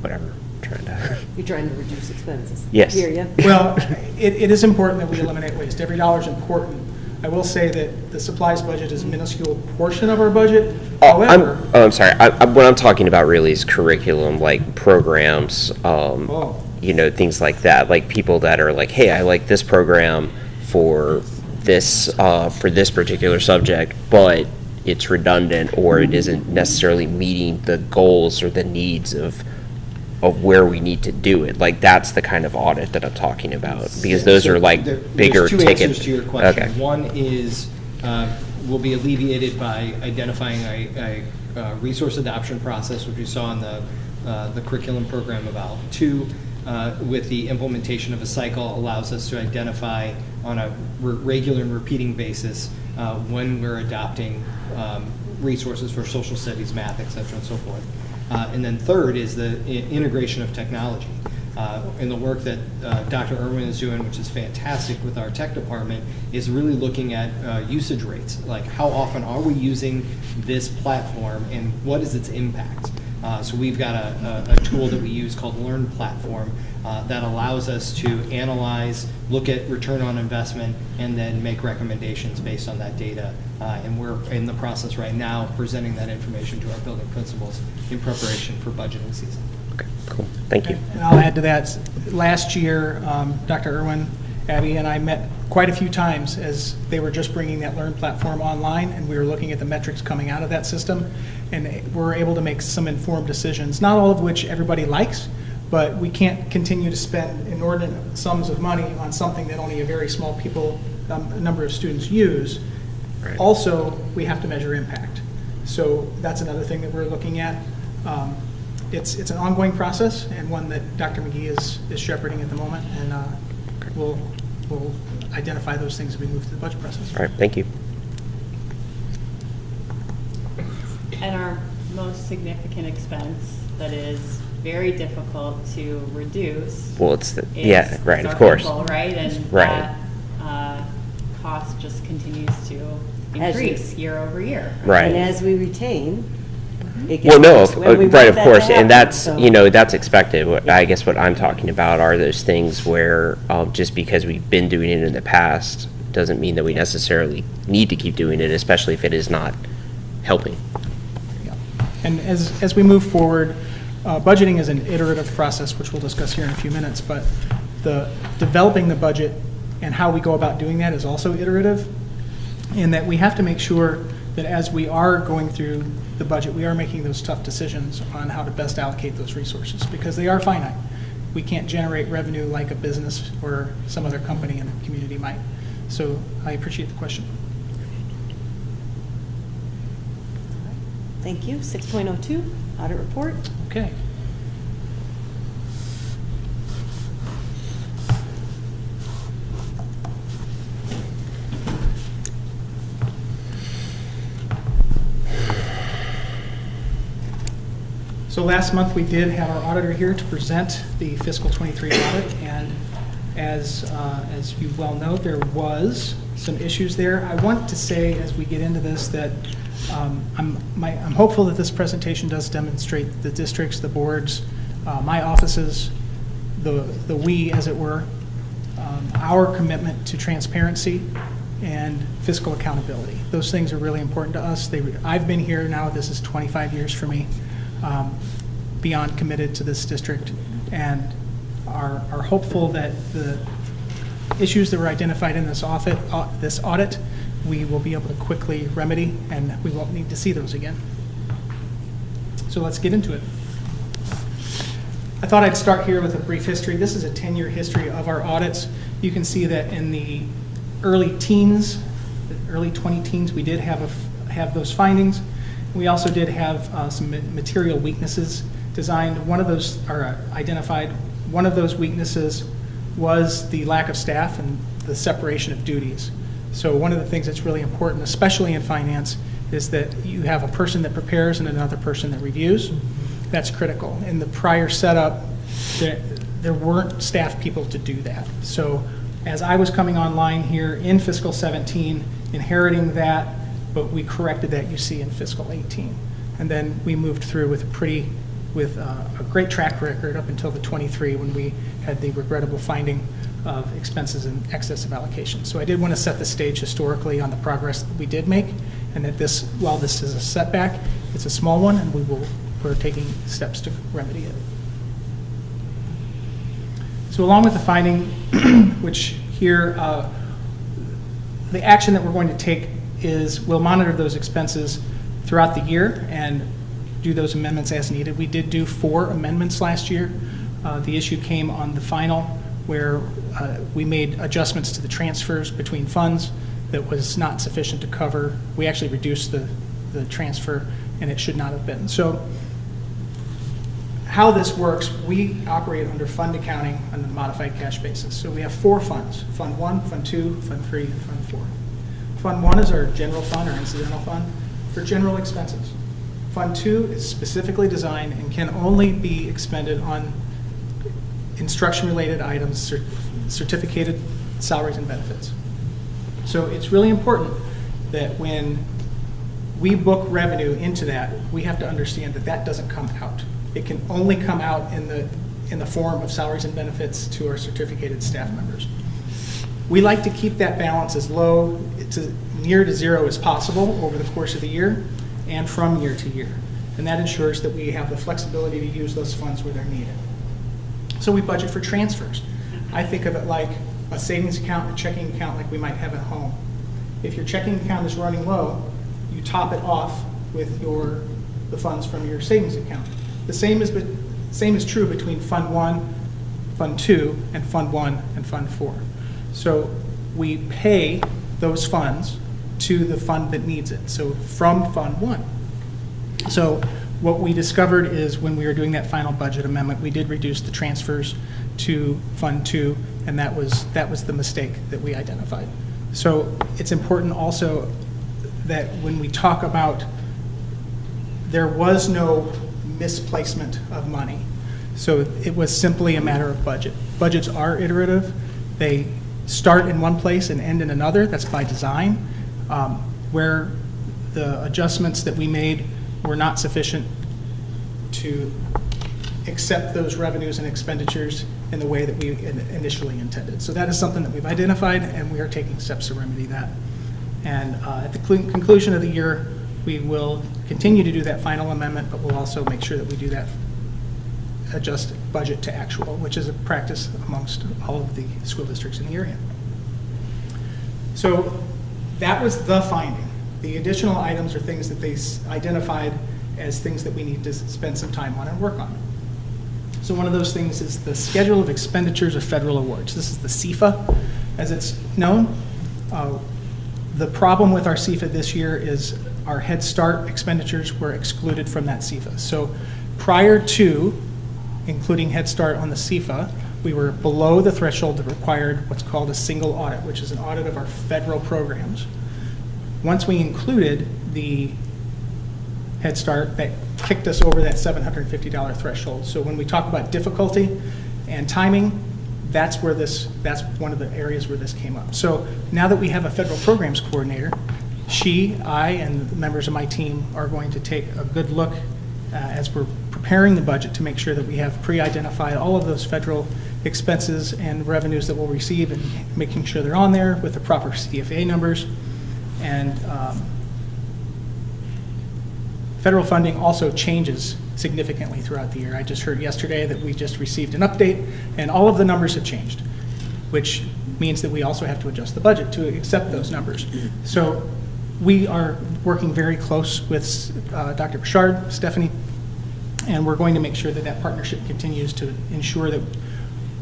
whatever, trying to. You're trying to reduce expenses. Yes. Hear ya. Well, it is important that we eliminate waste. Every dollar is important. I will say that the supplies budget is a minuscule portion of our budget. However, I'm sorry. What I'm talking about really is curriculum, like programs, things like that. Like people that are like, hey, I like this program for this particular subject, but it's redundant or it isn't necessarily meeting the goals or the needs of where we need to do it. Like that's the kind of audit that I'm talking about, because those are like bigger ticket. There's two answers to your question. Okay. One is will be alleviated by identifying a resource adoption process, which we saw in the curriculum program about. Two, with the implementation of a cycle, allows us to identify on a regular and repeating basis when we're adopting resources for social studies, math, et cetera, and so forth. And then third is the integration of technology. And the work that Dr. Irwin is doing, which is fantastic with our tech department, is really looking at usage rates. Like how often are we using this platform and what is its impact? So we've got a tool that we use called Learn Platform that allows us to analyze, look at return on investment, and then make recommendations based on that data. And we're in the process right now presenting that information to our building principals in preparation for budgeting season. Okay, cool. Thank you. And I'll add to that. Last year, Dr. Irwin, Abby, and I met quite a few times as they were just bringing that Learn Platform online, and we were looking at the metrics coming out of that system, and we're able to make some informed decisions, not all of which everybody likes, but we can't continue to spend inordinate sums of money on something that only a very small number of students use. Right. Also, we have to measure impact. So that's another thing that we're looking at. It's an ongoing process and one that Dr. McGee is shepherding at the moment, and we'll identify those things as we move through the budget process. All right, thank you. And our most significant expense that is very difficult to reduce. Well, it's the, yeah, right, of course. People, right, and right. That cost just continues to increase year over year. Right. And as we retain, it gets well, no, worse. right, of course, and that's, so. That's expected. I guess what I'm talking about are those things where just because we've been doing it in the past doesn't mean that we necessarily need to keep doing it, especially if it is not helping. Yeah. And as we move forward, budgeting is an iterative process, which we'll discuss here in a few minutes, but the developing the budget and how we go about doing that is also iterative, in that we have to make sure that as we are going through the budget, we are making those tough decisions on how to best allocate those resources, because they are finite. We can't generate revenue like a business or some other company in the community might. So I appreciate the question. Thank you. 6.02, audit report. Okay. So last month we did have our auditor here to present the fiscal 23 audit, and as you well know, there was some issues there. I want to say as we get into this that I'm hopeful that this presentation does demonstrate the districts, the boards, my offices, the we, as it were, our commitment to transparency and fiscal accountability. Those things are really important to us. I've been here now, this is 25 years for me, beyond committed to this district, and are hopeful that the issues that were identified in this audit, we will be able to quickly remedy, and we won't need to see those again. So let's get into it. I thought I'd start here with a brief history. This is a 10-year history of our audits. You can see that in the early teens, the early 20-teens, we did have those findings. We also did have some material weaknesses designed. One of those are identified. One of those weaknesses was the lack of staff and the separation of duties. So one of the things that's really important, especially in finance, is that you have a person that prepares and another person that reviews. That's critical. In the prior setup, there weren't staff people to do that. So as I was coming online here in fiscal 17, inheriting that, but we corrected that, you see, in fiscal 18. And then we moved through with a great track record up until the 23, when we had the regrettable finding of expenses in excess of allocation. So I did want to set the stage historically on the progress that we did make, and that while this is a setback, it's a small one, and we're taking steps to remedy it. So along with the finding, which here, the action that we're going to take is we'll monitor those expenses throughout the year and do those amendments as needed. We did do 4 amendments last year. The issue came on the final, where we made adjustments to the transfers between funds that was not sufficient to cover. We actually reduced the transfer, and it should not have been. So how this works, we operate under fund accounting on a modified cash basis. So we have 4 funds: Fund 1, Fund 2, Fund 3, and Fund 4. Fund 1 is our general fund, or incidental fund, for general expenses. Fund 2 is specifically designed and can only be expended on instruction-related items, certificated salaries and benefits. So it's really important that when we book revenue into that, we have to understand that that doesn't come out. It can only come out in the form of salaries and benefits to our certificated staff members. We like to keep that balance as low to near to zero as possible over the course of the year and from year to year. And that ensures that we have the flexibility to use those funds where they're needed. So we budget for transfers. I think of it like a savings account, a checking account like we might have at home. If your checking account is running low, you top it off with the funds from your savings account. The same is true between Fund 1, Fund 2, and Fund 1 and Fund 4. So we pay those funds to the fund that needs it, so from Fund 1. So what we discovered is when we were doing that final budget amendment, we did reduce the transfers to Fund 2, and that was the mistake that we identified. So it's important also that when we talk about, there was no misplacement of money. So it was simply a matter of budget. Budgets are iterative. They start in one place and end in another. That's by design. Where the adjustments that we made were not sufficient to accept those revenues and expenditures in the way that we initially intended. So that is something that we've identified, and we are taking steps to remedy that. And at the conclusion of the year, we will continue to do that final amendment, but we'll also make sure that we do that adjust budget to actual, which is a practice amongst all of the school districts in the area. So that was the finding. The additional items are things that they identified as things that we need to spend some time on and work on. So one of those things is the schedule of expenditures of federal awards. This is the CFA, as it's known. The problem with our CFA this year is our Head Start expenditures were excluded from that CFA. So prior to including Head Start on the CFA, we were below the threshold that required what's called a single audit, which is an audit of our federal programs. Once we included the Head Start, that kicked us over that $750 threshold. So when we talk about difficulty and timing, that's one of the areas where this came up. So now that we have a federal programs coordinator, I, and the members of my team are going to take a good look as we're preparing the budget to make sure that we have pre-identified all of those federal expenses and revenues that we'll receive, and making sure they're on there with the proper CFA numbers. And federal funding also changes significantly throughout the year. I just heard yesterday that we just received an update, and all of the numbers have changed, which means that we also have to adjust the budget to accept those numbers. So we are working very close with Dr. Bouchard, Stephanie, and we're going to make sure that that partnership continues to ensure that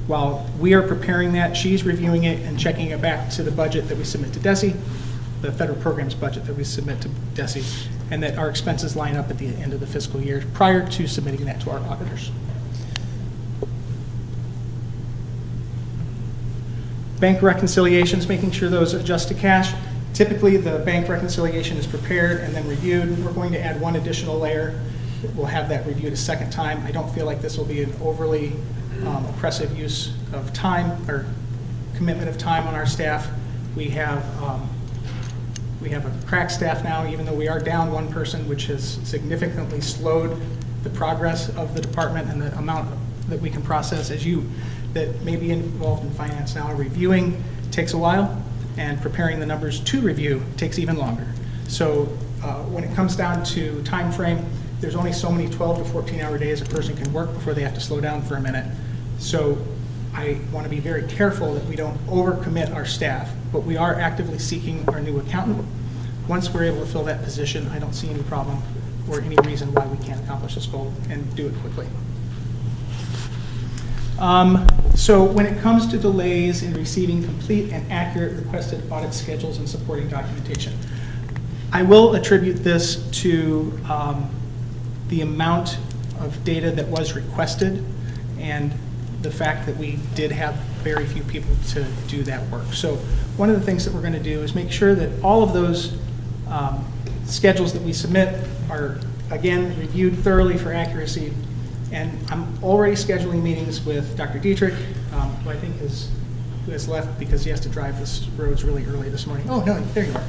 while we are preparing that, she's reviewing it and checking it back to the budget that we submit to DESE, the federal programs budget that we submit to DESE, and that our expenses line up at the end of the fiscal year prior to submitting that to our auditors. Bank reconciliations, making sure those adjust to cash. Typically, the bank reconciliation is prepared and then reviewed. We're going to add one additional layer. We'll have that reviewed a second time. I don't feel like this will be an overly oppressive use of time or commitment of time on our staff. We have a crack staff now, even though we are down one person, which has significantly slowed the progress of the department and the amount that we can process. As you that may be involved in finance now, reviewing takes a while, and preparing the numbers to review takes even longer. So when it comes down to time frame, there's only so many 12 to 14-hour days a person can work before they have to slow down for a minute. So I want to be very careful that we don't overcommit our staff, but we are actively seeking our new accountant. Once we're able to fill that position, I don't see any problem or any reason why we can't accomplish this goal and do it quickly. So when it comes to delays in receiving complete and accurate requested audit schedules and supporting documentation, I will attribute this to the amount of data that was requested and the fact that we did have very few people to do that work. So one of the things that we're going to do is make sure that all of those schedules that we submit are, again, reviewed thoroughly for accuracy. And I'm already scheduling meetings with Dr. Dietrich, who I think who has left because he has to drive this roads really early this morning. Oh, no, there you are.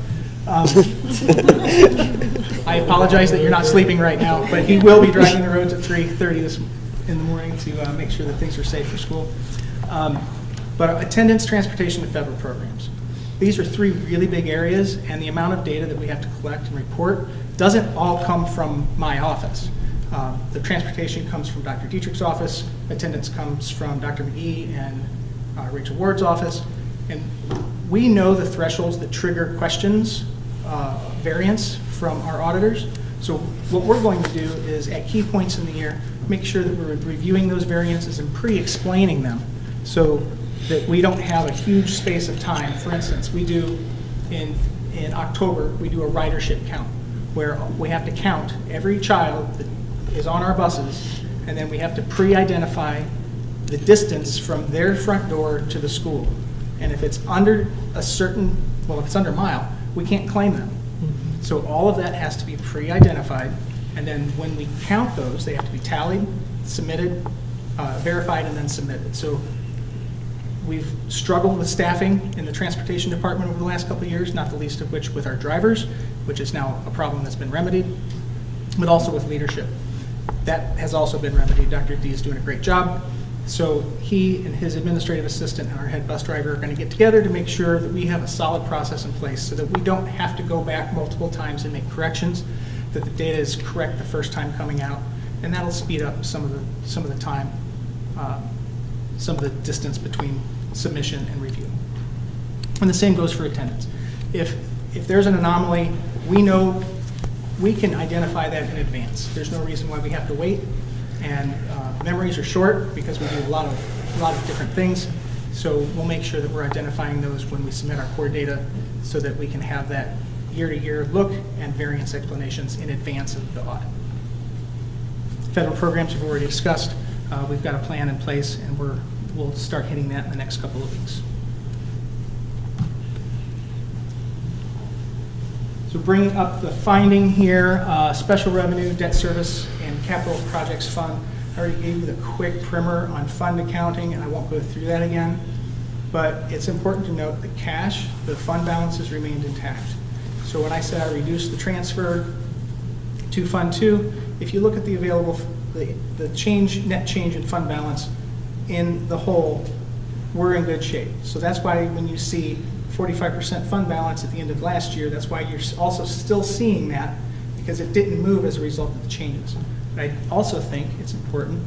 I apologize that you're not sleeping right now, but he will be driving the roads at 3:30 in the morning to make sure that things are safe for school. But attendance, transportation, and federal programs. These are three really big areas, and the amount of data that we have to collect and report doesn't all come from my office. The transportation comes from Dr. Dietrich's office, attendance comes from Dr. McGee and Rachel Ward's office, and we know the thresholds that trigger questions, variance from our auditors. So what we're going to do is at key points in the year, make sure that we're reviewing those variances and pre-explaining them so that we don't have a huge space of time. For instance, we do in October, we do a ridership count where we have to count every child that is on our buses, and then we have to pre-identify the distance from their front door to the school. And if it's under a certain, well, if it's under a mile, we can't claim them. So all of that has to be pre-identified, and then when we count those, they have to be tallied, submitted, verified, and then submitted. So we've struggled with staffing in the transportation department over the last couple of years, not the least of which with our drivers, which is now a problem that's been remedied, but also with leadership. That has also been remedied. Dr. D is doing a great job. So he and his administrative assistant and our head bus driver are going to get together to make sure that we have a solid process in place so that we don't have to go back multiple times and make corrections, that the data is correct the first time coming out, and that'll speed up some of the time, some of the distance between submission and review. And the same goes for attendance. If there's an anomaly, we know we can identify that in advance. There's no reason why we have to wait. And memories are short because we do a lot of different things. So we'll make sure that we're identifying those when we submit our core data so that we can have that year-to-year look and variance explanations in advance of the audit. Federal programs we've already discussed. We've got a plan in place, and we'll start hitting that in the next couple of weeks. So bringing up the finding here, special revenue, debt service, and capital projects fund. I already gave you the quick primer on fund accounting, and I won't go through that again. But it's important to note that cash, the fund balance has remained intact. So when I said I reduced the transfer to Fund 2, if you look at the available, the change, net change in fund balance in the whole, we're in good shape. So that's why when you see 45% fund balance at the end of last year, that's why you're also still seeing that, because it didn't move as a result of the changes. But I also think it's important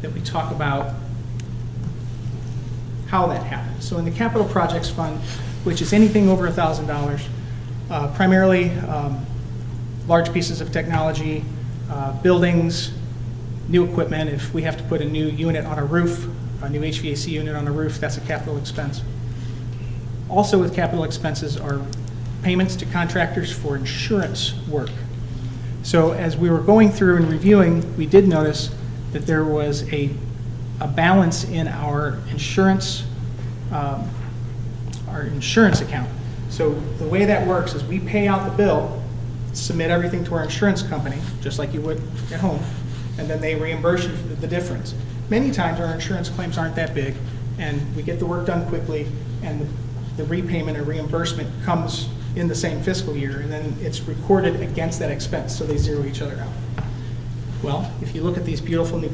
that we talk about how that happens. So in the capital projects fund, which is anything over $1,000, primarily large pieces of technology, buildings, new equipment. If we have to put a new unit on a roof, a new HVAC unit on a roof, that's a capital expense. Also with capital expenses are payments to contractors for insurance work. So as we were going through and reviewing, we did notice that there was a balance in our insurance account. So the way that works is we pay out the bill, submit everything to our insurance company, just like you would at home, and then they reimburse you for the difference. Many times our insurance claims aren't that big, and we get the work done quickly, and the repayment or reimbursement comes in the same fiscal year, and then it's recorded against that expense, so they zero each other out. Well, if you look at these beautiful new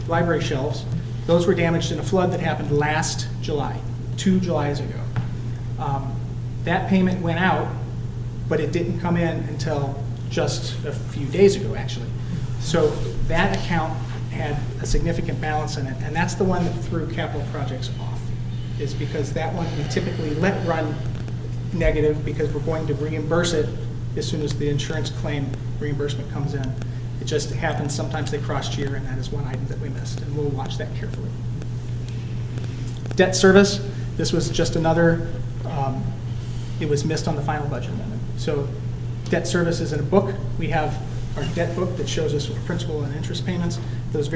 library shelves, those were damaged in a flood that happened last July, 2 Julys ago. That payment went out, but it didn't come in until just a few days ago, actually. So that account had a significant balance in it, and that's the one that threw capital projects off, is because that one we typically let run negative because we're going to reimburse it as soon as the insurance claim reimbursement comes in. It just happens sometimes they cross year, and that is one item that we missed, and we'll watch that carefully. Debt service, this was just another, it was missed on the final budget amendment. So debt service is in a book. We have our debt book that shows us principal and interest payments. Those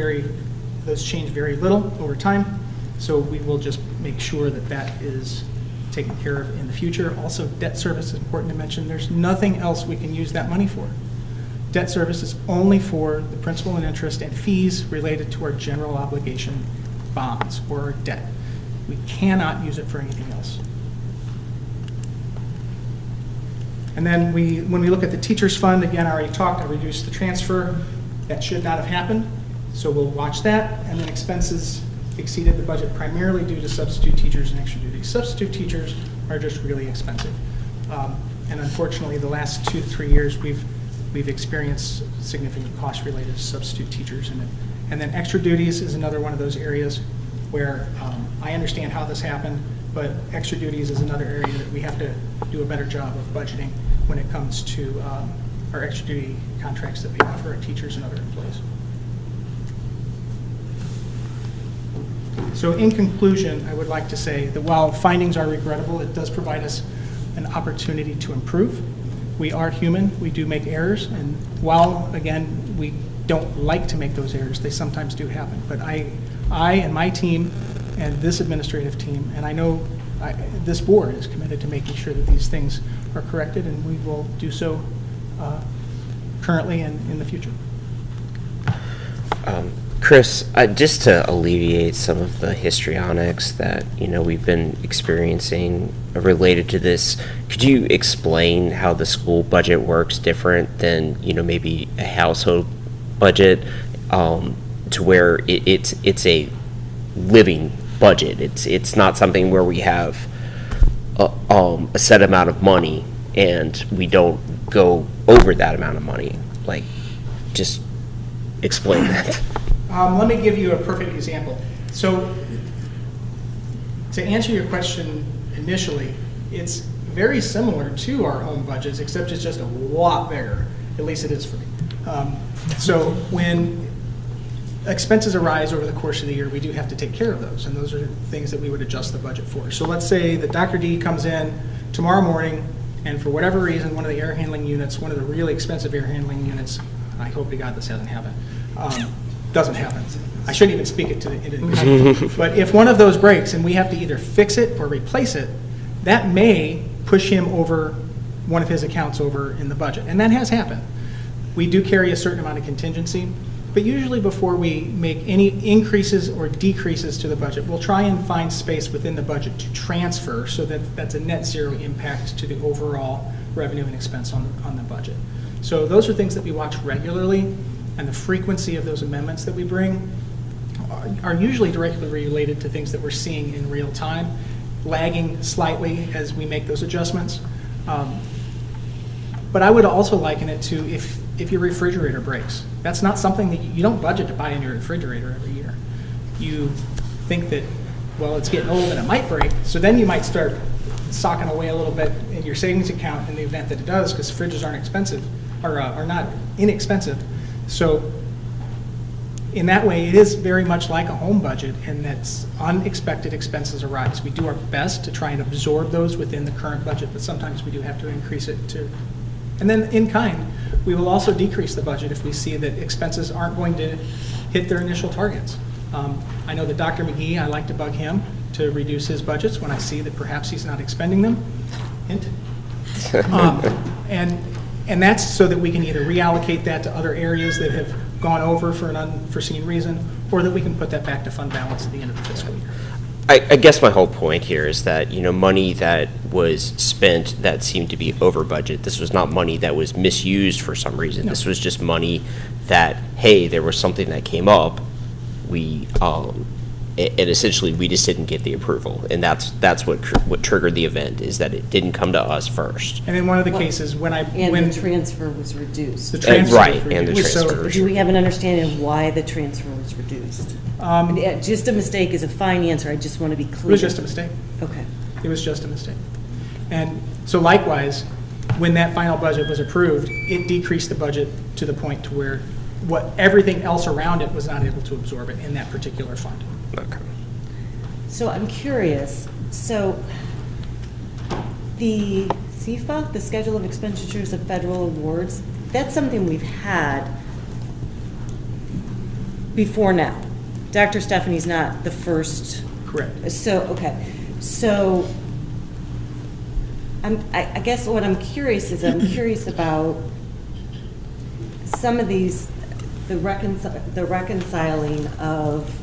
change very little over time. So we will just make sure that that is taken care of in the future. Also, debt service is important to mention. There's nothing else we can use that money for. Debt service is only for the principal and interest and fees related to our general obligation bonds or our debt. We cannot use it for anything else. And then when we look at the teachers fund, again, I already talked, I reduced the transfer. That should not have happened, so we'll watch that. And then expenses exceeded the budget primarily due to substitute teachers and extra duties. Substitute teachers are just really expensive. And unfortunately, the last 2 to 3 years, we've experienced significant costs related to substitute teachers. And then extra duties is another one of those areas where I understand how this happened, but extra duties is another area that we have to do a better job of budgeting when it comes to our extra duty contracts that we offer our teachers and other employees. So in conclusion, I would like to say that while findings are regrettable, it does provide us an opportunity to improve. We are human, we do make errors, and while, again, we don't like to make those errors, they sometimes do happen. But I and my team and this administrative team, and I know this board is committed to making sure that these things are corrected, and we will do so currently and in the future. Chris, just to alleviate some of the histrionics that we've been experiencing related to this, could you explain how the school budget works different than maybe a household budget, to where it's a living budget? It's not something where we have a set amount of money and we don't go over that amount of money. Like, just explain that. Let me give you a perfect example. So to answer your question initially, it's very similar to our home budgets, except it's just a lot bigger. At least it is for me. So when expenses arise over the course of the year, we do have to take care of those, and those are things that we would adjust the budget for. So let's say that Dr. D comes in tomorrow morning, and for whatever reason, one of the air handling units, one of the really expensive air handling units, I hope to God this hasn't happened, doesn't happen. I shouldn't even speak it into the but if one of those breaks and we have to either fix it or replace it, that may push him over one of his accounts over in the budget, and that has happened. We do carry a certain amount of contingency, But usually before we make any increases or decreases to the budget, we'll try and find space within the budget to transfer so that that's a net zero impact to the overall revenue and expense on the budget. So those are things that we watch regularly, and the frequency of those amendments that we bring are usually directly related to things that we're seeing in real time, lagging slightly as we make those adjustments. But I would also liken it to if your refrigerator breaks. That's not something that you don't budget to buy a new refrigerator every year. You think that, well, it's getting old and it might break, so then you might start socking away a little bit in your savings account in the event that it does, because fridges aren't expensive, or are not inexpensive. So in that way, it is very much like a home budget, and that's unexpected expenses arise. We do our best to try and absorb those within the current budget, but sometimes we do have to increase it too. And then in kind, we will also decrease the budget if we see that expenses aren't going to hit their initial targets. I know that Dr. McGee, I like to bug him to reduce his budgets when I see that perhaps he's not expending them. Hint. And that's so that we can either reallocate that to other areas that have gone over for an unforeseen reason, or that we can put that back to fund balance at the end of the fiscal year. I guess my whole point here is that, money that was spent that seemed to be over budget, this was not money that was misused for some reason. No. This was just money that, hey, there was something that came up, and essentially we just didn't get the approval. And that's what triggered the event, is that it didn't come to us first. And in one of the cases, when the transfer was reduced. The transfer right, was reduced. And the transfer. So do we have an understanding of why the transfer was reduced? Just a mistake is a fine answer. I just want to be clear. It was just a mistake. Okay. It was just a mistake. And so likewise, when that final budget was approved, it decreased the budget to the point to where everything else around it was not able to absorb it in that particular fund. Okay. So I'm curious. So the CFA, the Schedule of Expenditures of Federal Awards, that's something we've had before now. Dr. Stephanie's not the first. Correct. So, okay. So I guess what I'm curious about some of these, the reconciling of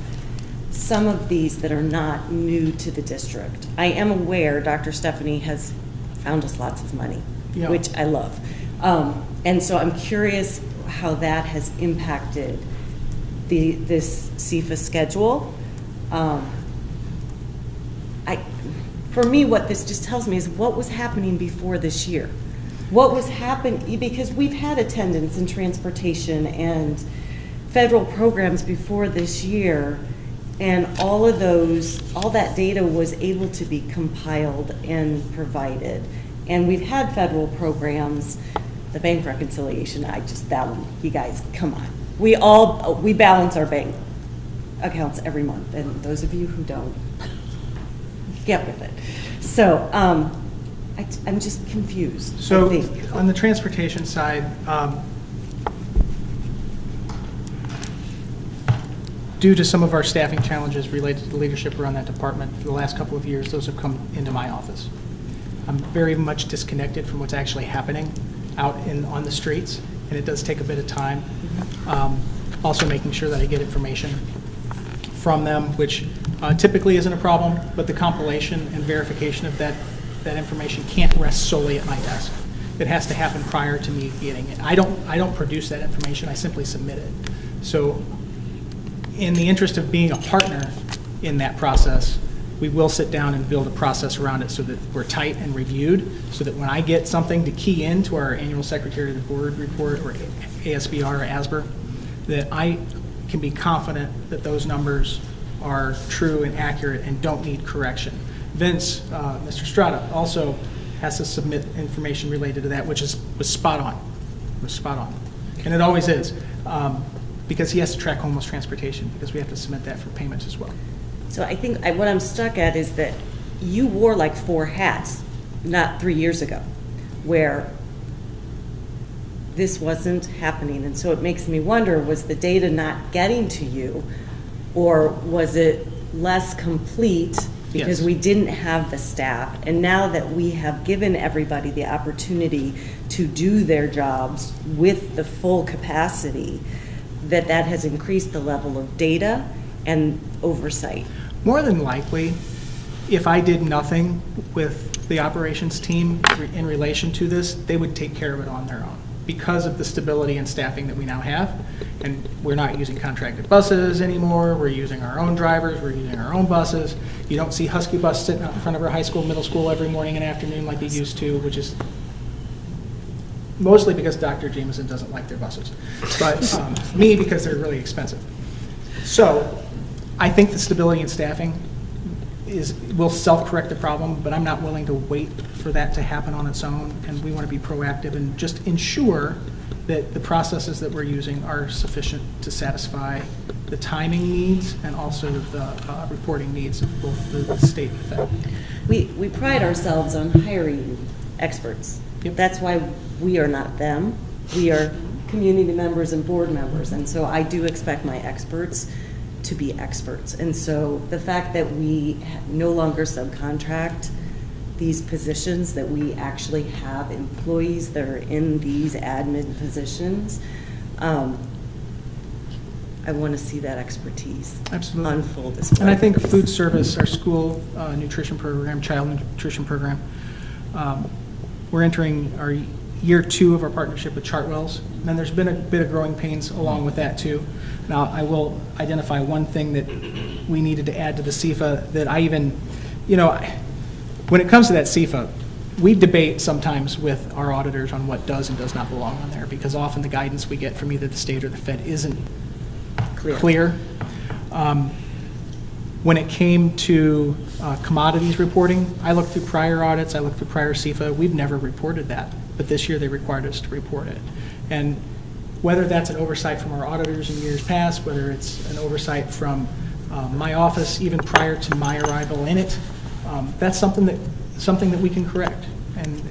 some of these that are not new to the district. I am aware Dr. Stephanie has found us lots of money, yeah, which I love. And so I'm curious how that has impacted this CFA schedule. For me, what this just tells me is what was happening before this year. What was happening, because we've had attendance in transportation and federal programs before this year, and all that data was able to be compiled and provided. And we've had federal programs, the bank reconciliation, that one, you guys, come on. We balance our bank accounts every month, and those of you who don't, get with it. So I'm just confused. So on the transportation side, due to some of our staffing challenges related to leadership around that department for the last couple of years, those have come into my office. I'm very much disconnected from what's actually happening out on the streets, and it does take a bit of time. Also making sure that I get information from them, which typically isn't a problem, but the compilation and verification of that information can't rest solely at my desk. It has to happen prior to me getting it. I don't produce that information, I simply submit it. So in the interest of being a partner in that process, we will sit down and build a process around it so that we're tight and reviewed, so that when I get something to key into our annual Secretary of the Board report, or ASBR or ASBR, that I can be confident that those numbers are true and accurate and don't need correction. Vince, Mr. Strada, also has to submit information related to that, which was spot on. It was spot on. And it always is, because he has to track homeless transportation, because we have to submit that for payments as well. So I think what I'm stuck at is that you wore like 4 hats, not 3 years ago, where this wasn't happening. And so it makes me wonder, was the data not getting to you, or was it less complete because we didn't have the staff? And now that we have given everybody the opportunity to do their jobs with the full capacity, that has increased the level of data and oversight? More than likely, if I did nothing with the operations team in relation to this, they would take care of it on their own because of the stability and staffing that we now have. And we're not using contracted buses anymore. We're using our own drivers. We're using our own buses. You don't see Husky Bus sitting out in front of our high school, middle school every morning and afternoon like they used to, which is mostly because Dr. Jameson doesn't like their buses, but me because they're really expensive. So I think the stability and staffing will self-correct the problem, but I'm not willing to wait for that to happen on its own, and we want to be proactive and just ensure that the processes that we're using are sufficient to satisfy the timing needs and also the reporting needs of both the state and the fed. We pride ourselves on hiring experts. Yep. That's why we are not them. We are community members and board members, and so I do expect my experts to be experts. And so the fact that we no longer subcontract these positions, that we actually have employees that are in these admin positions, I want to see that expertise Absolutely. On full display. And I think food service, our school nutrition program, child nutrition program, we're entering our year 2 of our partnership with Chartwells, and there's been a bit of growing pains along with that too. Now, I will identify one thing that we needed to add to the CFA that I even, when it comes to that CFA, we debate sometimes with our auditors on what does and does not belong on there, because often the guidance we get from either the state or the Fed isn't clear. When it came to commodities reporting, I looked through prior audits, I looked through prior CFA, we've never reported that, but this year they required us to report it. And whether that's an oversight from our auditors in years past, whether it's an oversight from my office even prior to my arrival in it, that's something that we can correct. And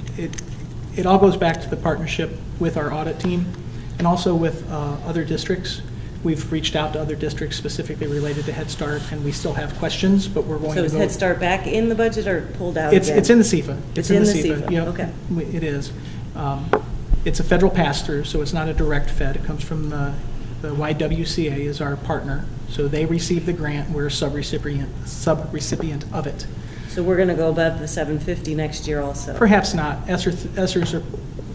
it all goes back to the partnership with our audit team and also with other districts. We've reached out to other districts specifically related to Head Start, and we still have questions, but we're going to go. So is Head Start back in the budget or pulled out again? It's in the CFA. It's in the CFA, Yep. okay. It is. It's a federal pass-through, so it's not a direct Fed. It comes from the YWCA is our partner. So they receive the grant, we're a sub-recipient of it. So we're going to go above the 750 next year also? Perhaps not. ESSER's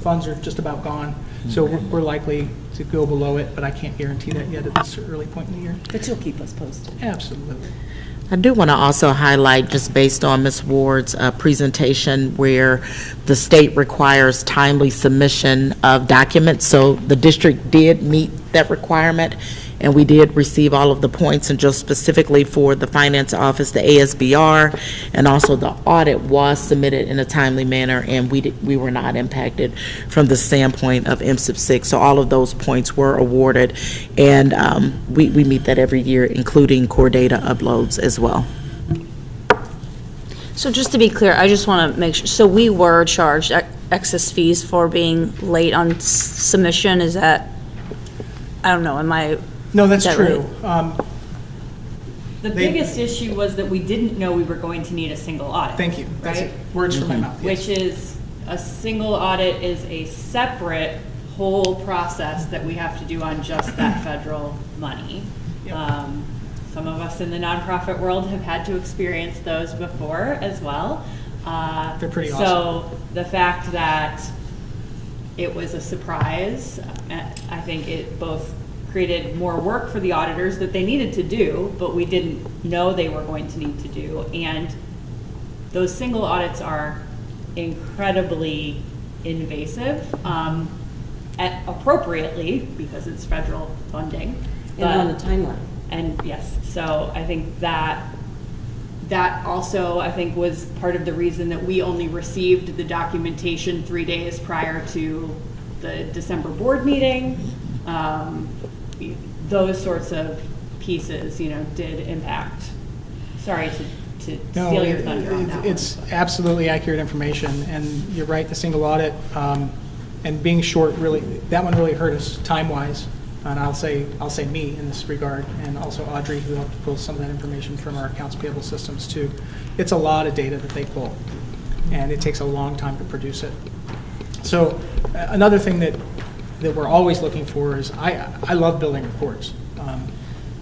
funds are just about gone, so we're likely to go below it, but I can't guarantee that yet at this early point in the year. But you'll keep us posted. Absolutely. I do want to also highlight, just based on Ms. Ward's presentation, where the state requires timely submission of documents. So the district did meet that requirement, and we did receive all of the points, and just specifically for the finance office, the ASBR, and also the audit was submitted in a timely manner, and we were not impacted from the standpoint of MSIP 6. So all of those points were awarded, and we meet that every year, including core data uploads as well. So just to be clear, I just want to make sure, so we were charged excess fees for being late on submission, is that, I don't know, am I? No, that's true. Right? The biggest issue was that we didn't know we were going to need a single audit. Thank you. That's right? Words from my mouth. Yes. Which is, a single audit is a separate whole process that we have to do on just that federal money. Yep. Some of us in the nonprofit world have had to experience those before as well. They're pretty awesome. So the fact that it was a surprise, I think it both created more work for the auditors that they needed to do, but we didn't know they were going to need to do. And those single audits are incredibly invasive, appropriately, because it's federal funding. And on the timeline. And yes, so I think that also, I think, was part of the reason that we only received the documentation 3 days prior to the December board meeting. Those sorts of pieces, did impact. Sorry to steal your thunder on that It's one. absolutely accurate information, and you're right, the single audit, and being short, really, that one really hurt us time-wise. And I'll say me in this regard, and also Audrey, who helped pull some of that information from our accounts payable systems too. It's a lot of data that they pull, and it takes a long time to produce it. So another thing that that we're always looking for is, I love building reports,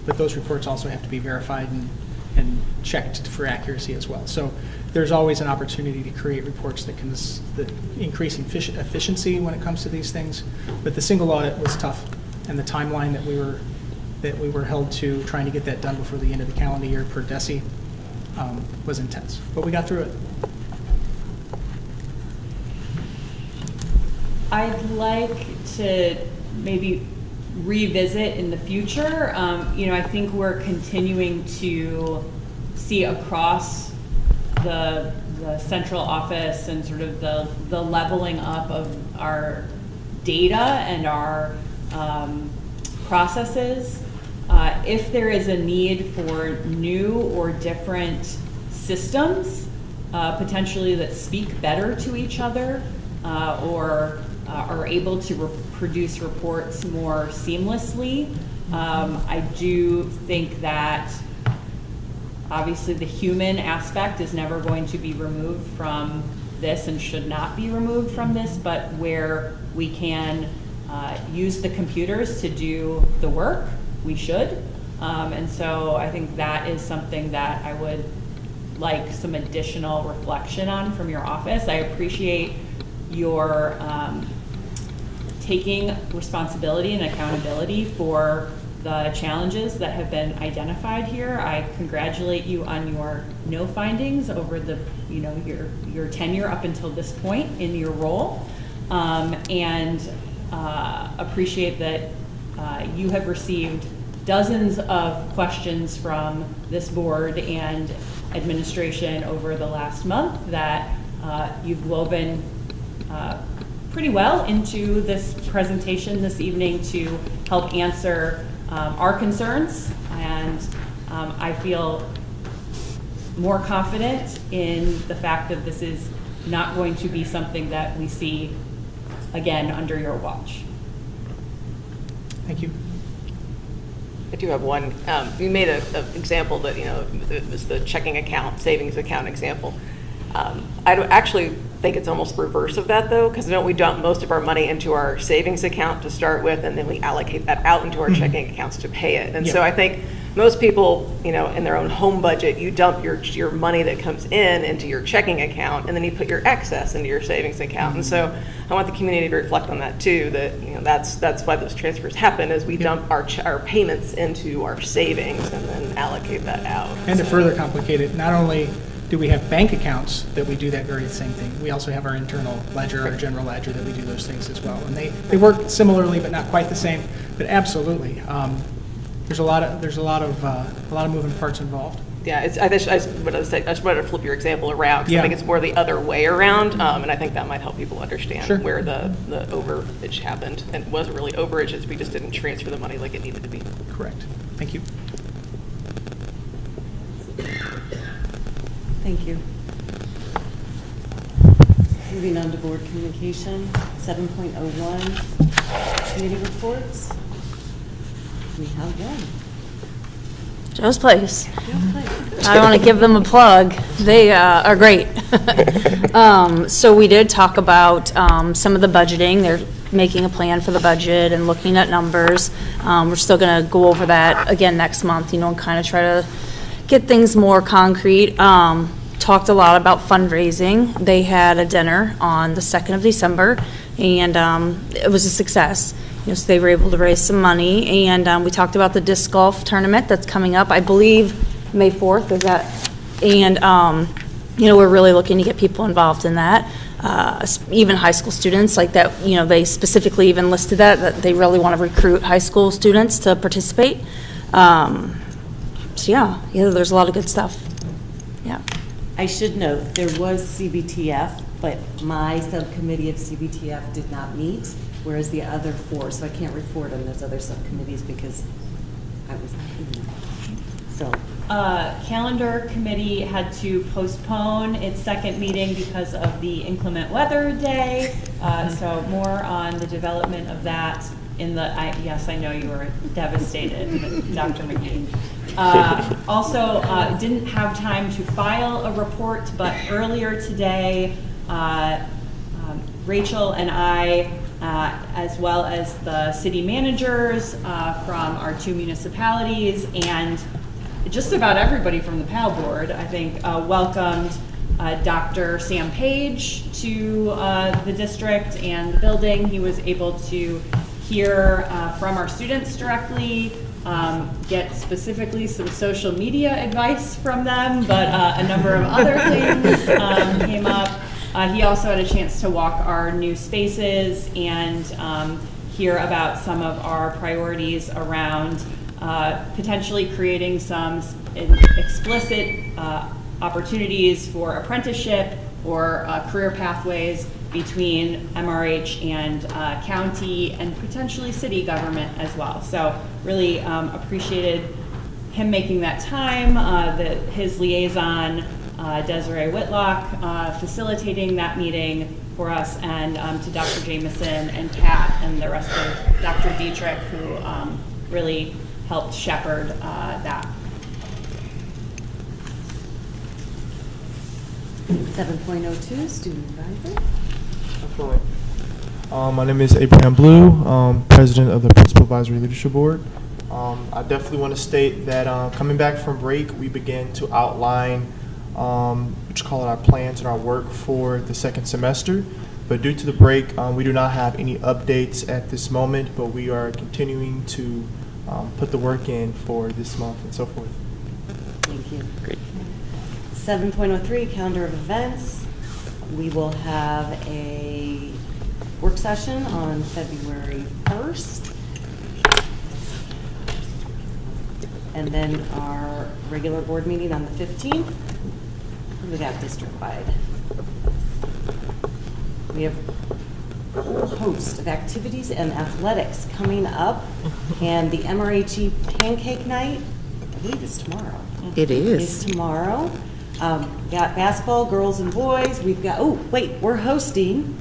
but those reports also have to be verified and checked for accuracy as well. So there's always an opportunity to create reports that can that increase efficiency when it comes to these things. But the single audit was tough, and the timeline that we were held to trying to get that done before the end of the calendar year per DESI was intense. But we got through it. I'd like to maybe revisit in the future. I think we're continuing to see across the central office and sort of the leveling up of our data and our processes. If there is a need for new or different systems, potentially that speak better to each other, or are able to produce reports more seamlessly. I do think that obviously the human aspect is never going to be removed from this and should not be removed from this, but where we can use the computers to do the work, we should. And so I think that is something that I would like some additional reflection on from your office. I appreciate your taking responsibility and accountability for the challenges that have been identified here. I congratulate you on your no findings over the, your tenure up until this point in your role, and appreciate that you have received dozens of questions from this board and administration over the last month that you've woven pretty well into this presentation this evening to help answer our concerns, and I feel more confident in the fact that this is not going to be something that we see again under your watch. Thank you. I do have one. You made an example that, it was the checking account, savings account example. I actually think it's almost reverse of that, though, because we dump most of our money into our savings account to start with, and then we allocate that out into our checking accounts to pay it. And so I think most people, in their own home budget, you dump your money that comes in into your checking account, and then you put your excess into your savings account. And so I want the community to reflect on that too, that that's why those transfers happen, is we dump our payments into our savings and then allocate that out. And to further complicate it, not only do we have bank accounts that we do that very same thing, we also have our internal ledger, our general ledger, that we do those things as well. And they work similarly, but not quite the same. But absolutely, there's a lot of moving parts involved. Yeah, I just wanted to flip your example around, because I think it's more the other way around, and I think that might help people understand where the overage happened. And it wasn't really overage, we just didn't transfer the money like it needed to be. Correct. Thank you. Thank you. Moving on to board communication, 7.01, committee reports. We have one. Joe's Place. I want to give them a plug. They are great. So we did talk about some of the budgeting. They're making a plan for the budget and looking at numbers. We're still going to go over that again next month, and kind of try to get things more concrete. Talked a lot about fundraising. They had a dinner on the 2nd of December, and it was a success. So they were able to raise some money, and we talked about the disc golf tournament that's coming up, I believe May 4th, is that? And we're really looking to get people involved in that. Even high school students like that, they specifically even listed that they really want to recruit high school students to participate. So yeah, there's a lot of good stuff. Yeah. I should note, there was CBTF, but my subcommittee of CBTF did not meet, whereas the other 4, so I can't report on those other subcommittees because I was not in that. So. Calendar committee had to postpone its second meeting because of the inclement weather day. So more on the development of that yes, I know you were devastated, Dr. McGee. Also, didn't have time to file a report, but earlier today, Rachel and I as well as the city managers from our 2 municipalities, and just about everybody from the PAL board, I think, welcomed Dr. Sam Page to the district and the building. He was able to hear from our students directly, get specifically some social media advice from them, but a number of other things came up. He also had a chance to walk our new spaces and hear about some of our priorities around potentially creating some explicit opportunities for apprenticeship or career pathways between MRH and county and potentially city government as well. So really appreciated him making that time, his liaison, Desiree Whitlock, facilitating that meeting for us, and to Dr. Jameson and Kat and the rest of Dr. Dietrich, who really helped shepherd that. 7.02, student advisor. My name is Abraham Blue, president of the Principal Advisory Leadership Board. I definitely want to state that coming back from break, we began to outline what you call it, our plans and our work for the second semester. But due to the break, we do not have any updates at this moment, but we are continuing to put the work in for this month and so forth. Thank you. Great. 7.03, calendar of events. We will have a work session on February 1st. And then our regular board meeting on the 15th. We got district-wide. We have a host of activities and athletics coming up, and the MRH Pancake Night, I believe it's tomorrow. It is. It's tomorrow. Got basketball, girls and boys. We've got, oh, wait, we're hosting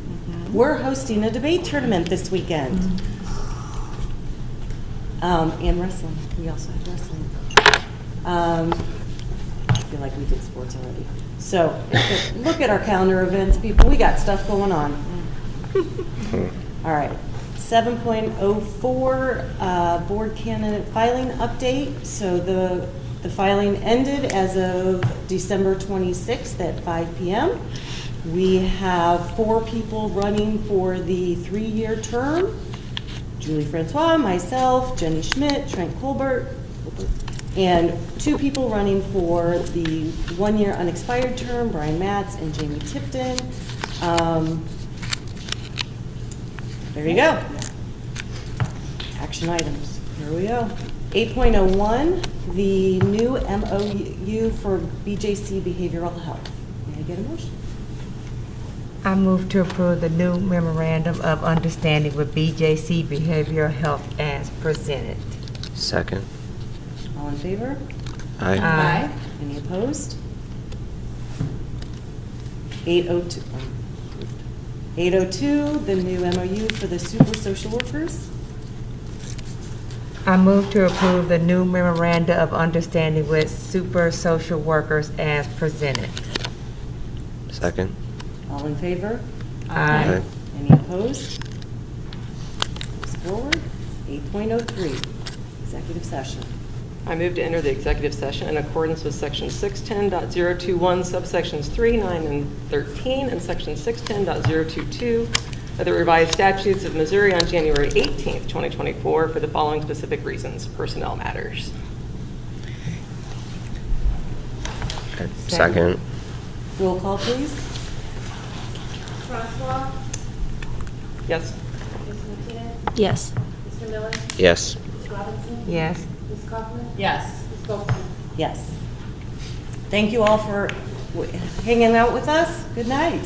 a debate tournament this weekend. And wrestling. We also have wrestling. I feel like we did sports already. So look at our calendar events, people. We got stuff going on. All right. 7.04, board candidate filing update. So the filing ended as of December 26th at 5 p.m. We have 4 people running for the 3-year term. Julie Francois, myself, Jenny Schmidt, Trent Colbert, and 2 people running for the 1-year unexpired term, Brian Matz and Jamie Tipton. There you go. Action items. Here we go. 8.01, the new MOU for BJC Behavioral Health. May I get a motion? I move to approve the new memorandum of understanding with BJC Behavioral Health as presented. Second. All in favor? Aye. Aye. Any opposed? 802. 802, the new MOU for the super social workers. I move to approve the new memoranda of understanding with super social workers as presented. Second. All in favor? Aye. Any opposed? Moves forward. 8.03, executive session. I move to enter the executive session in accordance with Section 610.021, subsections 3, 9, and 13, and Section 610.022 of the revised statutes of Missouri on January 18th, 2024, for the following specific reasons: personnel matters. Second. Roll call, please. Francois? Yes. Ms. Martinez? Yes. Mr. Miller? Yes. Ms. Robinson? Yes. Ms. Kaufman? Yes. Ms. Goldston? Yes. Thank you all for hanging out with us. Good night.